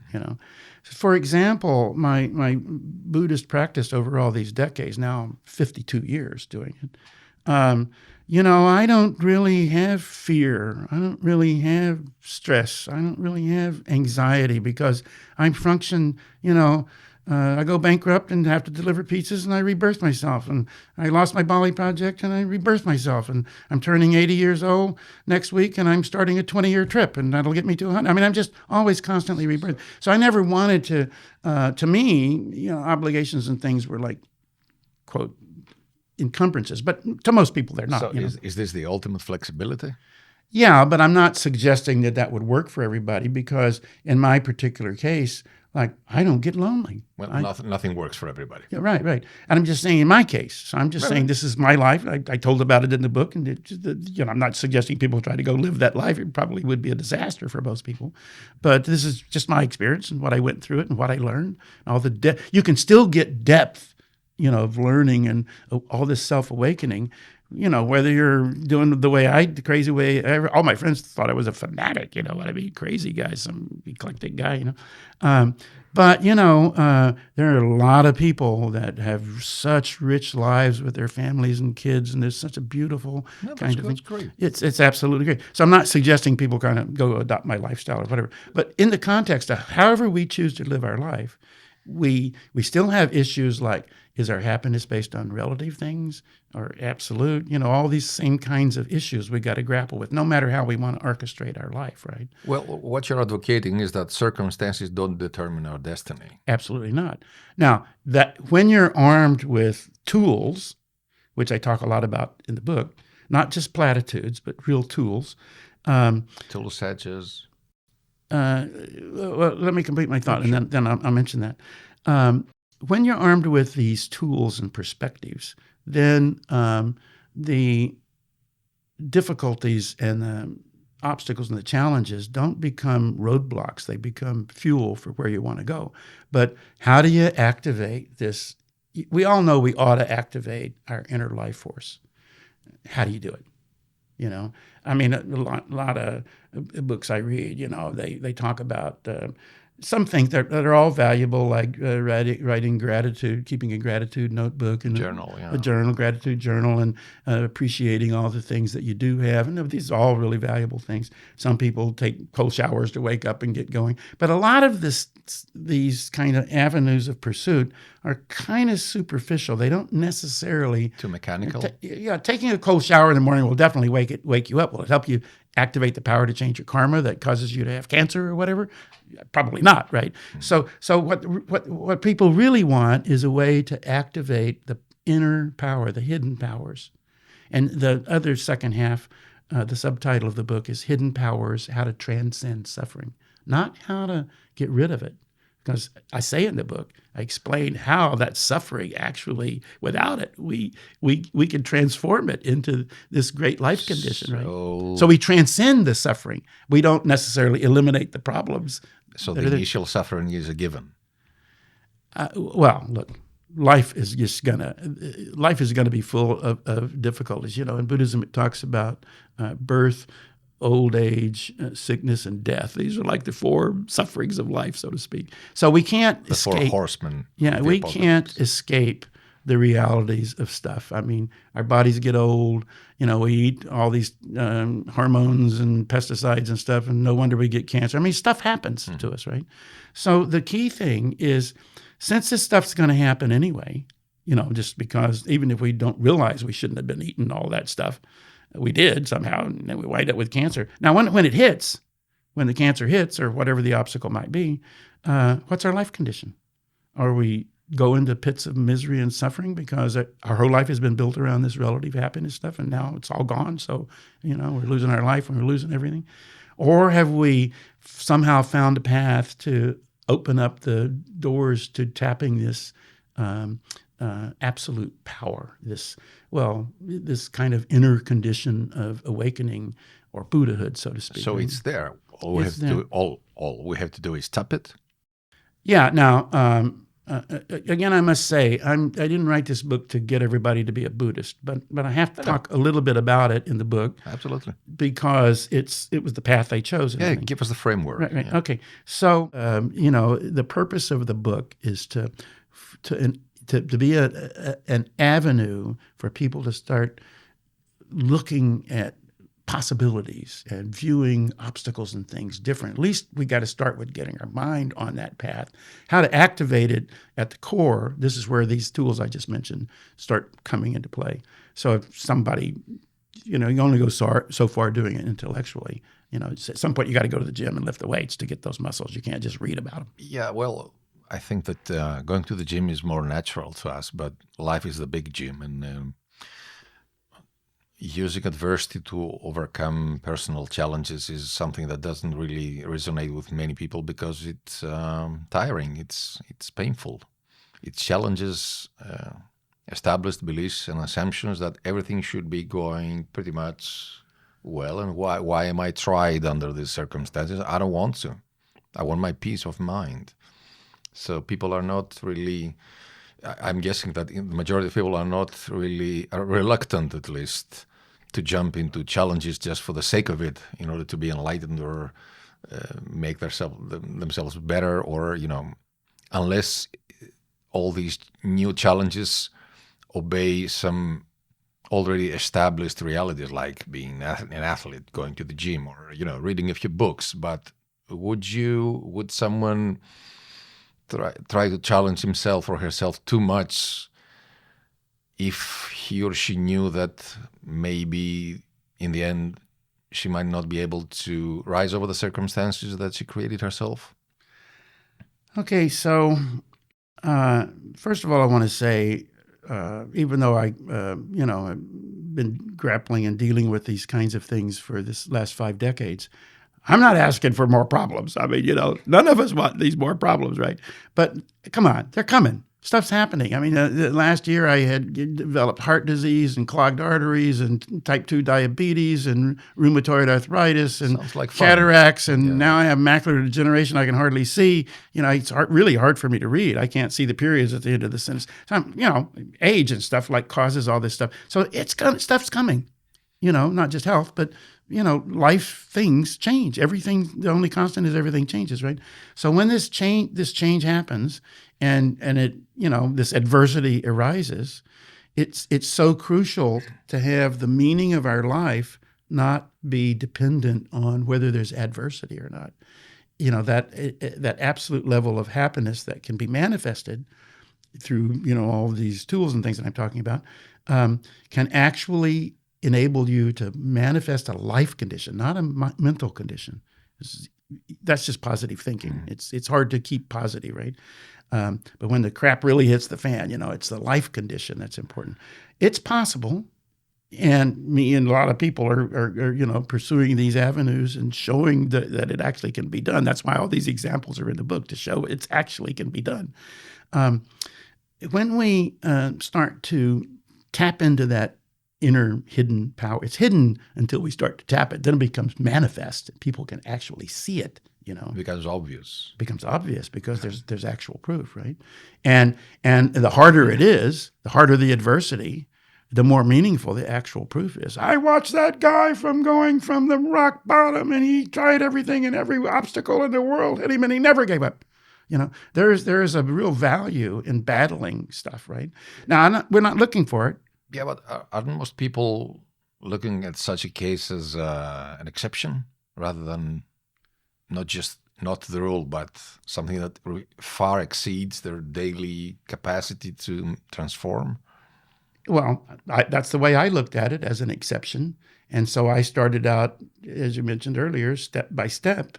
For example, my Buddhist practice over all these decades, now I'm 52 years doing it, I don't really have fear. I don't really have stress. I don't really have anxiety because I function, I go bankrupt and have to deliver pizzas, and I rebirth myself. And I lost my Bali project, and I rebirth myself. And I'm turning 80 years old next week, and I'm starting a 20-year trip, and that'll get me to 100. I mean, I'm just always constantly rebirth. So I never wanted to me, obligations and things were like, quote, encumbrances. But to most people, they're not. So is this the ultimate flexibility? Yeah, but I'm not suggesting that would work for everybody because in my particular case, I don't get lonely. Well, nothing works for everybody. Yeah, right. And I'm just saying in my case. So I'm just saying this is my life. I told about it in the book, and I'm not suggesting people try to go live that life. It probably would be a disaster for most people. But this is just my experience and what I went through it and what I learned. All the you can still get depth of learning and all this self-awakening, whether you're doing the crazy way, all my friends thought I was a fanatic, what I mean, crazy guy, some eclectic guy, but, there are a lot of people that have such rich lives with their families and kids, and there's such a beautiful kind of thing. Great. It's absolutely great. So I'm not suggesting people kind of go adopt my lifestyle or whatever, but in the context of however we choose to live our life, we still have issues like, is our happiness based on relative things or absolute? All these same kinds of issues we got to grapple with, no matter how we want to orchestrate our life, right? Well, what you're advocating is that circumstances don't determine our destiny. Absolutely not. Now, that when you're armed with tools, which I talk a lot about in the book, not just platitudes, but real tools. Tools such as? Well, let me complete my thought, and then I'll mention that. When you're armed with these tools and perspectives, then the difficulties and the obstacles and the challenges don't become roadblocks. They become fuel for where you want to go. But how do you activate this? We all know we ought to activate our inner life force. How do you do it? I mean, a lot of books I read, they talk about some things that are all valuable, like writing gratitude, keeping a gratitude notebook and a gratitude journal, and appreciating all the things that you do have. And these are all really valuable things. Some people take cold showers to wake up and get going. But a lot of these kind of avenues of pursuit are kind of superficial. They don't necessarily... Too mechanical? Taking a cold shower in the morning will definitely wake you up. Will it help you activate the power to change your karma that causes you to have cancer or whatever? Probably not, right? Mm-hmm. So what people really want is a way to activate the inner power, the hidden powers. And the other second half, the subtitle of the book is Hidden Powers, How to Transcend Suffering. Not how to get rid of it. Because I say in the book, I explain how that suffering actually, without it, we can transform it into this great life condition, right? So we transcend the suffering. We don't necessarily eliminate the problems. So the initial suffering is a given. Well, look, life is gonna be full of difficulties. In Buddhism, it talks about birth, old age, sickness, and death. These are like the four sufferings of life, so to speak. So we can't escape. The four horsemen. Yeah, we can't escape the realities of stuff. I mean, our bodies get old. We eat all these hormones and pesticides and stuff, and no wonder we get cancer. I mean, stuff happens to us, right? So the key thing is, since this stuff's going to happen anyway, just because even if we don't realize we shouldn't have been eating all that stuff, we did somehow, and then we wind up with cancer. Now, when the cancer hits, or whatever the obstacle might be, what's our life condition? Are we go into pits of misery and suffering because our whole life has been built around this relative happiness stuff, and now it's all gone, so, we're losing our life and we're losing everything? Or have we somehow found a path to open up the doors to tapping this absolute power, this this kind of inner condition of awakening or Buddhahood, so to speak. So it's there. All we have to do is tap it. Yeah. Now, again, I must say, I didn't write this book to get everybody to be a Buddhist, but I have to talk a little bit about it in the book. Absolutely. Because it was the path I chose. Yeah, give us the framework. Right. Yeah. Okay. So, the purpose of the book is to be an avenue for people to start looking at possibilities and viewing obstacles and things different. At least we got to start with getting our mind on that path. How to activate it at the core, this is where these tools I just mentioned start coming into play. So if somebody, you only go so far doing it intellectually. At some point you got to go to the gym and lift the weights to get those muscles. You can't just read about them. Yeah, well, I think that going to the gym is more natural to us, but life is the big gym, and using adversity to overcome personal challenges is something that doesn't really resonate with many people because it's tiring, it's painful. It challenges established beliefs and assumptions that everything should be going pretty much well, and why am I tried under these circumstances? I don't want to. I want my peace of mind. So people are not really I'm guessing that the majority of people are not really, are reluctant at least, to jump into challenges just for the sake of it in order to be enlightened or make themselves better, or, unless all these new challenges obey some already established realities, like being an athlete, going to the gym, or, reading a few books. But would someone try to challenge himself or herself too much if he or she knew that maybe in the end she might not be able to rise over the circumstances that she created herself? Okay, so first of all, I want to say, even though I've been grappling and dealing with these kinds of things for this last 5 decades, I'm not asking for more problems. I mean, none of us want these more problems, right? But come on, they're coming. Stuff's happening. I mean, last year I had developed heart disease and clogged arteries and type 2 diabetes and rheumatoid arthritis and cataracts. And now I have macular degeneration. I can hardly see. It's really hard for me to read. I can't see the periods at the end of the sentence. So age and stuff causes all this stuff. So stuff's coming, not just health, but life things change. Everything, the only constant is everything changes, right? So when this change happens and it, this adversity arises, it's so crucial to have the meaning of our life not be dependent on whether there's adversity or not. That absolute level of happiness that can be manifested through, all of these tools and things that I'm talking about, can actually enable you to manifest a life condition, not a mental condition. That's just positive thinking. It's hard to keep positive, right? But when the crap really hits the fan, it's the life condition that's important. It's possible, and me and a lot of people are pursuing these avenues and showing that it actually can be done. That's why all these examples are in the book, to show it actually can be done. When we start to tap into that inner hidden power, it's hidden until we start to tap it. Then it becomes manifest. People can actually see it. It becomes obvious. Becomes obvious because there's actual proof, right? And the harder it is, the harder the adversity, the more meaningful the actual proof is. I watched that guy going from the rock bottom, and he tried everything, and every obstacle in the world hit him, and he never gave up. There is a real value in battling stuff, right? Now, we're not looking for it. Yeah, but aren't most people looking at such a case as an exception rather than not the rule, but something that far exceeds their daily capacity to transform? Well, that's the way I looked at it, as an exception. And so I started out, as you mentioned earlier, step by step,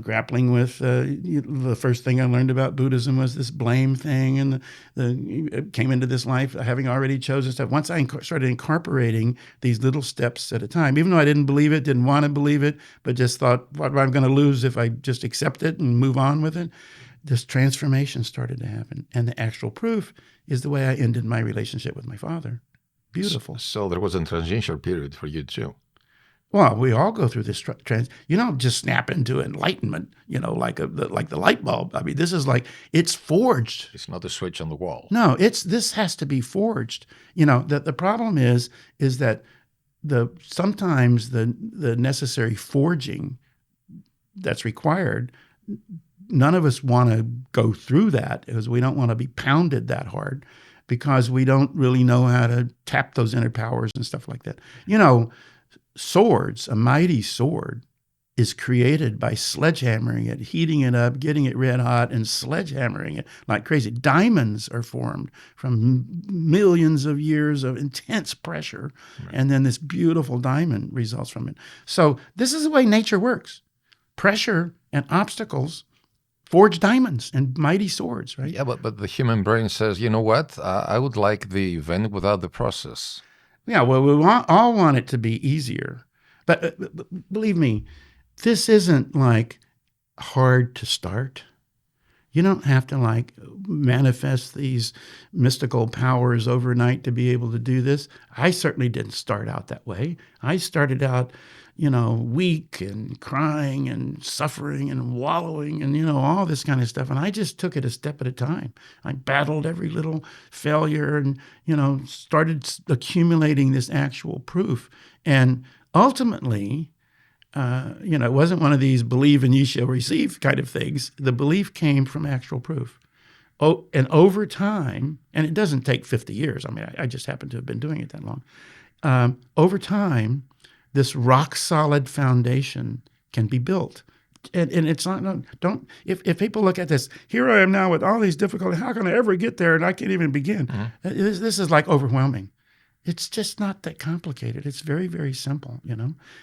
grappling with the first thing I learned about Buddhism was this blame thing, and came into this life having already chosen stuff. Once I started incorporating these little steps at a time, even though I didn't believe it, didn't want to believe it, but just thought, what am I going to lose if I just accept it and move on with it? This transformation started to happen. And the actual proof is the way I ended my relationship with my father. Beautiful. So there was a transition period for you too. Well, we all go through this you don't just snap into enlightenment, like the light bulb. I mean, this is it's forged. It's not a switch on the wall. No, this has to be forged. The problem is that sometimes the necessary forging that's required, none of us want to go through that, because we don't want to be pounded that hard, because we don't really know how to tap those inner powers and stuff like that. Swords, a mighty sword, is created by sledgehammering it, heating it up, getting it red hot, and sledgehammering it like crazy. Diamonds are formed from millions of years of intense pressure, right. And then this beautiful diamond results from it. So this is the way nature works. Pressure and obstacles forge diamonds and mighty swords, right? Yeah, but the human brain says, you know what? I would like the event without the process. Yeah, well, we all want it to be easier. But believe me, this isn't hard to start. You don't have to manifest these mystical powers overnight to be able to do this. I certainly didn't start out that way. I started out, weak and crying and suffering and wallowing and, all this kind of stuff. And I just took it a step at a time. I battled every little failure and, started accumulating this actual proof. And ultimately, it wasn't one of these believe and ye shall receive kind of things. The belief came from actual proof. Oh, and over time, and it doesn't take 50 years. I mean, I just happen to have been doing it that long. Over time, this rock solid foundation can be built. And it's not, if people look at this, here I am now with all these difficulties, how can I ever get there? And I can't even begin. Mm-hmm. This is like overwhelming. It's just not that complicated. It's very, very simple,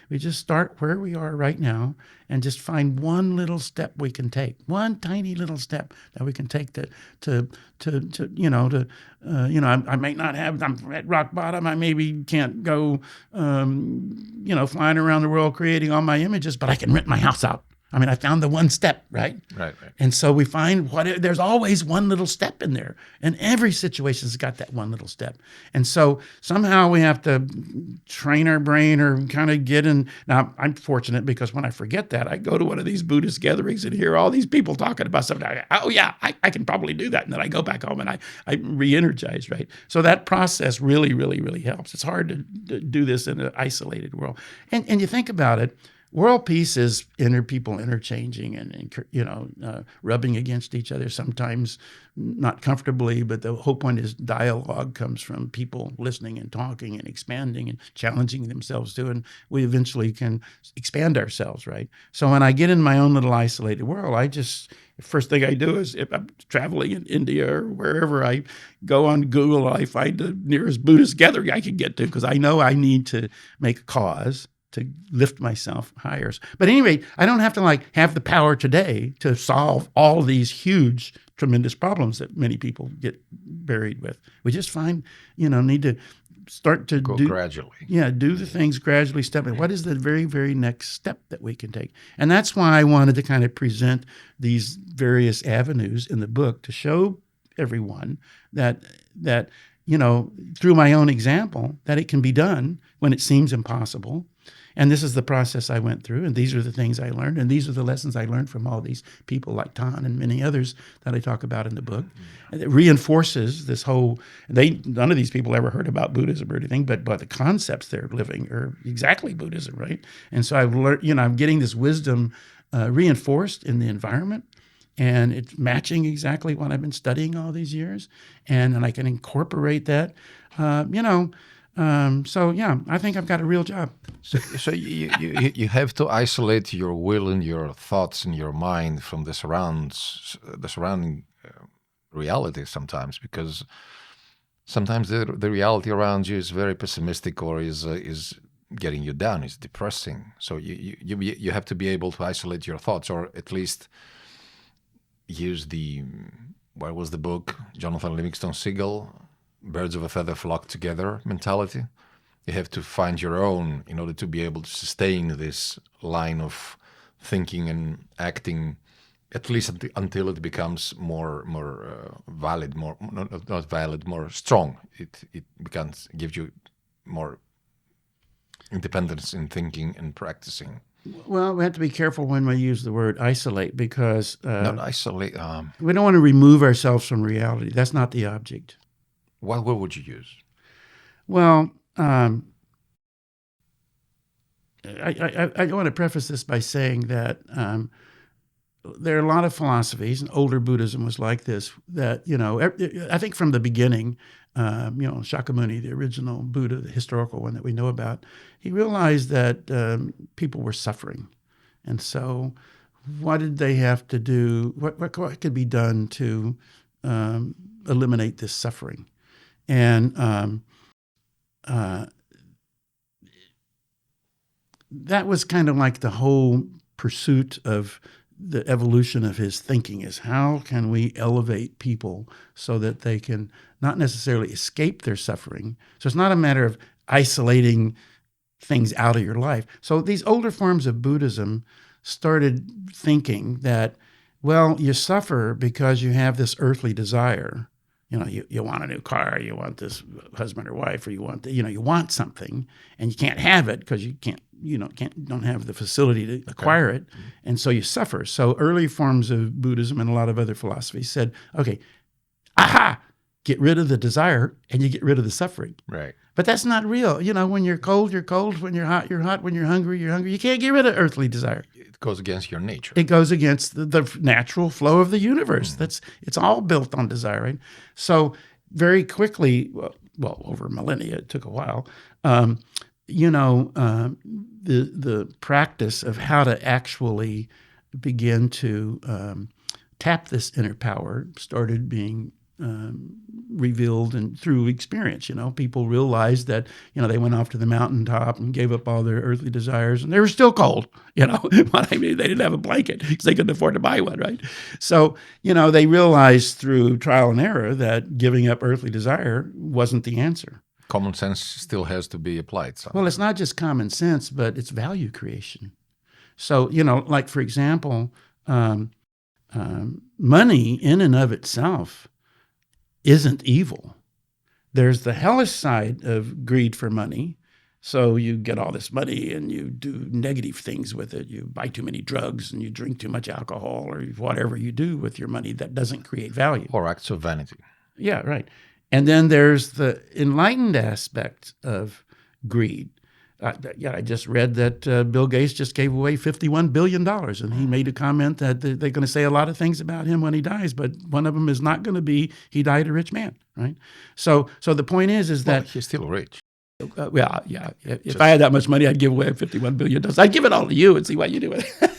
We just start where we are right now and just find one little step we can take, one tiny little step that we can take I may not have, I'm at rock bottom. I maybe can't go, flying around the world creating all my images, but I can rent my house out. I mean, I found the one step, right? Right. And so we find there's always one little step in there. And every situation's got that one little step. And so somehow we have to train our brain or kind of get in. Now, I'm fortunate because when I forget that, I go to one of these Buddhist gatherings and hear all these people talking about something. I can probably do that. And then I go back home and I re-energize, right? So that process really, really, really helps. It's hard to do this in an isolated world. And you think about it, world peace is people interchanging and rubbing against each other, sometimes not comfortably, but the whole point is dialogue comes from people listening and talking and expanding and challenging themselves too, and we eventually can expand ourselves, right? So when I get in my own little isolated world, first thing I do is if I'm traveling in India or wherever, I go on Google, I find the nearest Buddhist gathering I can get to because I know I need to make a cause to lift myself higher. But anyway, I don't have to have the power today to solve all these huge, tremendous problems that many people get buried with. We just need to start to go gradually. Yeah, do the things gradually, step by. What is the very, very next step that we can take? And that's why I wanted to kind of present these various avenues in the book to show everyone that through my own example, that it can be done when it seems impossible. And this is the process I went through, and these are the things I learned, and these are the lessons I learned from all these people like Tan and many others that I talk about in the book. And it reinforces this whole, none of these people ever heard about Buddhism or anything, but the concepts they're living are exactly Buddhism, right? And so I've learned, I'm getting this wisdom reinforced in the environment, and it's matching exactly what I've been studying all these years, and I can incorporate that, I think I've got a real job. So you have to isolate your will and your thoughts and your mind from the surrounding reality sometimes, because sometimes the reality around you is very pessimistic or is getting you down, is depressing. So you have to be able to isolate your thoughts, or at least use what was the book, Jonathan Livingston Seagull, birds of a feather flock together mentality. You have to find your own in order to be able to sustain this line of thinking and acting, at least until it becomes more valid, more not valid, more strong. It gives you more independence in thinking and practicing. Well, we have to be careful when we use the word isolate, because not isolate. We don't want to remove ourselves from reality. That's not the object. What word would you use? Well, I want to preface this by saying that there are a lot of philosophies, and older Buddhism was like this, that, I think from the beginning, Shakyamuni, the original Buddha, the historical one that we know about, he realized that people were suffering. And so what did they have to do? What could be done to eliminate this suffering? And that was kind of like the whole pursuit of the evolution of his thinking, is how can we elevate people so that they can not necessarily escape their suffering. So it's not a matter of isolating things out of your life. So these older forms of Buddhism started thinking that, well, you suffer because you have this earthly desire, You want a new car, you want this husband or wife, or you want something, and you can't have it because you don't have the facility to acquire it, and so you suffer. So early forms of Buddhism and a lot of other philosophies said, okay, get rid of the desire, and you get rid of the suffering. Right. But that's not real. When you're cold, you're cold. When you're hot, you're hot. When you're hungry, you're hungry. You can't get rid of earthly desire. It goes against your nature. It goes against the natural flow of the universe. It's all built on desire, right? So very quickly, well, over millennia, it took a while. The practice of how to actually begin to tap this inner power started being revealed and through experience. People realized that, they went off to the mountaintop and gave up all their earthly desires, and they were still cold. What I mean, they didn't have a blanket because they couldn't afford to buy one, right? So, they realized through trial and error that giving up earthly desire wasn't the answer. Common sense still has to be applied. Well, it's not just common sense, but it's value creation. So, like, for example, money in and of itself isn't evil. There's the hellish side of greed for money. So you get all this money and you do negative things with it. You buy too many drugs and you drink too much alcohol or whatever you do with your money that doesn't create value. Or acts of vanity. Yeah, right. And then there's the enlightened aspect of greed. I just read that Bill Gates just gave away $51 billion, and he made a comment that they're going to say a lot of things about him when he dies, but one of them is not going to be he died a rich man, right? So the point is that he's still rich. If I had that much money, I'd give away $51 billion. I'd give it all to you and see what you do with it.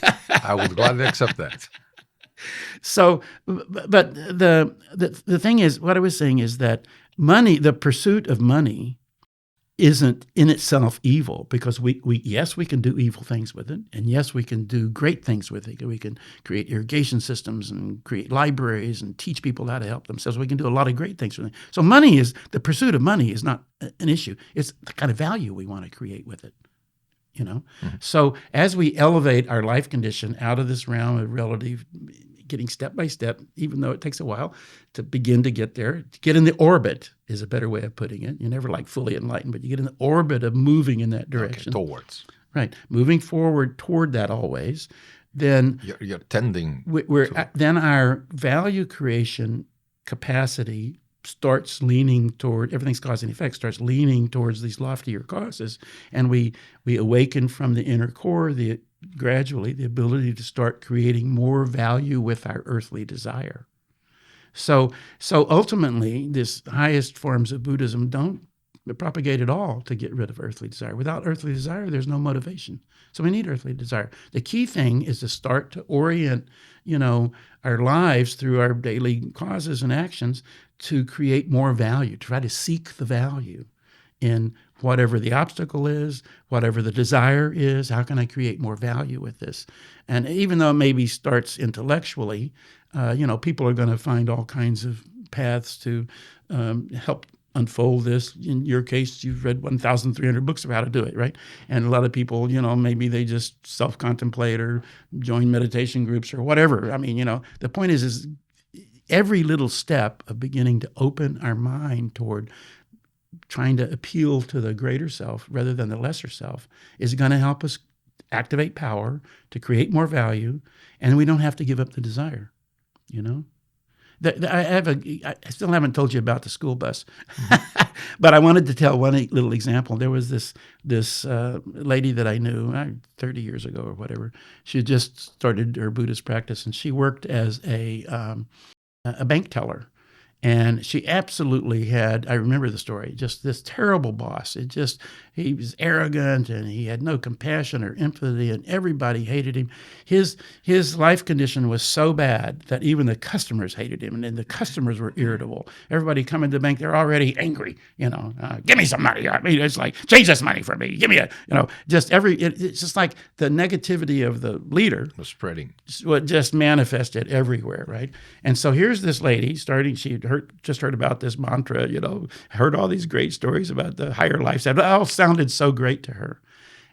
I would gladly accept that. So, but the thing is, what I was saying is that money, the pursuit of money, isn't in itself evil, because we can do evil things with it, and yes, we can do great things with it. We can create irrigation systems and create libraries and teach people how to help themselves. We can do a lot of great things with it. So the pursuit of money is not an issue. It's the kind of value we want to create with it. So as we elevate our life condition out of this realm of relative, getting step by step, even though it takes a while to begin to get there, to get in the orbit is a better way of putting it. You're never like fully enlightened, but you get in the orbit of moving in that direction. Okay, towards. Right. Moving forward toward that always. Then you're tending. Then our value creation capacity starts leaning toward, everything's cause and effect, starts leaning towards these loftier causes. And we awaken from the inner core, gradually the ability to start creating more value with our earthly desire. So ultimately, this highest forms of Buddhism don't propagate at all to get rid of earthly desire. Without earthly desire, there's no motivation. So we need earthly desire. The key thing is to start to orient, our lives through our daily causes and actions to create more value, try to seek the value in whatever the obstacle is, whatever the desire is. How can I create more value with this? And even though it maybe starts intellectually, people are going to find all kinds of paths to help unfold this. In your case, you've read 1,300 books of how to do it, right? And a lot of people, maybe they just self-contemplate or join meditation groups or whatever. I mean, the point is every little step of beginning to open our mind toward trying to appeal to the greater self rather than the lesser self is going to help us activate power to create more value, and we don't have to give up the desire, I still haven't told you about the school bus, but I wanted to tell one little example. There was this lady that I knew 30 years ago or whatever. She had just started her Buddhist practice, and she worked as a bank teller. And she absolutely had, I remember the story, just this terrible boss. He was arrogant and he had no compassion or empathy, and everybody hated him. His life condition was so bad that even the customers hated him, and then the customers were irritable. Everybody coming to the bank, they're already angry, give me some money. I mean, it's like, change this money for me. Give me it's just like the negativity of the leader was spreading. Just manifested everywhere, right? And so here's this lady she just heard about this mantra, heard all these great stories about the higher life. It all sounded so great to her.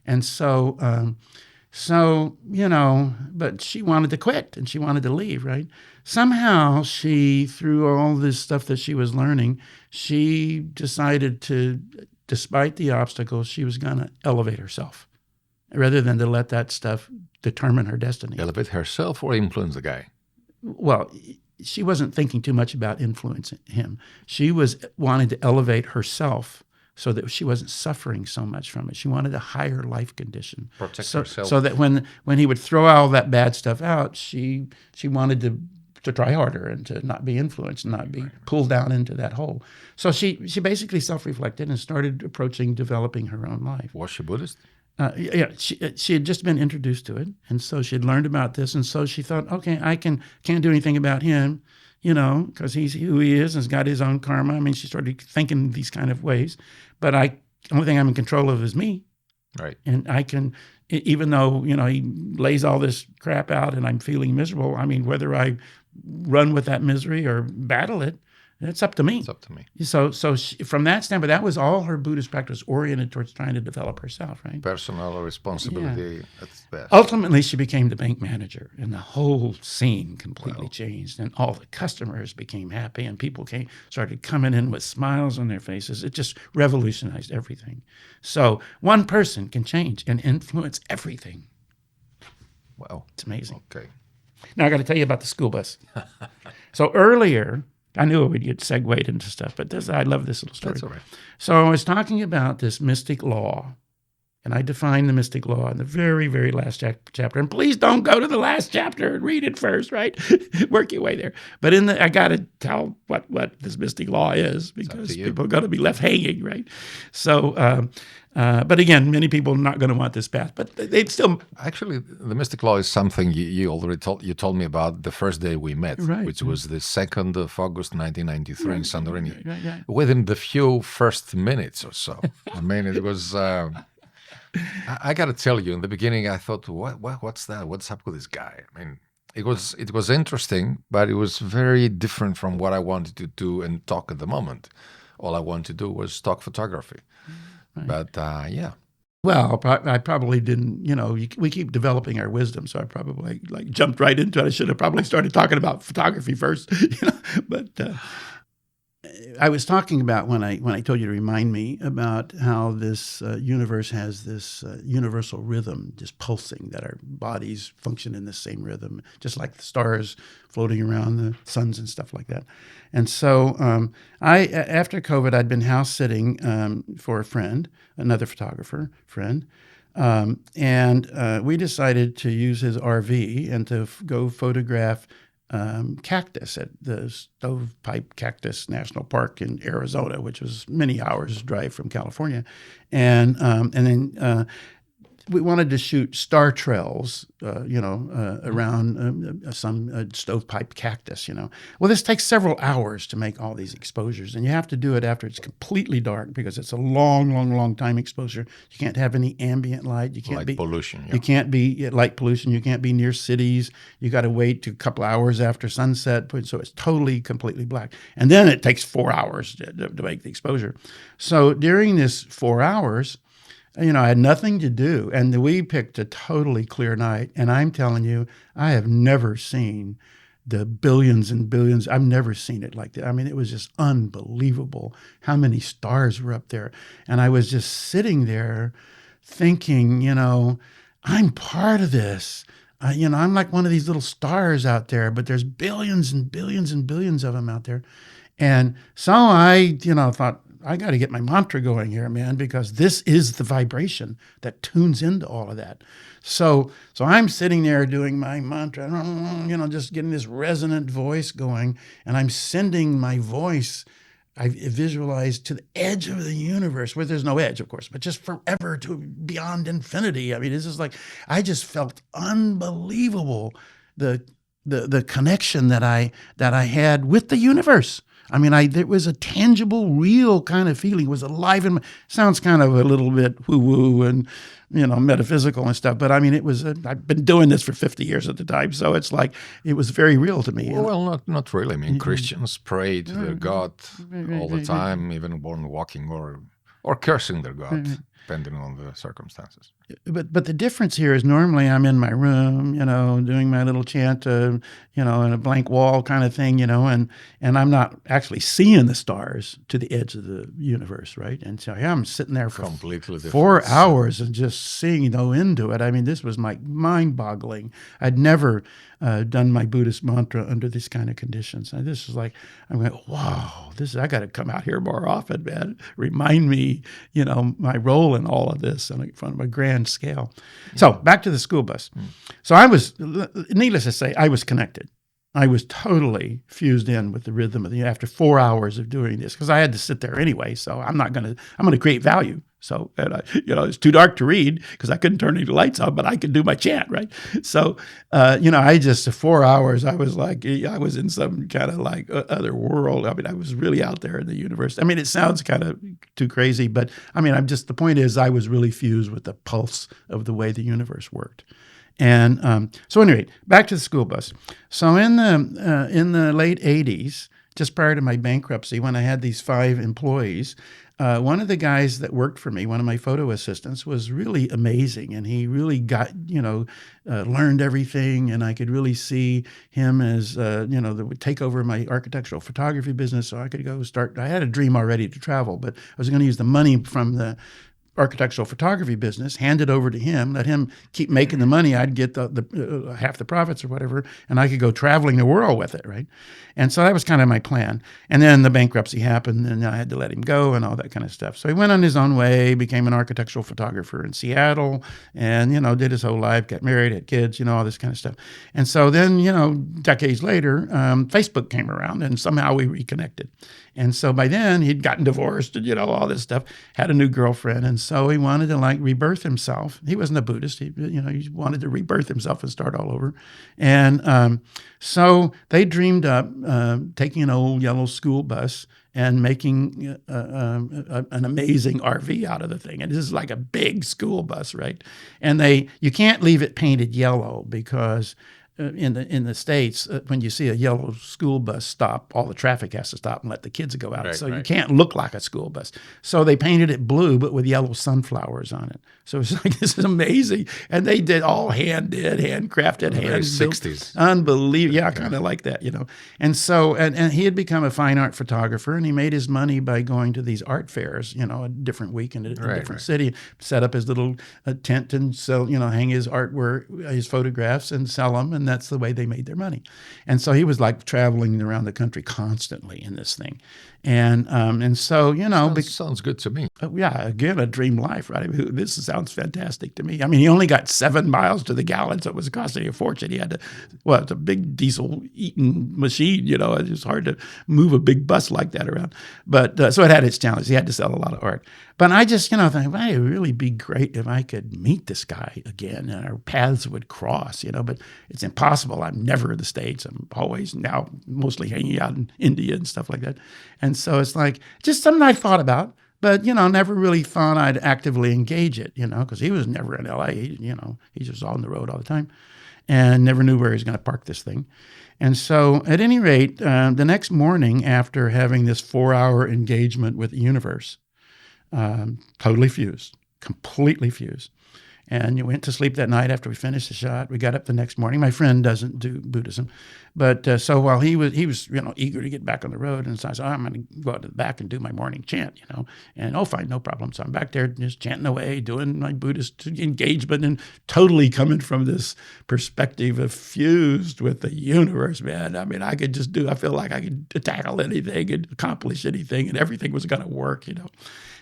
And so So, but she wanted to quit and she wanted to leave, right? Somehow she, through all this stuff that she was learning, she decided to, despite the obstacles, she was going to elevate herself rather than to let that stuff determine her destiny. Elevate herself or influence the guy? Well, she wasn't thinking too much about influencing him. She was wanting to elevate herself so that she wasn't suffering so much from it. She wanted a higher life condition. Protect herself. So that when he would throw all that bad stuff out, she wanted to try harder and to not be influenced, not be pulled down into that hole. So she basically self-reflected and started approaching developing her own life. Was she Buddhist? She had just been introduced to it, and so she had learned about this, and so she thought, okay, I can't do anything about him, because he's who he is and has got his own karma. I mean, she started thinking these kind of ways, but the only thing I'm in control of is me. Right. And I can, even though, he lays all this crap out and I'm feeling miserable, I mean, whether I run with that misery or battle it, it's up to me. It's up to me. So from that standpoint, that was all her Buddhist practice oriented towards trying to develop herself, right? Personal responsibility at best. Ultimately, she became the bank manager, and the whole scene completely changed, and all the customers became happy, and people started coming in with smiles on their faces. It just revolutionized everything. So one person can change and influence everything. Wow. It's amazing. Okay. Now I got to tell you about the school bus. So earlier, I knew it would get segued into stuff, but I love this little story. That's all right. So I was talking about this mystic law, and I defined the mystic law in the very, very last chapter. And please don't go to the last chapter and read it first, right? Work your way there. But I got to tell what this mystic law is, because people are going to be left hanging, right? So, but again, many people are not going to want this path, but they'd still. Actually, the mystic law is something you already told me about the first day we met, Right. which was the 2nd of August 1993 in Santorini. Right. Within the few first minutes or so. I mean, it was. I got to tell you, in the beginning, I thought, what's that? What's up with this guy? I mean, it was interesting, but it was very different from what I wanted to do and talk at the moment. All I wanted to do was talk photography. Right. But yeah. Well, I probably didn't, we keep developing our wisdom, so I probably jumped right into it. I should have probably started talking about photography first, but I was talking about when I told you to remind me about how this universe has this universal rhythm just pulsing, that our bodies function in the same rhythm, just like the stars floating around the suns and stuff like that. And so after COVID, I'd been house sitting for a friend, another photographer friend, and we decided to use his RV and to go photograph cactus at the Stovepipe Cactus National Park in Arizona, which was many hours drive from California, and then we wanted to shoot star trails, around some stovepipe cactus. Well, this takes several hours to make all these exposures, and you have to do it after it's completely dark because it's a long time exposure. You can't have any ambient light. You can't light pollution. Yeah. You can't be light pollution. You can't be near cities. You got to wait a couple hours after sunset, so it's completely black. And then it takes 4 hours to make the exposure. So during this 4 hours, I had nothing to do, and we picked a totally clear night, and I'm telling you, I have never seen the billions and billions. I've never seen it like that. I mean, it was just unbelievable how many stars were up there, and I was just sitting there thinking, I'm part of this. I'm like one of these little stars out there, but there's billions and billions and billions of them out there. And so I, thought, I got to get my mantra going here, man, because this is the vibration that tunes into all of that. So I'm sitting there doing my mantra, just getting this resonant voice going, and I'm sending my voice, I visualize, to the edge of the universe, where there's no edge, of course, but just forever to beyond infinity. I mean, this is I just felt unbelievable, the connection that I had with the universe. I mean, it was a tangible, real kind of feeling. It was alive and sounds kind of a little bit woo-woo and, metaphysical and stuff. But I mean, I've been doing this for 50 years at the time. So it's it was very real to me. Well, not really. I mean, Christians pray to their God all the time, even when walking or cursing their God, depending on the circumstances. But the difference here is normally I'm in my room, doing my little chant, in a blank wall kind of thing, and I'm not actually seeing the stars to the edge of the universe, right? And so I'm sitting there for Completely 4 hours and just seeing no end to it. I mean, this was like mind-boggling. I'd never done my Buddhist mantra under these kind of conditions. And this was like, I went, wow, I got to come out here more often, man. Remind me, my role in all of this on a grand scale. So back to the school bus. So needless to say, I was connected. I was totally fused in with the rhythm after 4 hours of doing this, because I had to sit there anyway. So I'm going to create value. So, it's too dark to read because I couldn't turn any lights on, but I could do my chant, right? So, I just, 4 hours, I was like, I was in some kind of like other world. I mean, I was really out there in the universe. I mean, it sounds kind of too crazy, but I mean, the point is I was really fused with the pulse of the way the universe worked. And so anyway, back to the school bus. So in the late 80s, just prior to my bankruptcy, when I had these 5 employees, one of the guys that worked for me, one of my photo assistants, was really amazing. And he really got, learned everything. And I could really see him as, that would take over my architectural photography business. So I could go I had a dream already to travel, but I was going to use the money from the architectural photography business, hand it over to him, let him keep making the money. I'd get the half the profits or whatever, and I could go traveling the world with it, right? And so that was kind of my plan. And then the bankruptcy happened, and I had to let him go and all that kind of stuff. So he went on his own way, became an architectural photographer in Seattle, and, did his whole life, got married, had kids, all this kind of stuff. And so then, decades later, Facebook came around, and somehow we reconnected. And so by then he'd gotten divorced and, all this stuff, had a new girlfriend. And so he wanted to rebirth himself. He wasn't a Buddhist. He wanted to rebirth himself and start all over. And so they dreamed up taking an old yellow school bus and making an amazing RV out of the thing. And this is like a big school bus, right? And you can't leave it painted yellow because in the States, when you see a yellow school bus stop, all the traffic has to stop and let the kids go out. Right, you can't look like a school bus. So they painted it blue, but with yellow sunflowers on it. So it's like, this is amazing. And they did all handcrafted, hand 60s. Unbelievable. Yeah, kind of like that, And so, and he had become a fine art photographer, and he made his money by going to these art fairs, a different week in a different city, set up his little tent and sell, hang his artwork, his photographs and sell them. And that's the way they made their money. And so he was like traveling around the country constantly in this thing. And so, sounds good to me. Yeah, again, a dream life, right? I mean, this sounds fantastic to me. I mean, he only got 7 miles to the gallon, so it was costing a fortune. He had it's a big diesel-eating machine, It's just hard to move a big bus like that around. But so it had its challenges. He had to sell a lot of art. But I just, think, well, it would really be great if I could meet this guy again and our paths would cross, but it's impossible. I'm never in the States. I'm always now mostly hanging out in India and stuff like that. And so it's like just something I thought about, but, never really thought I'd actively engage it, because he was never in LA. He's just on the road all the time and never knew where he was going to park this thing. And so at any rate, the next morning after having this 4-hour engagement with the universe, totally fused, completely fused. And you went to sleep that night after we finished the shot. We got up the next morning. My friend doesn't do Buddhism, but so while he was eager to get back on the road, and so I said, I'm going to go out to the back and do my morning chant, and fine, no problem. So I'm back there just chanting away, doing my Buddhist engagement, and totally coming from this perspective of fused with the universe, man. I mean, I feel like I could tackle anything and accomplish anything, and everything was going to work,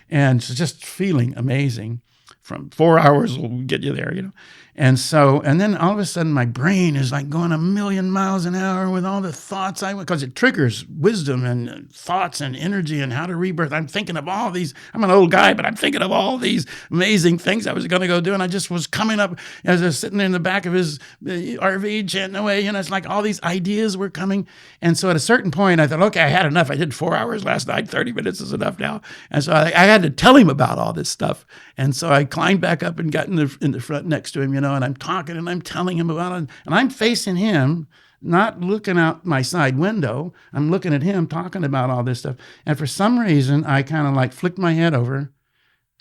and so just feeling amazing. From 4 hours will get you there, And so, and then all of a sudden my brain is like going 1,000,000 miles an hour with all the thoughts because it triggers wisdom and thoughts and energy and how to rebirth. I'm thinking of all these, I'm an old guy, but I'm thinking of all these amazing things I was going to go do. And I just was coming up as I was sitting in the back of his RV chanting away, it's like all these ideas were coming. And so at a certain point I thought, okay, I had enough. I did 4 hours last night, 30 minutes is enough now. And so I had to tell him about all this stuff. And so I climbed back up and got in the front next to him, and I'm talking and I'm telling him about it. And I'm facing him, not looking out my side window. I'm looking at him talking about all this stuff. And for some reason, I kind of flicked my head over.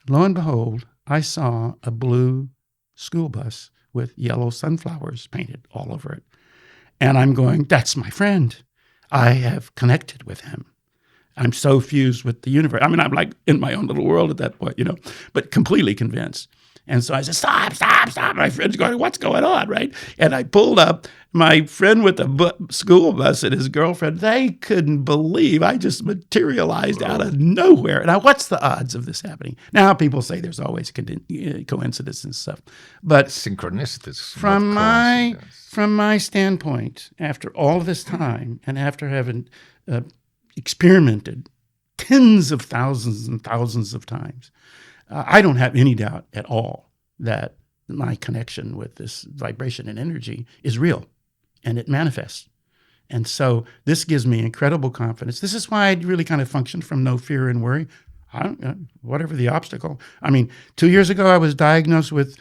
Lo and behold, I saw a blue school bus with yellow sunflowers painted all over it. And I'm going, that's my friend. I have connected with him. I'm so fused with the universe. I mean, I'm like in my own little world at that point, but completely convinced. And so I said, stop. My friend's going, what's going on, right? And I pulled up. My friend with the school bus and his girlfriend, they couldn't believe I just materialized out of nowhere. Now, what's the odds of this happening? Now, people say there's always coincidence and stuff. But synchronicities. From my standpoint, after all of this time and after having experimented tens of thousands and thousands of times, I don't have any doubt at all that my connection with this vibration and energy is real and it manifests. And so this gives me incredible confidence. This is why I really kind of function from no fear and worry. Whatever the obstacle. I mean, 2 years ago, I was diagnosed with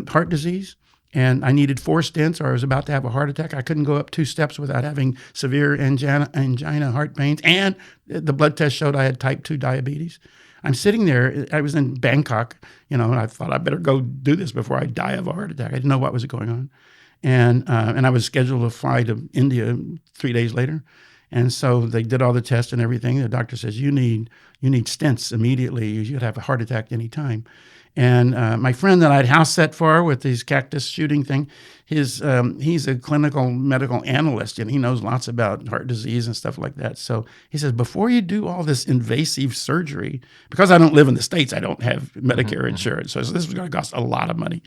heart disease. And I needed 4 stents, or I was about to have a heart attack. I couldn't go up 2 steps without having severe angina, heart pains, and the blood test showed I had type 2 diabetes. I'm sitting there. I was in Bangkok, and I thought I better go do this before I die of a heart attack. I didn't know what was going on, and I was scheduled to fly to India 3 days later. And so they did all the tests and everything. The doctor says, you need stents immediately. You should have a heart attack any time. And my friend that I'd house set for with his cactus shooting thing, he's a clinical medical analyst, and he knows lots about heart disease and stuff like that. So he says, before you do all this invasive surgery, because I don't live in the States, I don't have Medicare insurance. So this was going to cost a lot of money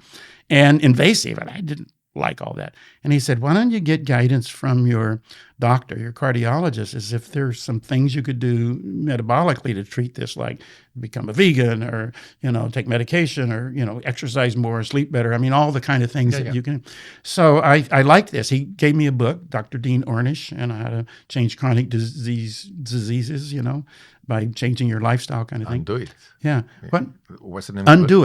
and invasive. And I didn't like all that. And he said, why don't you get guidance from your doctor, your cardiologist, as if there's some things you could do metabolically to treat this, like become a vegan or, take medication or, exercise more, sleep better. I mean, all the kind of things that you can. So I liked this. He gave me a book, Dr. Dean Ornish, and how to change chronic diseases, by changing your lifestyle kind of thing. Undo it. Yeah. What? What's the name Undo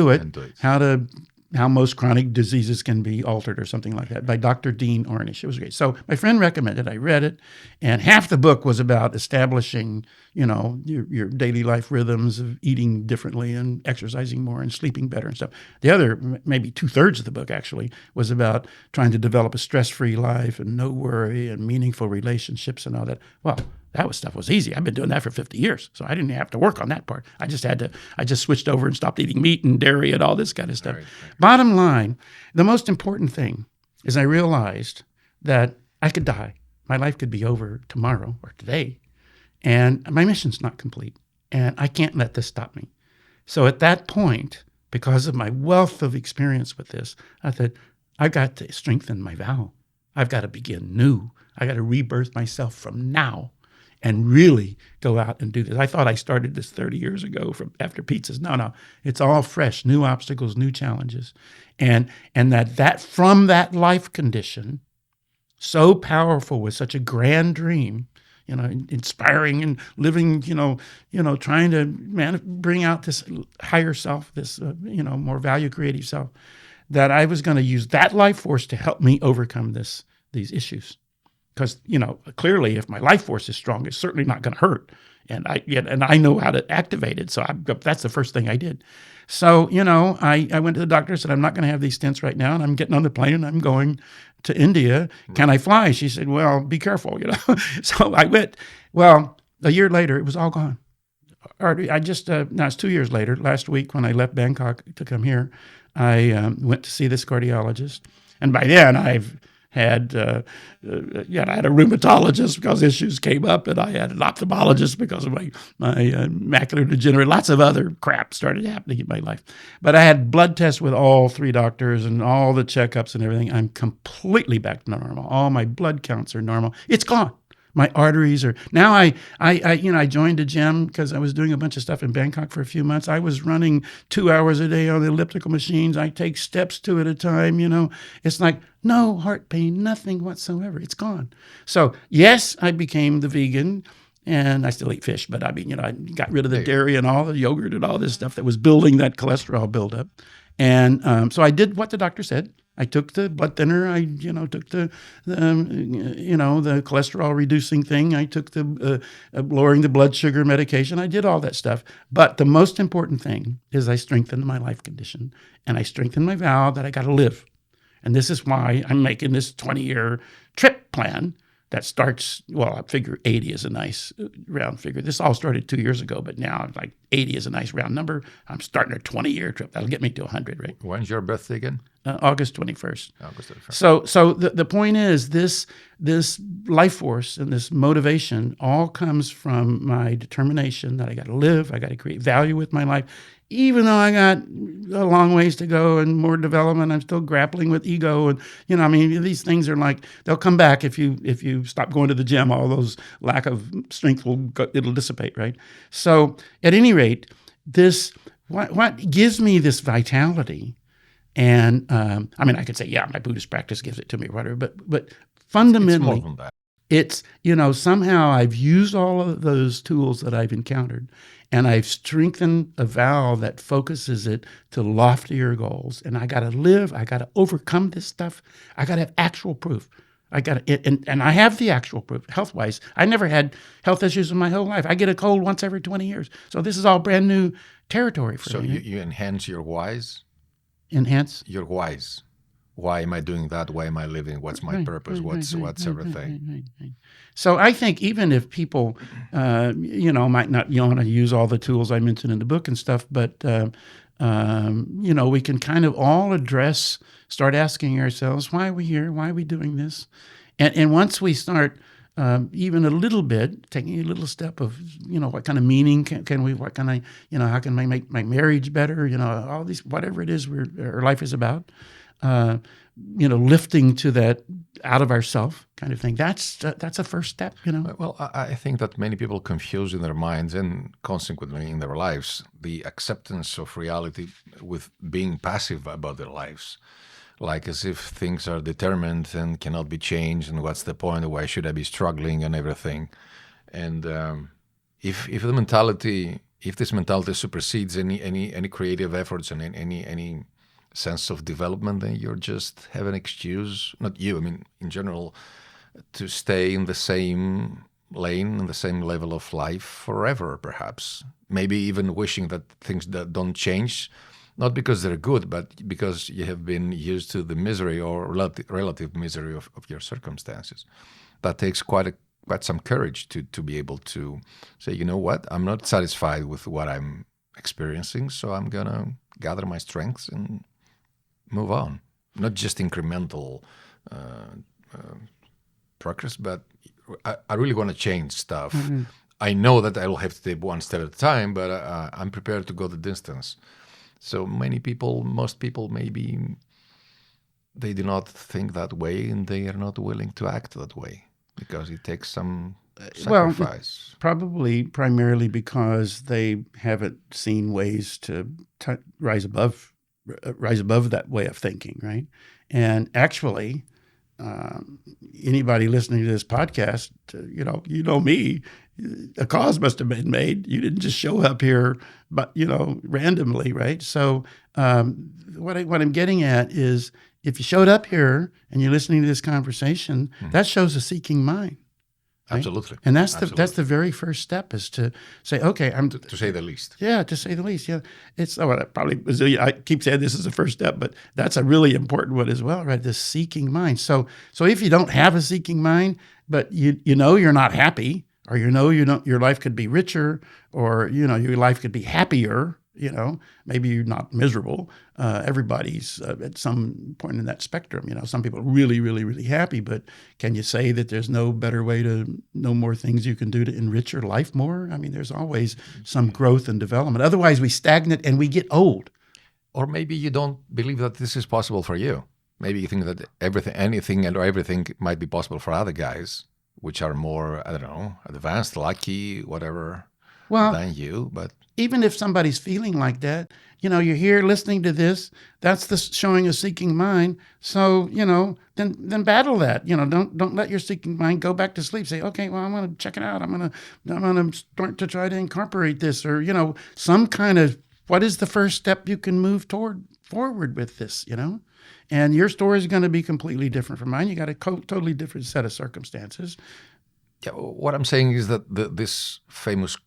of it. How most chronic diseases can be altered or something like that by Dr. Dean Ornish. It was great. So my friend recommended, I read it, and half the book was about establishing, your daily life rhythms of eating differently and exercising more and sleeping better and stuff. The other, maybe 2/3 of the book actually, was about trying to develop a stress-free life and no worry and meaningful relationships and all that. Well, that stuff was easy. I've been doing that for 50 years, so I didn't have to work on that part. I just switched over and stopped eating meat and dairy and all this kind of stuff. Right. Bottom line, the most important thing is I realized that I could die. My life could be over tomorrow or today, and my mission's not complete, and I can't let this stop me. So at that point, because of my wealth of experience with this, I thought, I've got to strengthen my vow. I've got to begin new. I got to rebirth myself from now and really go out and do this. I thought I started this 30 years ago after pizzas. No, it's all fresh, new obstacles, new challenges. And that from that life condition, so powerful with such a grand dream, inspiring and living, trying to bring out this higher self, this, more value creative self, that I was going to use that life force to help me overcome these issues. Because, clearly if my life force is strong, it's certainly not going to hurt. And I know how to activate it. So that's the first thing I did. So, I went to the doctor and said, I'm not going to have these stents right now. And I'm getting on the plane and I'm going to India. Can I fly? She said, well, be careful, So I went. Well, a year later, it was all gone. Now it's 2 years later, last week when I left Bangkok to come here, I went to see this cardiologist. And by then I've had I had a rheumatologist because issues came up, and I had an ophthalmologist because of my macular degeneration. Lots of other crap started happening in my life. But I had blood tests with all 3 doctors and all the checkups and everything. I'm completely back to normal. All my blood counts are normal. It's gone. My arteries are now. I joined a gym because I was doing a bunch of stuff in Bangkok for a few months. I was running 2 hours a day on the elliptical machines. I take steps 2 at a time. It's like no heart pain, nothing whatsoever. It's gone. So yes, I became the vegan, and I still eat fish, but I got rid of the dairy and all the yogurt and all this stuff that was building that cholesterol buildup. And so I did what the doctor said. I took the blood thinner. I, took the cholesterol reducing thing. I took the lowering the blood sugar medication. I did all that stuff. But the most important thing is I strengthened my life condition, and I strengthened my vow that I got to live. And this is why I'm making this 20-year trip plan that starts, I figure 80 is a nice round figure. This all started 2 years ago, but now like 80 is a nice round number. I'm starting a 20-year trip. That'll get me to 100, right? When's your birthday again? August 21st. August 21st. So the point is this life force and this motivation all comes from my determination that I got to live, I got to create value with my life. Even though I got a long ways to go and more development, I'm still grappling with ego. And, these things are like, they'll come back if you stop going to the gym. All those lack of strength it'll dissipate, right? So at any rate, what gives me this vitality, and I could say, my Buddhist practice gives it to me or whatever, but fundamentally, it's more than that. It's, somehow I've used all of those tools that I've encountered, and I've strengthened a vow that focuses it to loftier goals. And I got to live. I got to overcome this stuff. I got to have actual proof. And I have the actual proof, health-wise. I never had health issues in my whole life. I get a cold once every 20 years. So this is all brand new territory for me. So you enhance your whys? Enhance? Your whys. Why am I doing that? Why am I living? What's my purpose? What's everything? Right. So I think even if people, might not want to use all the tools I mentioned in the book and stuff, but, we can kind of all start asking ourselves, why are we here? Why are we doing this? And once we start even a little bit, taking a little step of, what kind of meaning can we, what can I, how can I make my marriage better? All these, whatever it is our life is about. Lifting to that out of ourself kind of thing. That's a first step, Well, I think that many people confuse in their minds and consequently in their lives the acceptance of reality with being passive about their lives, like as if things are determined and cannot be changed, and what's the point? Why should I be struggling and everything? And if this mentality supersedes any creative efforts and any sense of development, then you're just have an excuse, not you, in general, to stay in the same lane, in the same level of life forever, perhaps. Maybe even wishing that things that don't change, not because they're good, but because you have been used to the misery or relative misery of your circumstances. That takes quite some courage to be able to say, you know what, I'm not satisfied with what I'm experiencing, so I'm going to gather my strengths and move on. Not just incremental progress, but I really want to change stuff. Mm-hmm. I know that I will have to take one step at a time, but I'm prepared to go the distance. So most people, maybe they do not think that way, and they are not willing to act that way because it takes some sacrifice. Probably primarily because they haven't seen ways to rise above that way of thinking, right? And actually, anybody listening to this podcast, me, a cause must have been made. You didn't just show up here, but randomly, right? So what I'm getting at is, if you showed up here and you're listening to this conversation, that shows a seeking mind. Right? Absolutely. And that's the very first step, is to say, okay, to say the least. Yeah, to say the least. Yeah, it's I keep saying this is the first step, but that's a really important one as well, right? This seeking mind. So if you don't have a seeking mind, but you're not happy, or your life could be richer, or your life could be happier. Maybe you're not miserable. Everybody's at some point in that spectrum. Some people are really, really, really happy, but can you say that there's no better way no more things you can do to enrich your life more? There's always some growth and development. Otherwise, we stagnate and we get old. Or maybe you don't believe that this is possible for you. Maybe you think that everything might be possible for other guys, which are more, I don't know, advanced, lucky, whatever, than you, but... Even if somebody's feeling like that, you're here listening to this, that's showing a seeking mind. So, then battle that. Don't let your seeking mind go back to sleep. Say, okay, well, I'm going to check it out. I'm going to start to try to incorporate this, or, some kind of, what is the first step you can move toward forward with this, And your story is going to be completely different from mine. You got a totally different set of circumstances. Yeah, what I'm saying is that this famous,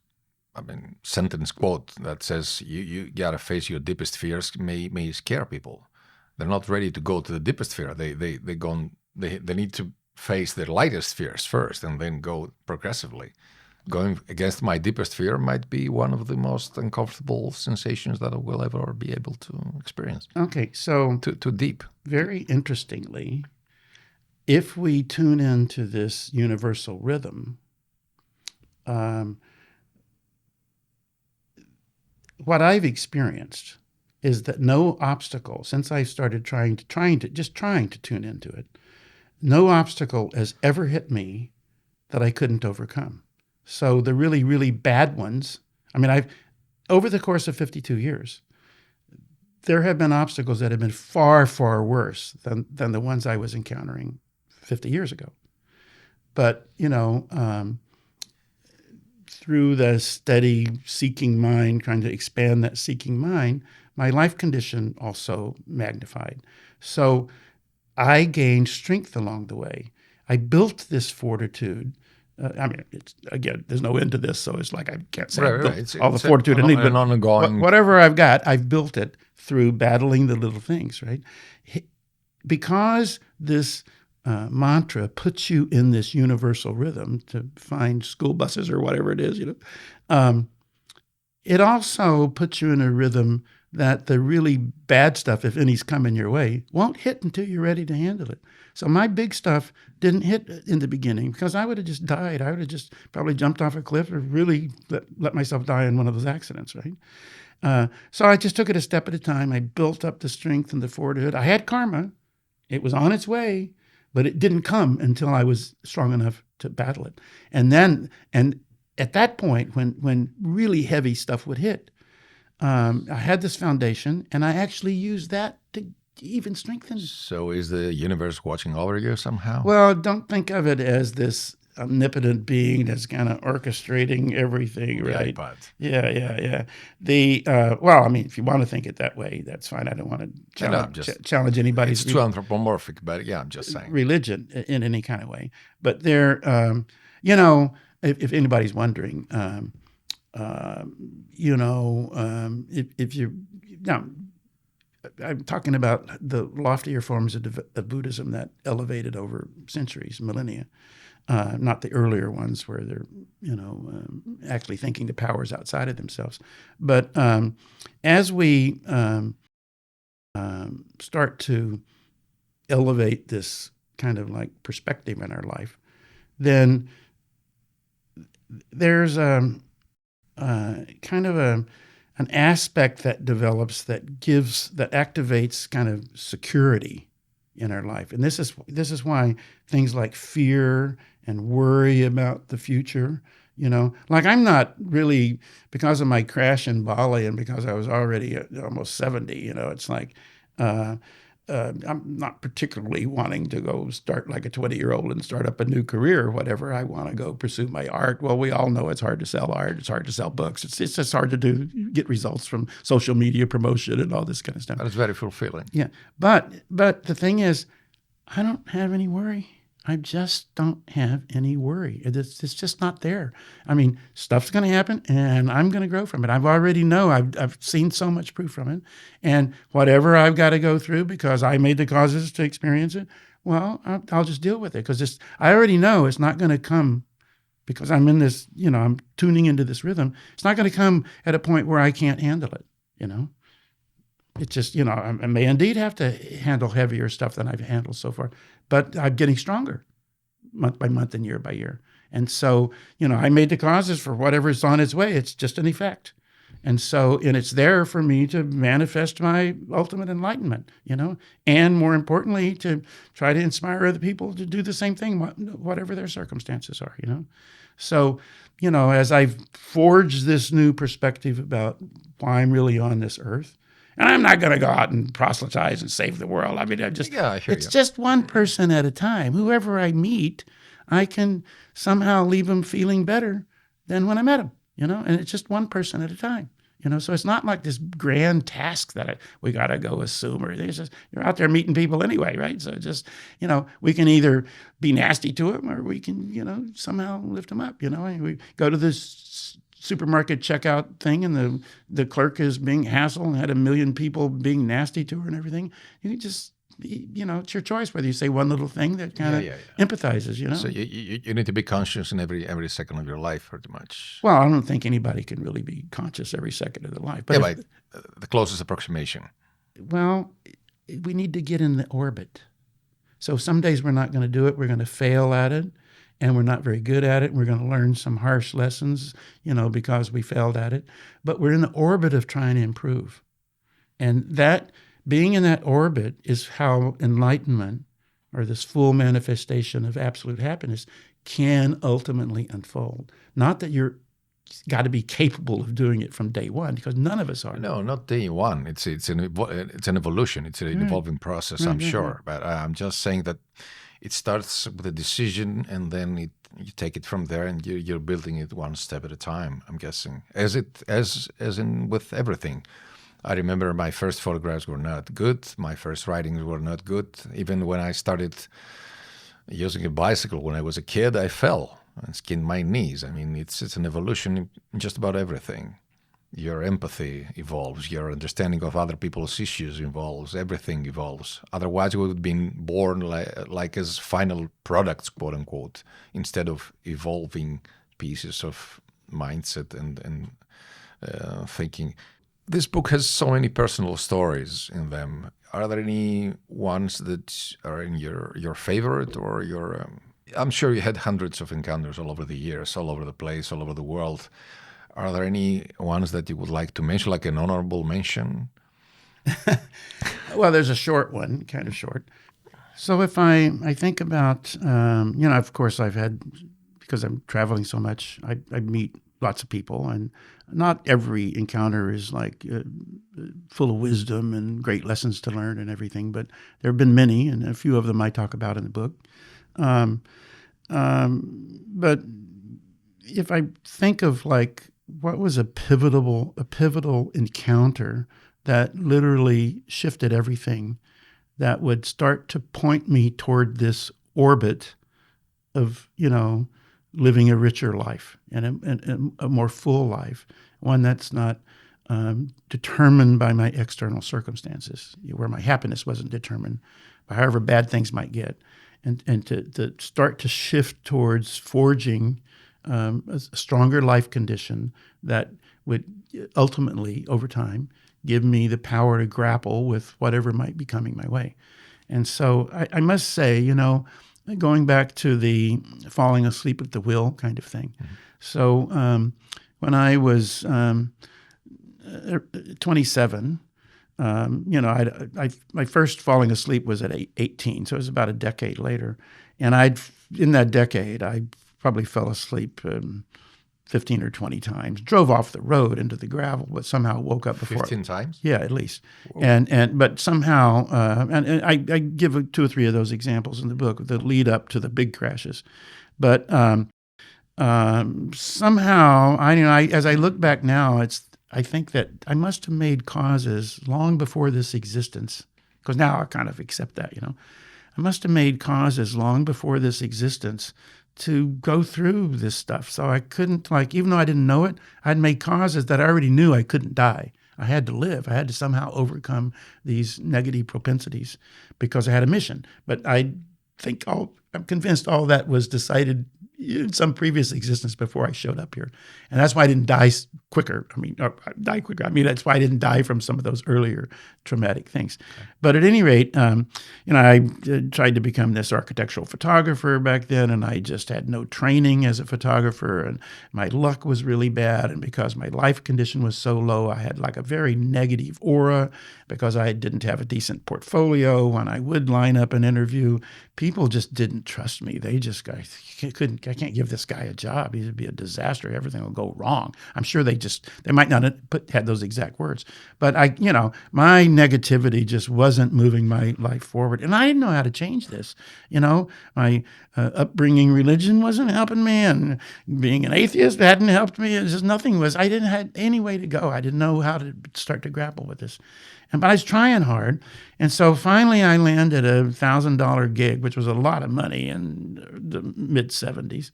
sentence quote that says you gotta face your deepest fears may scare people. They're not ready to go to the deepest fear. They need to face their lightest fears first and then go progressively. Going against my deepest fear might be one of the most uncomfortable sensations that I will ever be able to experience. Okay, so too deep. Very interestingly, if we tune into this universal rhythm, what I've experienced is that no obstacle, since I started trying to tune into it, no obstacle has ever hit me that I couldn't overcome. So the really, really bad ones, over the course of 52 years, there have been obstacles that have been far, far worse than the ones I was encountering 50 years ago. But, through the steady seeking mind, trying to expand that seeking mind, my life condition also magnified. So I gained strength along the way. I built this fortitude. There's no end to this, so it's like I can't say right. all the fortitude I need. But ongoing. Whatever I've got, I've built it through battling the little things, right? Because this mantra puts you in this universal rhythm to find school buses or whatever it is, it also puts you in a rhythm that the really bad stuff, if any's coming your way, won't hit until you're ready to handle it. So my big stuff didn't hit in the beginning because I would have just died. I would have just probably jumped off a cliff or really let myself die in one of those accidents, right? So I just took it a step at a time. I built up the strength and the fortitude. I had karma. It was on its way, but it didn't come until I was strong enough to battle it. And at that point, when really heavy stuff would hit, I had this foundation, and I actually used that to even strengthen. So is the universe watching over you somehow? Well, don't think of it as this omnipotent being that's kind of orchestrating everything, right? Yeah. If you want to think it that way, that's fine. I don't want to challenge anybody's. It's too anthropomorphic, but yeah, I'm just saying. Religion in any kind of way. But there, if anybody's wondering, if you now, I'm talking about the loftier forms of Buddhism that elevated over centuries, millennia, not the earlier ones where they're, actually thinking the powers outside of themselves. But as we start to elevate this kind of like perspective in our life, then there's kind of an aspect that develops that activates kind of security in our life. And this is why things like fear and worry about the future, like I'm not really, because of my crash in Bali and because I was already almost 70, it's like I'm not particularly wanting to go start like a 20-year-old and start up a new career or whatever. I want to go pursue my art. Well, we all know it's hard to sell art. It's hard to sell books. It's just hard to get results from social media promotion and all this kind of stuff. That is very fulfilling. Yeah. But the thing is, I don't have any worry. I just don't have any worry. It's just not there. Stuff's going to happen, and I'm going to grow from it. I've already know. I've seen so much proof from it. And whatever I've got to go through because I made the causes to experience it, well, I'll just deal with it because I already know it's not going to come because I'm in this, I'm tuning into this rhythm. It's not going to come at a point where I can't handle it, It's just, I may indeed have to handle heavier stuff than I've handled so far, but I'm getting stronger month by month and year by year. And so, I made the causes for whatever's on its way. It's just an effect. And so, and it's there for me to manifest my ultimate enlightenment, and more importantly, to try to inspire other people to do the same thing, whatever their circumstances are, So, as I've forged this new perspective about why I'm really on this earth, and I'm not going to go out and proselytize and save the world. It's just one person at a time. Whoever I meet, I can somehow leave them feeling better than when I met them, and it's just one person at a time, So it's not like this grand task that we got to go assume, or it's just, you're out there meeting people anyway, right? So just, we can either be nasty to them, or we can, somehow lift them up, and we go to this supermarket checkout thing, and the clerk is being hassled and had 1 million people being nasty to her and everything. You can just, it's your choice whether you say one little thing that kind of empathizes, So you need to be conscious in every second of your life, pretty much. Well, I don't think anybody can really be conscious every second of their life. But the closest approximation. Well, we need to get in the orbit. So some days we're not going to do it. We're going to fail at it, and we're not very good at it. We're going to learn some harsh lessons, because we failed at it. But we're in the orbit of trying to improve. And that being in that orbit is how enlightenment, or this full manifestation of absolute happiness, can ultimately unfold. Not that you're got to be capable of doing it from day one, because none of us are. No, not day one. It's an evolution. It's an evolving process, I'm sure. But I'm just saying that it starts with a decision, and then you take it from there, and you're building it one step at a time, I'm guessing. As in with everything. I remember my first photographs were not good. My first writings were not good. Even when I started using a bicycle when I was a kid, I fell and skinned my knees. I mean, it's an evolution in just about everything. Your empathy evolves. Your understanding of other people's issues evolves. Everything evolves. Otherwise, we would have been born like as final products, quote unquote, instead of evolving pieces of mindset and thinking. This book has so many personal stories in them. Are there any ones that are in your favorite, or your? I'm sure you had hundreds of encounters all over the years, all over the place, all over the world. Are there any ones that you would like to mention, like an honorable mention? Well, there's a short one, kind of short. So if I think about, of course I've had, because I'm traveling so much, I meet lots of people, and not every encounter is like full of wisdom and great lessons to learn and everything, but there have been many, and a few of them I talk about in the book. But if I think of like what was a pivotal encounter that literally shifted everything, that would start to point me toward this orbit of, living a richer life and a more full life, one that's not determined by my external circumstances, where my happiness wasn't determined by however bad things might get, and to start to shift towards forging a stronger life condition that would ultimately, over time, give me the power to grapple with whatever might be coming my way. And so I must say, going back to the falling asleep at the wheel kind of thing. Mm-hmm. So when I was 27, my first falling asleep was at 18, so it was about a decade later. And in that decade, I probably fell asleep 15 or 20 times, drove off the road into the gravel, but somehow woke up before. 15 times? Yeah, at least. But somehow, and I give 2 or 3 of those examples in the book that lead up to the big crashes. But somehow, as I look back now, I think that I must have made causes long before this existence, because now I kind of accept that, I must have made causes long before this existence to go through this stuff. So I couldn't, even though I didn't know it, I'd made causes that I already knew I couldn't die. I had to live. I had to somehow overcome these negative propensities because I had a mission. But I'm convinced all that was decided in some previous existence before I showed up here. And that's why I didn't die quicker. That's why I didn't die from some of those earlier traumatic things. Okay. But at any rate, I tried to become this architectural photographer back then, and I just had no training as a photographer, and my luck was really bad. And because my life condition was so low, I had like a very negative aura because I didn't have a decent portfolio. When I would line up an interview, people just didn't trust me. They just I can't give this guy a job. He'd be a disaster. Everything will go wrong. I'm sure they might not have had those exact words, but my negativity just wasn't moving my life forward. And I didn't know how to change this. My upbringing, religion wasn't helping me, and being an atheist hadn't helped me. It just I didn't have any way to go. I didn't know how to start to grapple with this. But I was trying hard. And so finally I landed a $1,000 gig, which was a lot of money in the mid-'70s,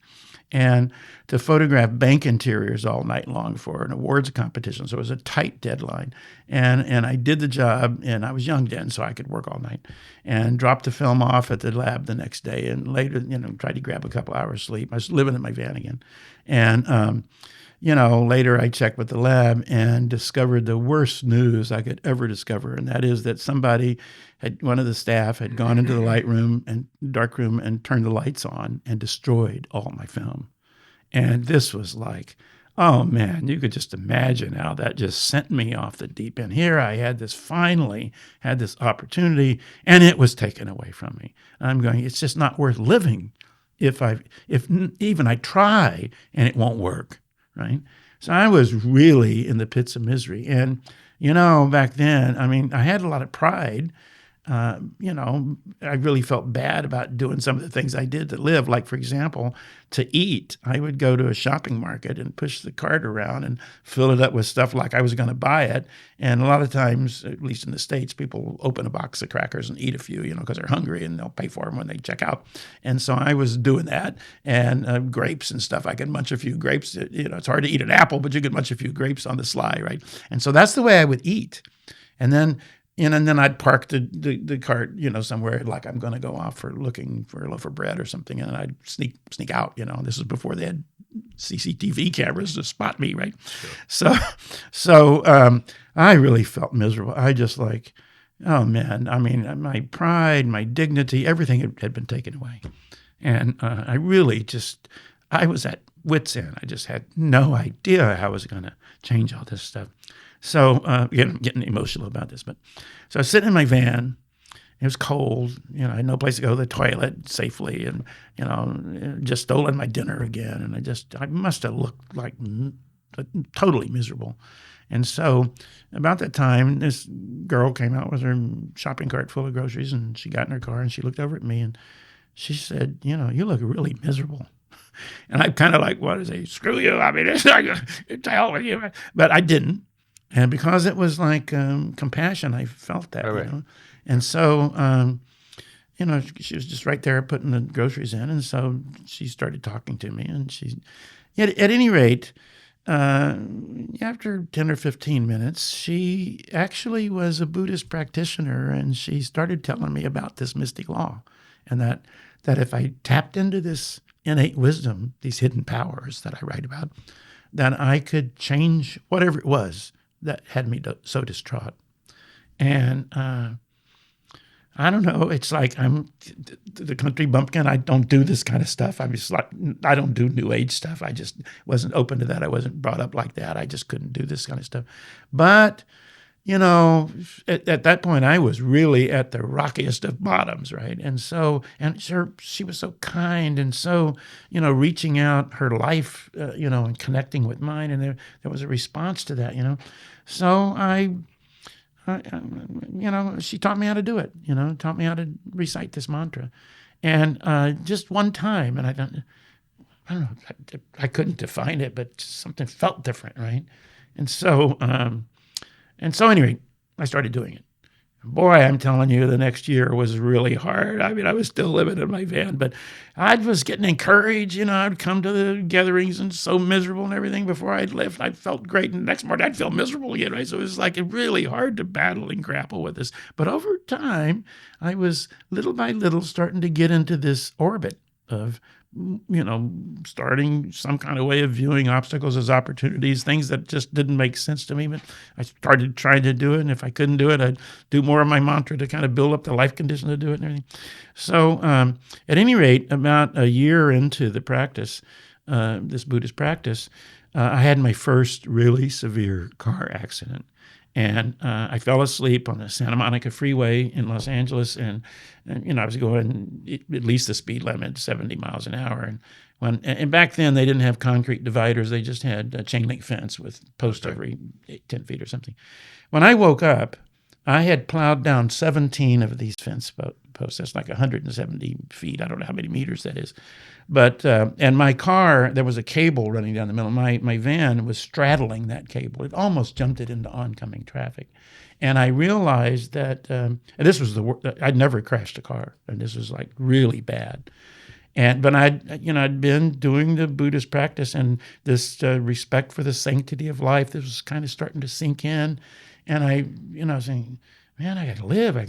and to photograph bank interiors all night long for an awards competition. So it was a tight deadline. And I did the job, and I was young then, so I could work all night, and dropped the film off at the lab the next day, and later, tried to grab a couple hours sleep. I was living in my van again. And, later I checked with the lab and discovered the worst news I could ever discover, and that is that one of the staff had gone into the dark room and turned the lights on and destroyed all my film. And this was like, oh man, you could just imagine how that just sent me off the deep end. Here I finally had this opportunity, and it was taken away from me. I'm going, it's just not worth living if even I try and it won't work. Right. So I was really in the pits of misery. And, back then, I had a lot of pride. I really felt bad about doing some of the things I did to live. Like, for example, to eat, I would go to a shopping market and push the cart around and fill it up with stuff like I was going to buy it. And a lot of times, at least in the States, people open a box of crackers and eat a few, because they're hungry, and they'll pay for them when they check out. And so I was doing that, and grapes and stuff. I could munch a few grapes. It's hard to eat an apple, but you could munch a few grapes on the sly, right? And so that's the way I would eat. And then I'd park the cart, somewhere, like I'm going to go off looking for a loaf of bread or something, and I'd sneak out. This is before they had CCTV cameras to spot me, right? Sure. So I really felt miserable. I just oh man, my pride, my dignity, everything had been taken away, and I was at wit's end. I just had no idea how I was going to change all this stuff. So, again, I'm getting emotional about this, so I was sitting in my van. It was cold. I had no place to go to the toilet safely, and, just stolen my dinner again. And I must have looked like totally miserable. And so about that time, this girl came out with her shopping cart full of groceries, and she got in her car, and she looked over at me, and she said, you look really miserable. And I'm kind of like, what is it? Screw you. It's like, to hell with you. But I didn't. And because it was like compassion, I felt that, right. And so, she was just right there putting the groceries in. And so she started talking to me. And at any rate, after 10 or 15 minutes, she actually was a Buddhist practitioner. And she started telling me about this mystic law. And that if I tapped into this innate wisdom, these hidden powers that I write about, that I could change whatever it was that had me so distraught. And I don't know, it's like I'm the country bumpkin. I don't do this kind of stuff. I don't do New Age stuff. I just wasn't open to that. I wasn't brought up like that. I just couldn't do this kind of stuff. But, at that point, I was really at the rockiest of bottoms, right? And she was so kind and so, reaching out her life, and connecting with mine. And there was a response to that, So she taught me how to do it, taught me how to recite this mantra. And just one time, and I don't know, I couldn't define it, but something felt different, right? And so anyway, I started doing it. Boy, I'm telling you, the next year was really hard. I was still living in my van, but I was getting encouraged. I'd come to the gatherings and so miserable and everything. Before I'd left, I felt great. And the next morning, I'd feel miserable again, right? So it was like really hard to battle and grapple with this. But over time, I was little by little starting to get into this orbit of starting some kind of way of viewing obstacles as opportunities, things that just didn't make sense to me. But I started trying to do it, and if I couldn't do it, I'd do more of my mantra to kind of build up the life condition to do it and everything. So at any rate, about a year into the practice, this Buddhist practice, I had my first really severe car accident. And I fell asleep on the Santa Monica Freeway in Los Angeles, and I was going at least the speed limit, 70 miles an hour. And back then they didn't have concrete dividers; they just had a chain link fence with posts every 10 feet or something. When I woke up, I had plowed down 17 of these fence posts. That's like 170 feet. I don't know how many meters that is. But and my car, there was a cable running down the middle. My van was straddling that cable. It almost jumped it into oncoming traffic. And I realized that, and this was I'd never crashed a car, and this was like really bad. But I'd been doing the Buddhist practice, and this respect for the sanctity of life, this was kind of starting to sink in. And I was saying, man, I got to live. I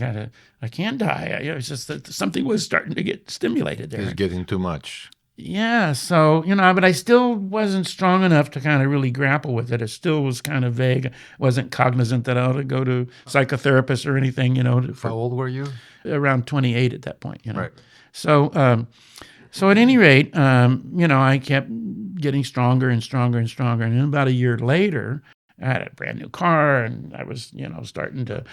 can't die. It's just that something was starting to get stimulated there. It's getting too much. Yeah. So, but I still wasn't strong enough to kind of really grapple with it. It still was kind of vague. I wasn't cognizant that I ought to go to a psychotherapist or anything, How old were you? Around 28 at that point, Right. So, at any rate, I kept getting stronger and stronger and stronger. And then about a year later, I had a brand new car, and I was, starting to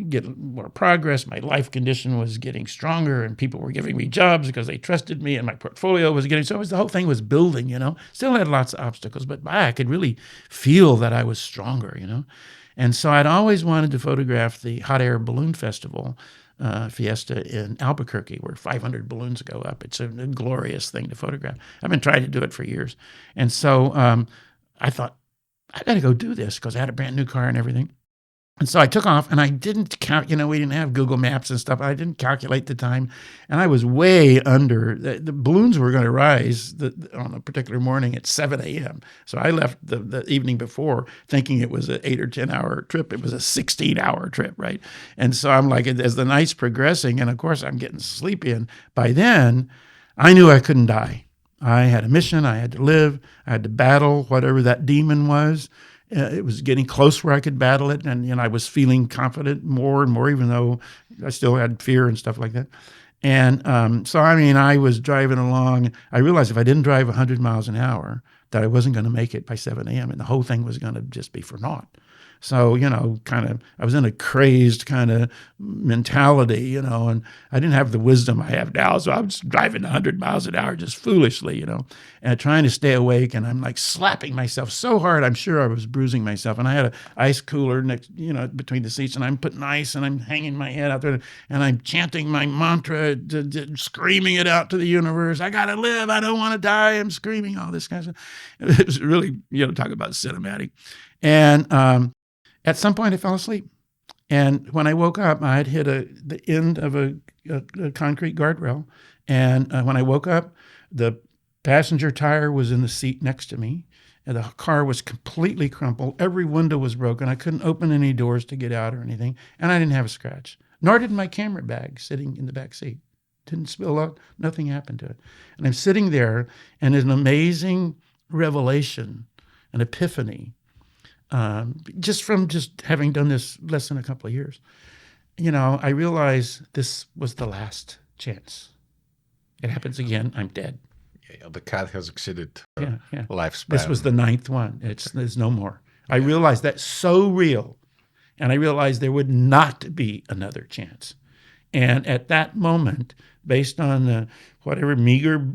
get more progress. My life condition was getting stronger, and people were giving me jobs because they trusted me, and my portfolio was getting, so the whole thing was building, Still had lots of obstacles, but I could really feel that I was stronger, And so I'd always wanted to photograph the Hot Air Balloon Festival fiesta in Albuquerque, where 500 balloons go up. It's a glorious thing to photograph. I've been trying to do it for years. And so I thought, I got to go do this because I had a brand new car and everything. And so I took off, and I didn't count, we didn't have Google Maps and stuff. I didn't calculate the time, and I was way under. The balloons were going to rise on a particular morning at 7 a.m. So I left the evening before thinking it was an 8 or 10 hour trip. It was a 16-hour trip, right? And so I'm like, as the night's progressing, and of course I'm getting sleepy, and by then I knew I couldn't die. I had a mission. I had to live. I had to battle whatever that demon was. It was getting close where I could battle it, and I was feeling confident more and more, even though I still had fear and stuff like that. And so I was driving along. I realized if I didn't drive 100 miles an hour, that I wasn't going to make it by 7 a.m., and the whole thing was going to just be for naught. So, I was in a crazed kind of mentality, and I didn't have the wisdom I have now. So I was driving 100 miles an hour just foolishly, and trying to stay awake. And I'm like slapping myself so hard, I'm sure I was bruising myself. And I had an ice cooler next, between the seats, and I'm putting ice, and I'm hanging my head out there, and I'm chanting my mantra, screaming it out to the universe. I got to live. I don't want to die. I'm screaming all this kind of stuff. It was really, talk about cinematic. And, at some point, I fell asleep. And when I woke up, I had hit the end of a concrete guardrail. And when I woke up, the passenger tire was in the seat next to me. And the car was completely crumpled. Every window was broken. I couldn't open any doors to get out or anything. And I didn't have a scratch. Nor did my camera bag sitting in the back seat. Didn't spill out. Nothing happened to it. And I'm sitting there, and an amazing revelation, an epiphany, just from having done this less than a couple of years, I realized this was the last chance. It happens again, I'm dead. Yeah, the cat has exceeded lifespan. This was the 9th one. There's no more. I realized that's so real, and I realized there would not be another chance. And at that moment, based on whatever meager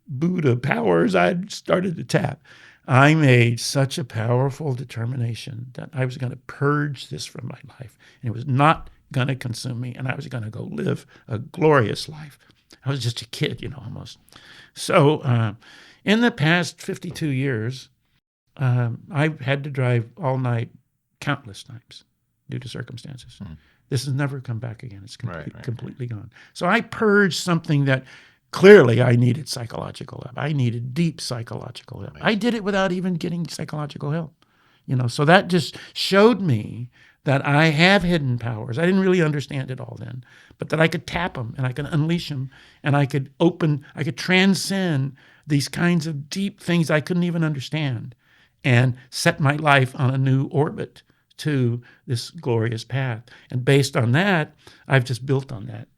Buddha powers I'd started to tap, I made such a powerful determination that I was going to purge this from my life, and it was not going to consume me, and I was going to go live a glorious life. I was just a kid, almost. So in the past 52 years, I've had to drive all night countless times due to circumstances. Mm. This has never come back again. It's completely gone. So I purged something that clearly I needed psychological help. I needed deep psychological help. I did it without even getting psychological help. So that just showed me that I have hidden powers. I didn't really understand it all then, but that I could tap them, and I could unleash them, and I could transcend these kinds of deep things I couldn't even understand, and set my life on a new orbit to this glorious path. And based on that, I've just built on that.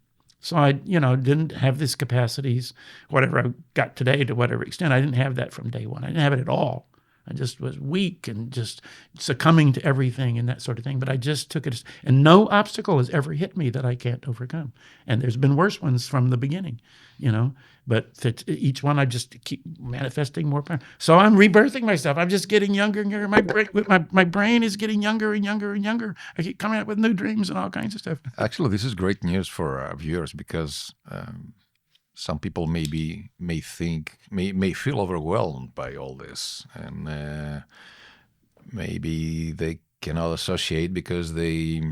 So I, didn't have these capacities, whatever I got today to whatever extent. I didn't have that from day one. I didn't have it at all I just was weak and just succumbing to everything and that sort of thing. But I just took it, and no obstacle has ever hit me that I can't overcome. And there's been worse ones from the beginning, But each one I just keep manifesting more power. So I'm rebirthing myself. I'm just getting younger and younger. My brain is getting younger and younger and younger. I keep coming up with new dreams and all kinds of stuff. Actually, this is great news for our viewers because some people may feel overwhelmed by all this, and maybe they cannot associate because they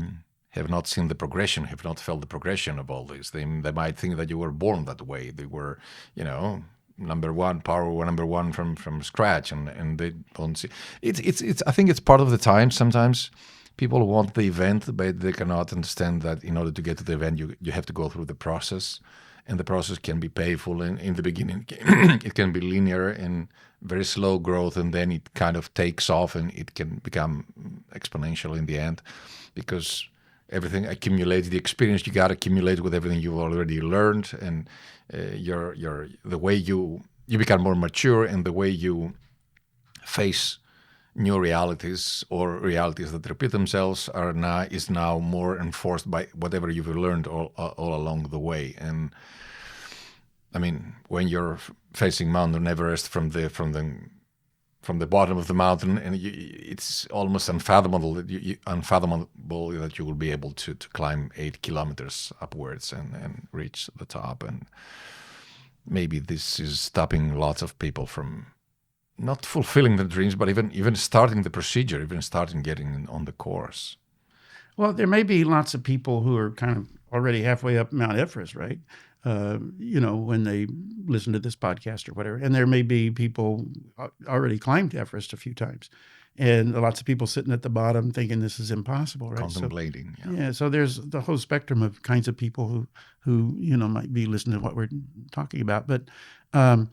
have not seen the progression, have not felt the progression of all this. They might think that you were born that way. They were, number one from scratch, and they don't see. It's. I think it's part of the time. Sometimes people want the event, but they cannot understand that in order to get to the event, you have to go through the process. And the process can be painful in the beginning. It can be linear and very slow growth, and then it kind of takes off, and it can become exponential in the end, because everything accumulated, the experience you got accumulated with everything you've already learned, and the way you become more mature, and the way you face new realities or realities that repeat themselves is now more enforced by whatever you've learned all along the way. And I mean, when you're facing Mount Everest from the bottom of the mountain, and it's almost unfathomable that you will be able to climb 8 kilometers upwards and reach the top. And maybe this is stopping lots of people from not fulfilling their dreams, but even starting the procedure, even starting getting on the course. Well, there may be lots of people who are kind of already halfway up Mount Everest, right? When they listen to this podcast or whatever. And there may be people already climbed Everest a few times. And lots of people sitting at the bottom thinking this is impossible, right? Contemplating. So there's the whole spectrum of kinds of people who might be listening to what we're talking about. But the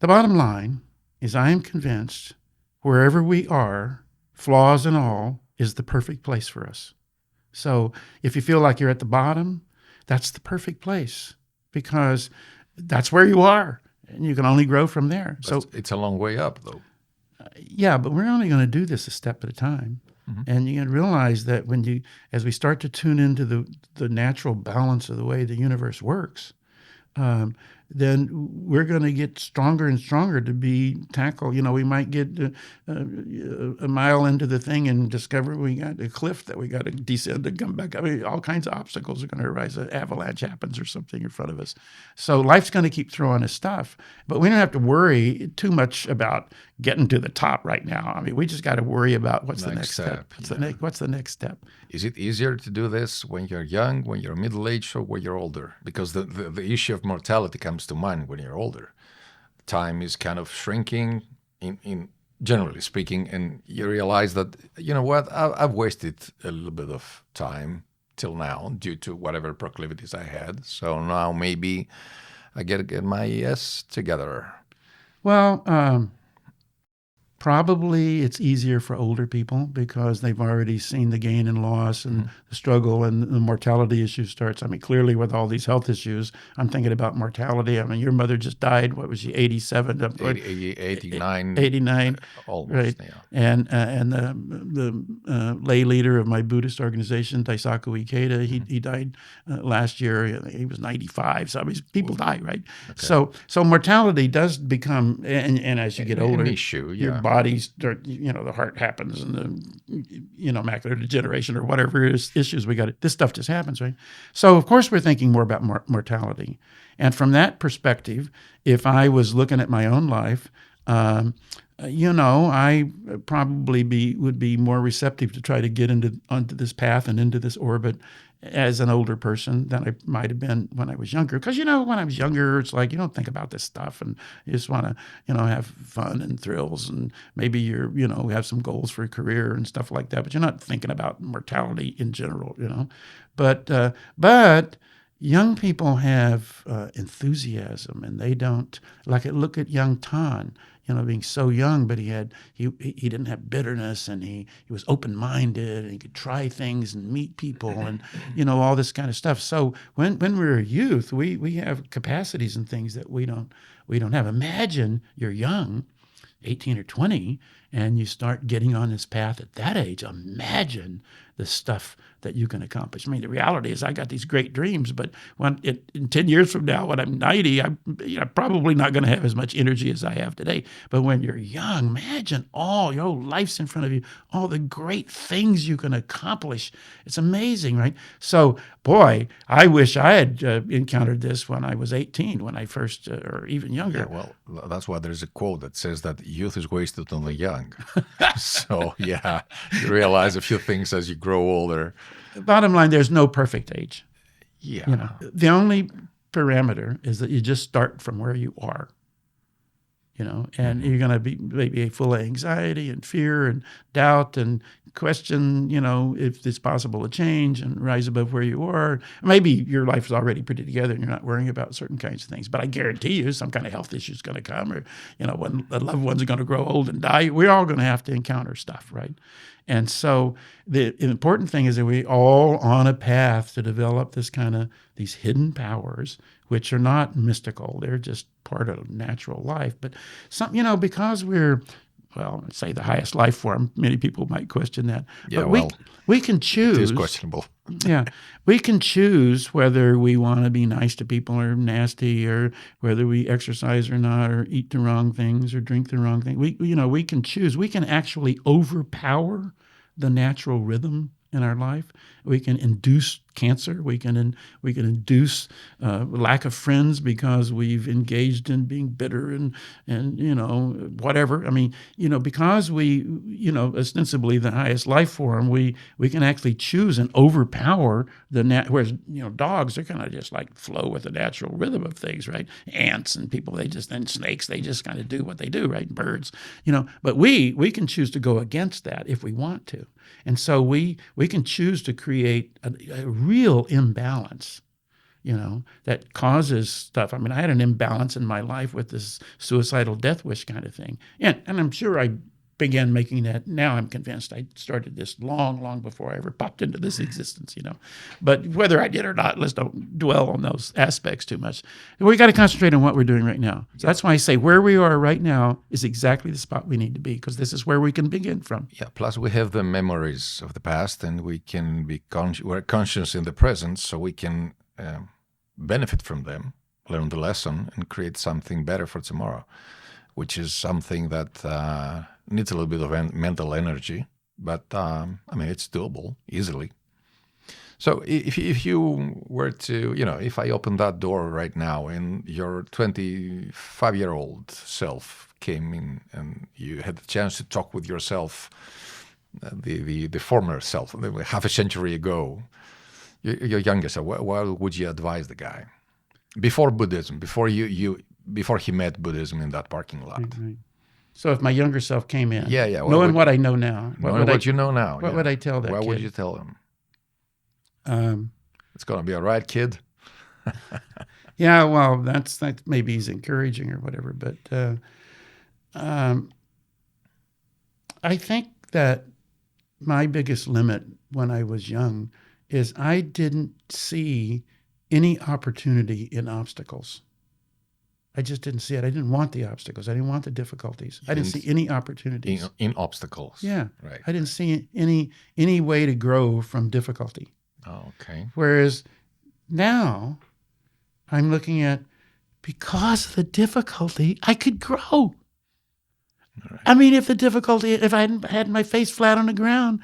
bottom line is, I am convinced wherever we are, flaws and all, is the perfect place for us. So if you feel like you're at the bottom, that's the perfect place, because that's where you are, and you can only grow from there. But so it's a long way up, though. Yeah, but we're only going to do this a step at a time. Mm-hmm. And you can realize that as we start to tune into the natural balance of the way the universe works, then we're going to get stronger and stronger to be tackled. We might get a mile into the thing and discover we got a cliff that we got to descend and come back. I mean, all kinds of obstacles are going to arise. An avalanche happens or something in front of us. So life's going to keep throwing us stuff. But we don't have to worry too much about getting to the top right now. I mean, we just got to worry about what's the next step. What's the next step? Is it easier to do this when you're young, when you're middle-aged, or when you're older? Because the issue of mortality comes to mind when you're older. Time is kind of shrinking, in generally speaking, and you realize that, I've wasted a little bit of time till now due to whatever proclivities I had. So now maybe I get to get my S together. Well, probably it's easier for older people because they've already seen the gain and loss and the struggle, and the mortality issue starts. I mean, clearly with all these health issues, I'm thinking about mortality. I mean, your mother just died. What was she, 87? 89. 89. Almost, right. Yeah. And the lay leader of my Buddhist organization, Daisaku Ikeda, he died last year. He was 95. So I mean, people die, right? Okay. So mortality does become, and as you get older, an issue, yeah. Your body start, the heart happens, and the, macular degeneration or whatever issues we got. This stuff just happens, right? So of course we're thinking more about mortality, and from that perspective, if I was looking at my own life, I probably would be more receptive to try to get onto this path and into this orbit as an older person than I might have been when I was younger. Because, when I was younger, it's like you don't think about this stuff, and you just want to, have fun and thrills, and maybe you're, have some goals for a career and stuff like that, but you're not thinking about mortality in general, But young people have enthusiasm, and they don't, look at young Tan, being so young, but he didn't have bitterness, and he was open-minded, and he could try things and meet people, and all this kind of stuff. So when we're a youth, we have capacities and things that we don't have. Imagine you're young, 18 or 20, and you start getting on this path at that age, imagine the stuff that you can accomplish. I mean, the reality is I got these great dreams, but in 10 years from now, when I'm 90, I'm probably not going to have as much energy as I have today. But when you're young, imagine all your whole life's in front of you, all the great things you can accomplish. It's amazing, right? So, boy, I wish I had encountered this when I was 18, when I first, or even younger. Yeah, well, that's why there's a quote that says that youth is wasted on the young. So, yeah, you realize a few things as you grow older. Bottom line, there's no perfect age. Yeah. The only parameter is that you just start from where you are. And you're going to be maybe full of anxiety and fear and doubt and question, if it's possible to change and rise above where you are. Maybe your life is already pretty together and you're not worrying about certain kinds of things. But I guarantee you some kind of health issue is going to come, or, when the loved ones are going to grow old and die, we're all going to have to encounter stuff, right? And so the important thing is that we all on a path to develop these hidden powers, which are not mystical. They're just part of natural life. But because we're, say the highest life form, many people might question that. Yeah, but we can choose. It is questionable. Yeah. We can choose whether we want to be nice to people or nasty, or whether we exercise or not, or eat the wrong things or drink the wrong thing. We can choose. We can actually overpower the natural rhythm in our life. We can induce cancer. We can induce lack of friends because we've engaged in being bitter and whatever. I mean, because we ostensibly the highest life form, we can actually choose and overpower whereas dogs are kind of just like flow with the natural rhythm of things, right? Ants and people, and snakes, they just kind of do what they do, right? Birds, but we can choose to go against that if we want to. And so we can choose to create a real imbalance, that causes stuff. I mean, I had an imbalance in my life with this suicidal death wish kind of thing. And I'm sure I began making that. Now I'm convinced I started this long before I ever popped into this existence, But whether I did or not, let's don't dwell on those aspects too much. We got to concentrate on what we're doing right now. So that's why I say where we are right now is exactly the spot we need to be, because this is where we can begin from. Yeah, plus we have the memories of the past, and we can be we're conscious in the present, so we can benefit from them, learn the lesson, and create something better for tomorrow, which is something that needs a little bit of mental energy, but it's doable easily. So if you were to, if I open that door right now and your 25-year-old self came in and you had the chance to talk with yourself, the former self, half a century ago, your younger self, what would you advise the guy before Buddhism, before he met Buddhism in that parking lot? Right. So if my younger self came in, knowing what I know now, what you know now, what would I tell that kid? What would you tell him? It's going to be all right, kid. Yeah, well, that maybe he's encouraging or whatever, but I think that my biggest limit when I was young is I didn't see any opportunity in obstacles. I just didn't see it. I didn't want the obstacles. I didn't want the difficulties. I didn't see any opportunities. In obstacles. Yeah. Right. I didn't see any way to grow from difficulty. Oh, okay. Whereas now I'm looking at, because of the difficulty, I could grow. Right. I mean, if I hadn't had my face flat on the ground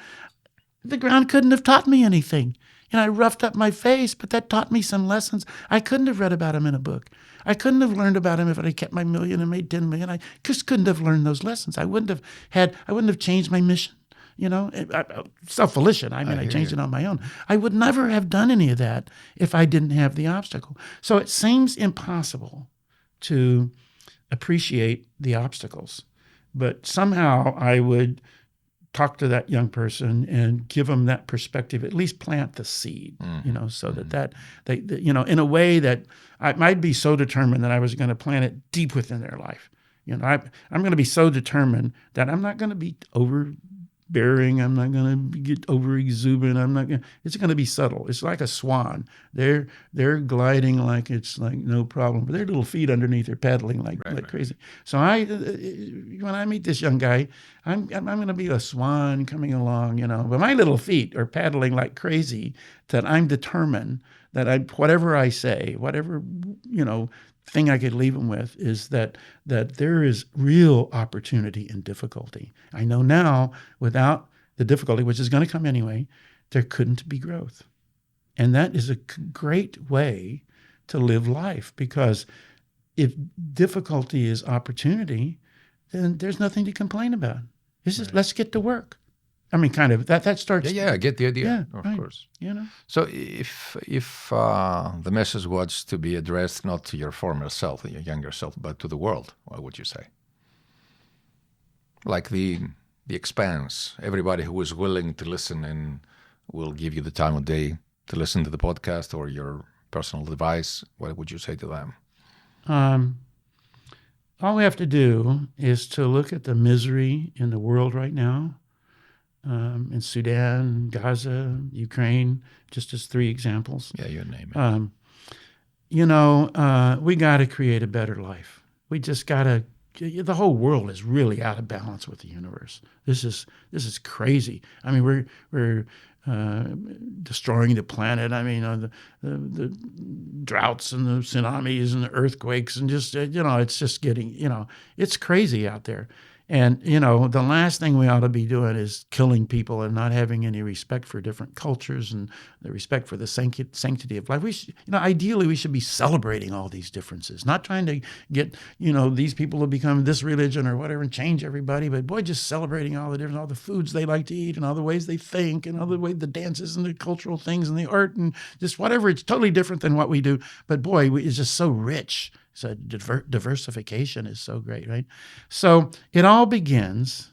couldn't have taught me anything. I roughed up my face, but that taught me some lessons. I couldn't have read about him in a book. I couldn't have learned about him if I had kept my million and made 10 million. I just couldn't have learned those lessons. I wouldn't have changed my mission. Self-volition. I changed it on my own. I would never have done any of that if I didn't have the obstacle. So it seems impossible to appreciate the obstacles, but somehow I would talk to that young person and give them that perspective, at least plant the seed, so that they, in a way that I might be so determined that I was going to plant it deep within their life. I'm going to be so determined that I'm not going to be overbearing. I'm not going to get over exuberant. It's going to be subtle. It's like a swan. They're gliding like it's like no problem, but their little feet underneath are paddling like crazy. So when I meet this young guy, I'm going to be a swan coming along, but my little feet are paddling like crazy, that I'm determined that whatever I say, whatever, thing I could leave him with is that there is real opportunity in difficulty. I know now, without the difficulty, which is going to come anyway, there couldn't be growth. And that is a great way to live life, because if difficulty is opportunity, then there's nothing to complain about. It's just, let's get to work. I mean, kind of, that starts... Yeah, I get the idea, yeah, of course. You know? So if the message was to be addressed not to your former self, your younger self, but to the world, what would you say? Like the expanse, everybody who is willing to listen and will give you the time of day to listen to the podcast or your personal device, what would you say to them? All we have to do is to look at the misery in the world right now, in Sudan, Gaza, Ukraine, just as 3 examples. Yeah, you name it. We got to create a better life. We just got to. The whole world is really out of balance with the universe. This is crazy. I mean, we're destroying the planet. I mean, the droughts and the tsunamis and the earthquakes and just it's just getting it's crazy out there. And, the last thing we ought to be doing is killing people and not having any respect for different cultures and the respect for the sanctity of life. Ideally, we should be celebrating all these differences, not trying to get, these people to become this religion or whatever and change everybody, but boy, just celebrating all the different, all the foods they like to eat and all the ways they think and all the way the dances and the cultural things and the art and just whatever. It's totally different than what we do. But boy, it's just so rich. So diversification is so great, right? So it all begins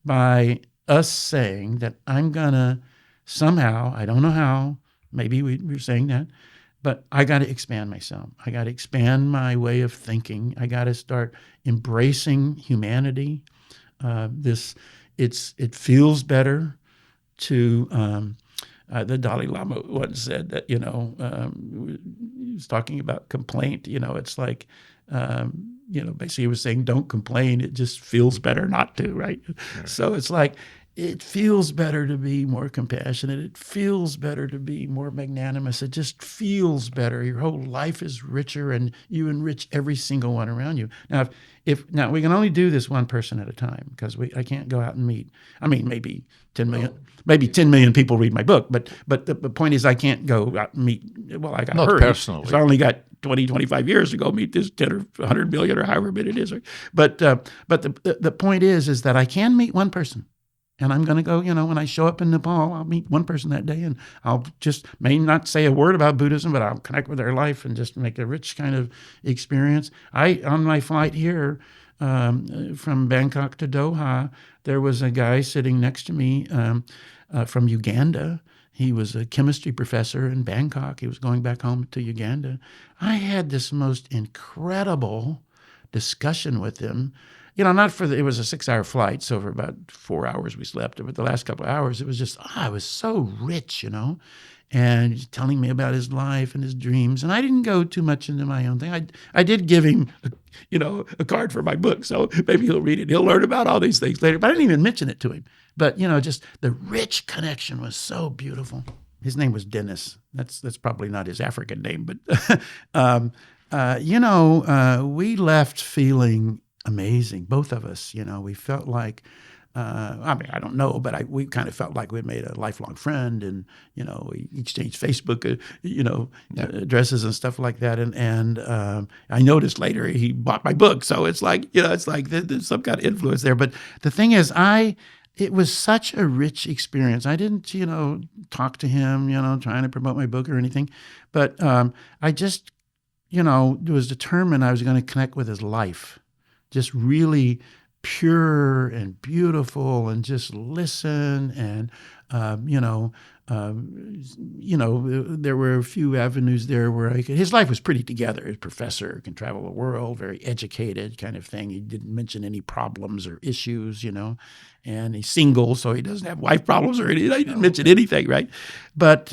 by us saying that I'm going to somehow, I don't know how, maybe we're saying that, but I got to expand myself. I got to expand my way of thinking. I got to start embracing humanity. It feels better to... the Dalai Lama once said that, he was talking about complaint. It's like, basically he was saying, don't complain. It just feels better not to, right? So it's like, it feels better to be more compassionate. It feels better to be more magnanimous. It just feels better. Your whole life is richer and you enrich every single one around you. Now, now we can only do this one person at a time because I can't go out and meet. I mean, maybe 10 million. Maybe 10 million people read my book, but the point is I can't go out and meet. Well, I got not hurt. Personally. So I only got 20, 25 years to go meet this 10 or 100 million or however many it is. Right? But the point is that I can meet one person. And I'm going to go, when I show up in Nepal, I'll meet one person that day and I'll just may not say a word about Buddhism, but I'll connect with their life and just make a rich kind of experience. On my flight here from Bangkok to Doha, there was a guy sitting next to me from Uganda. He was a chemistry professor in Bangkok. He was going back home to Uganda. I had this most incredible discussion with him. It was a 6-hour flight, so for about 4 hours we slept. But the last couple of hours, it was just, it was so rich, and telling me about his life and his dreams. And I didn't go too much into my own thing. I did give him, a card for my book, so maybe he'll read it. He'll learn about all these things later. But I didn't even mention it to him. But, just the rich connection was so beautiful. His name was Dennis. That's probably not his African name, but, we left feeling amazing, both of us. We felt like, I don't know, but we kind of felt like we made a lifelong friend, and we exchanged Facebook, addresses and stuff like that. And I noticed later he bought my book, so it's like there's some kind of influence there. But the thing is, it was such a rich experience. I didn't, talk to him, trying to promote my book or anything, but I just, was determined I was going to connect with his life. Just really pure and beautiful, and just listen and, there were a few avenues there where his life was pretty together. His professor, can travel the world, very educated kind of thing. He didn't mention any problems or issues, and he's single, so he doesn't have wife problems or anything. He didn't mention anything, right? But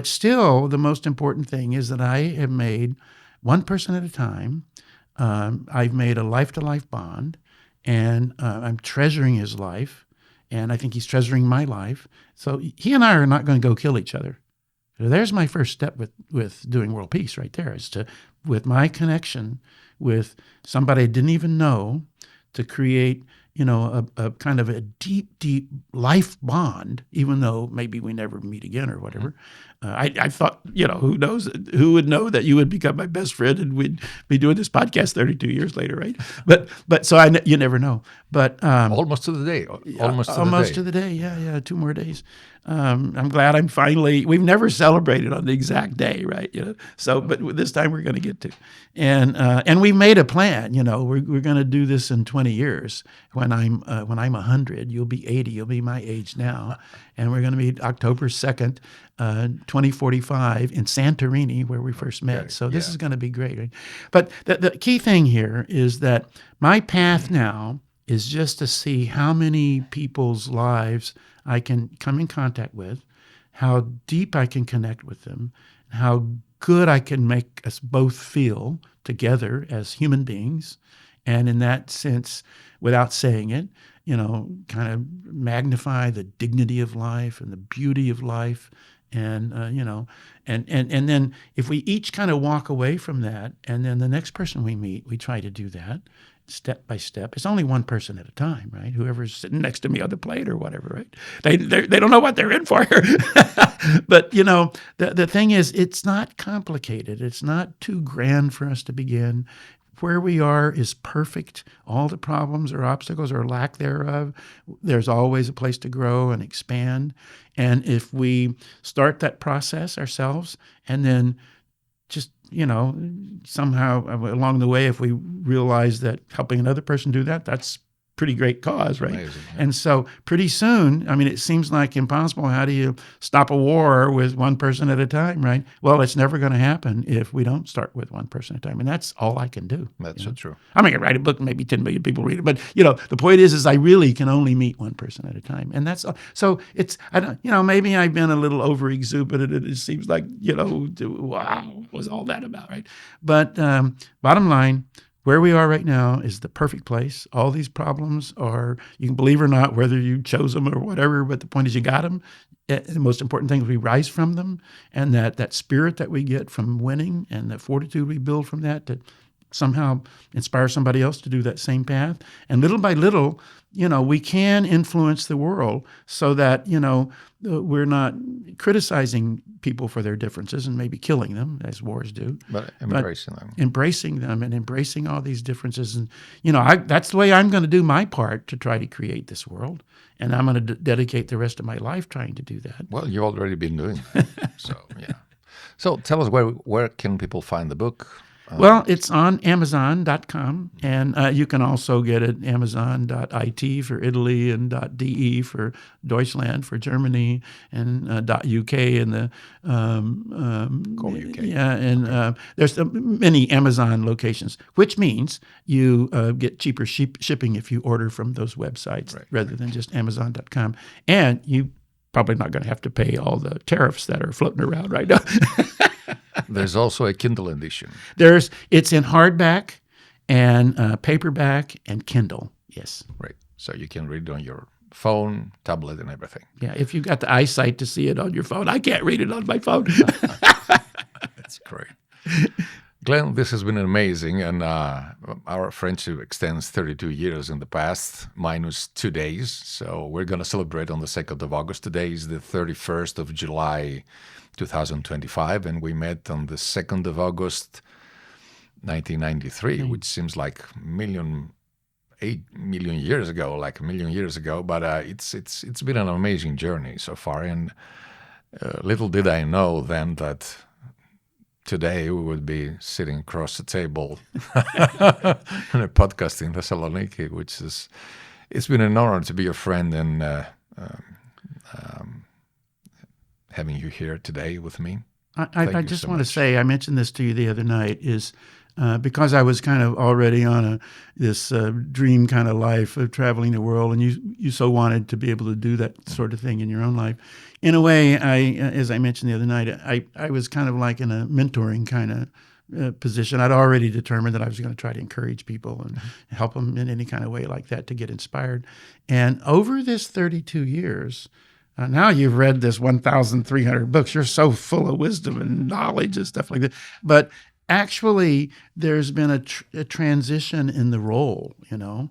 still, the most important thing is that I have made one person at a time. I've made a life-to-life bond, and I'm treasuring his life, and I think he's treasuring my life. So he and I are not going to go kill each other. So there's my first step with doing world peace right there, is with my connection with somebody I didn't even know, to create a kind of a deep, deep life bond, even though maybe we never meet again or whatever. I thought, who knows, who would know that you would become my best friend and we'd be doing this podcast 32 years later, right? But so you never know. But almost to the day. Almost to the day. Yeah. 2 more days. I'm glad we've never celebrated on the exact day, right? So, but this time we're going to get to, and we've made a plan. We're going to do this in 20 years. When I'm 100, you'll be 80. You'll be my age now, and we're going to meet October 2nd, 2045 in Santorini, where we first met. So this is going to be great. Right? But the key thing here is that my path now is just to see how many people's lives I can come in contact with, how deep I can connect with them, how good I can make us both feel together as human beings. And in that sense, without saying it, kind of magnify the dignity of life and the beauty of life. And, and then if we each kind of walk away from that, and then the next person we meet, we try to do that step by step. It's only one person at a time, right? Whoever's sitting next to me on the plate or whatever, right? They don't know what they're in for. But, the thing is, it's not complicated. It's not too grand for us to begin. Where we are is perfect. All the problems or obstacles or lack thereof, there's always a place to grow and expand. And if we start that process ourselves, and then just, somehow along the way, if we realize that helping another person do that, that's pretty great cause, right? Amazing, yeah. And so pretty soon, it seems like impossible. How do you stop a war with one person at a time, right? Well, it's never going to happen if we don't start with one person at a time. And that's all I can do. That's so true. I can write a book, maybe 10 million people read it. But, the point is I really can only meet one person at a time. And that's, so it's, maybe I've been a little over exuberant. It seems like, wow, what was all that about, right? But bottom line, where we are right now is the perfect place. All these problems are, you can believe or not, whether you chose them or whatever, but the point is you got them. The most important thing is we rise from them, and that spirit that we get from winning and the fortitude we build from that to somehow inspire somebody else to do that same path. And little by little, we can influence the world so that, we're not criticizing people for their differences and maybe killing them, as wars do. But embracing them. Embracing them and embracing all these differences. And, that's the way I'm going to do my part to try to create this world. And I'm going to dedicate the rest of my life trying to do that. Well, you've already been doing it. So, yeah. So tell us, where can people find the book? Well, it's on Amazon.com, and you can also get it Amazon.it for Italy and .de for Deutschland for Germany, and .uk in the UK. Yeah, and there's many Amazon locations, which means you get cheaper shipping if you order from those websites rather than just Amazon.com, and you probably not going to have to pay all the tariffs that are floating around right now. There's also a Kindle edition. It's in hardback and paperback and Kindle. Yes. Right. So you can read it on your phone, tablet, and everything. Yeah. If you've got the eyesight to see it on your phone, I can't read it on my phone. That's great. Glen, this has been amazing, and our friendship extends 32 years in the past, minus 2 days. So we're going to celebrate on the 2nd of August. Today is the 31st of July, 2025, and we met on the 2nd of August, 1993, which seems like 8 million years ago, like a million years ago. But it's been an amazing journey so far, and little did I know then that today we would be sitting across the table in a podcast in Thessaloniki, it's been an honor to be your friend and having you here today with me. I just want to say, I mentioned this to you the other night, is because I was kind of already on this dream kind of life of traveling the world, and you so wanted to be able to do that sort of thing in your own life. In a way, as I mentioned the other night, I was kind of like in a mentoring kind of position. I'd already determined that I was going to try to encourage people and help them in any kind of way like that to get inspired. And over this 32 years, now you've read this 1,300 books. You're so full of wisdom and knowledge and stuff like that. But actually, there's been a transition in the role, you know.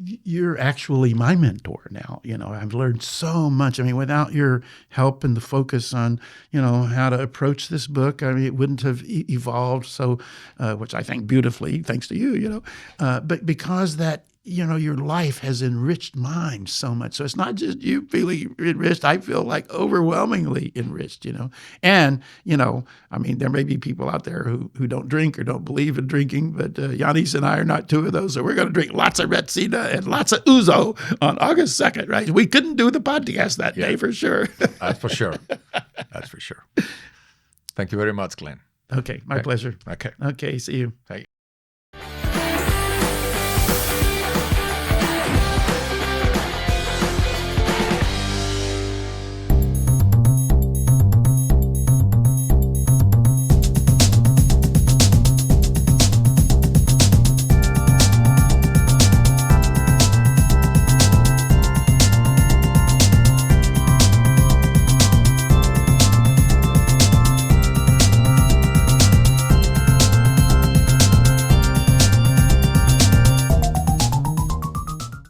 You're actually my mentor now. You know, I've learned so much. I mean, without your help and the focus on, you know, how to approach this book, I mean, it wouldn't have evolved so, which I think beautifully, thanks to you, you know. But because that, you know, your life has enriched mine so much. So it's not just you feeling enriched. I feel like overwhelmingly enriched, you know. And, you know, I mean, there may be people out there who don't drink or don't believe in drinking, but Giannis and I are not two of those. So we're going to drink lots of Retsina and lots of Ouzo on August 2nd, right? We couldn't do the podcast that day for sure. That's for sure. That's for sure. Thank you very much, Glenn. Okay, my pleasure. Okay. Okay, see you. Hey.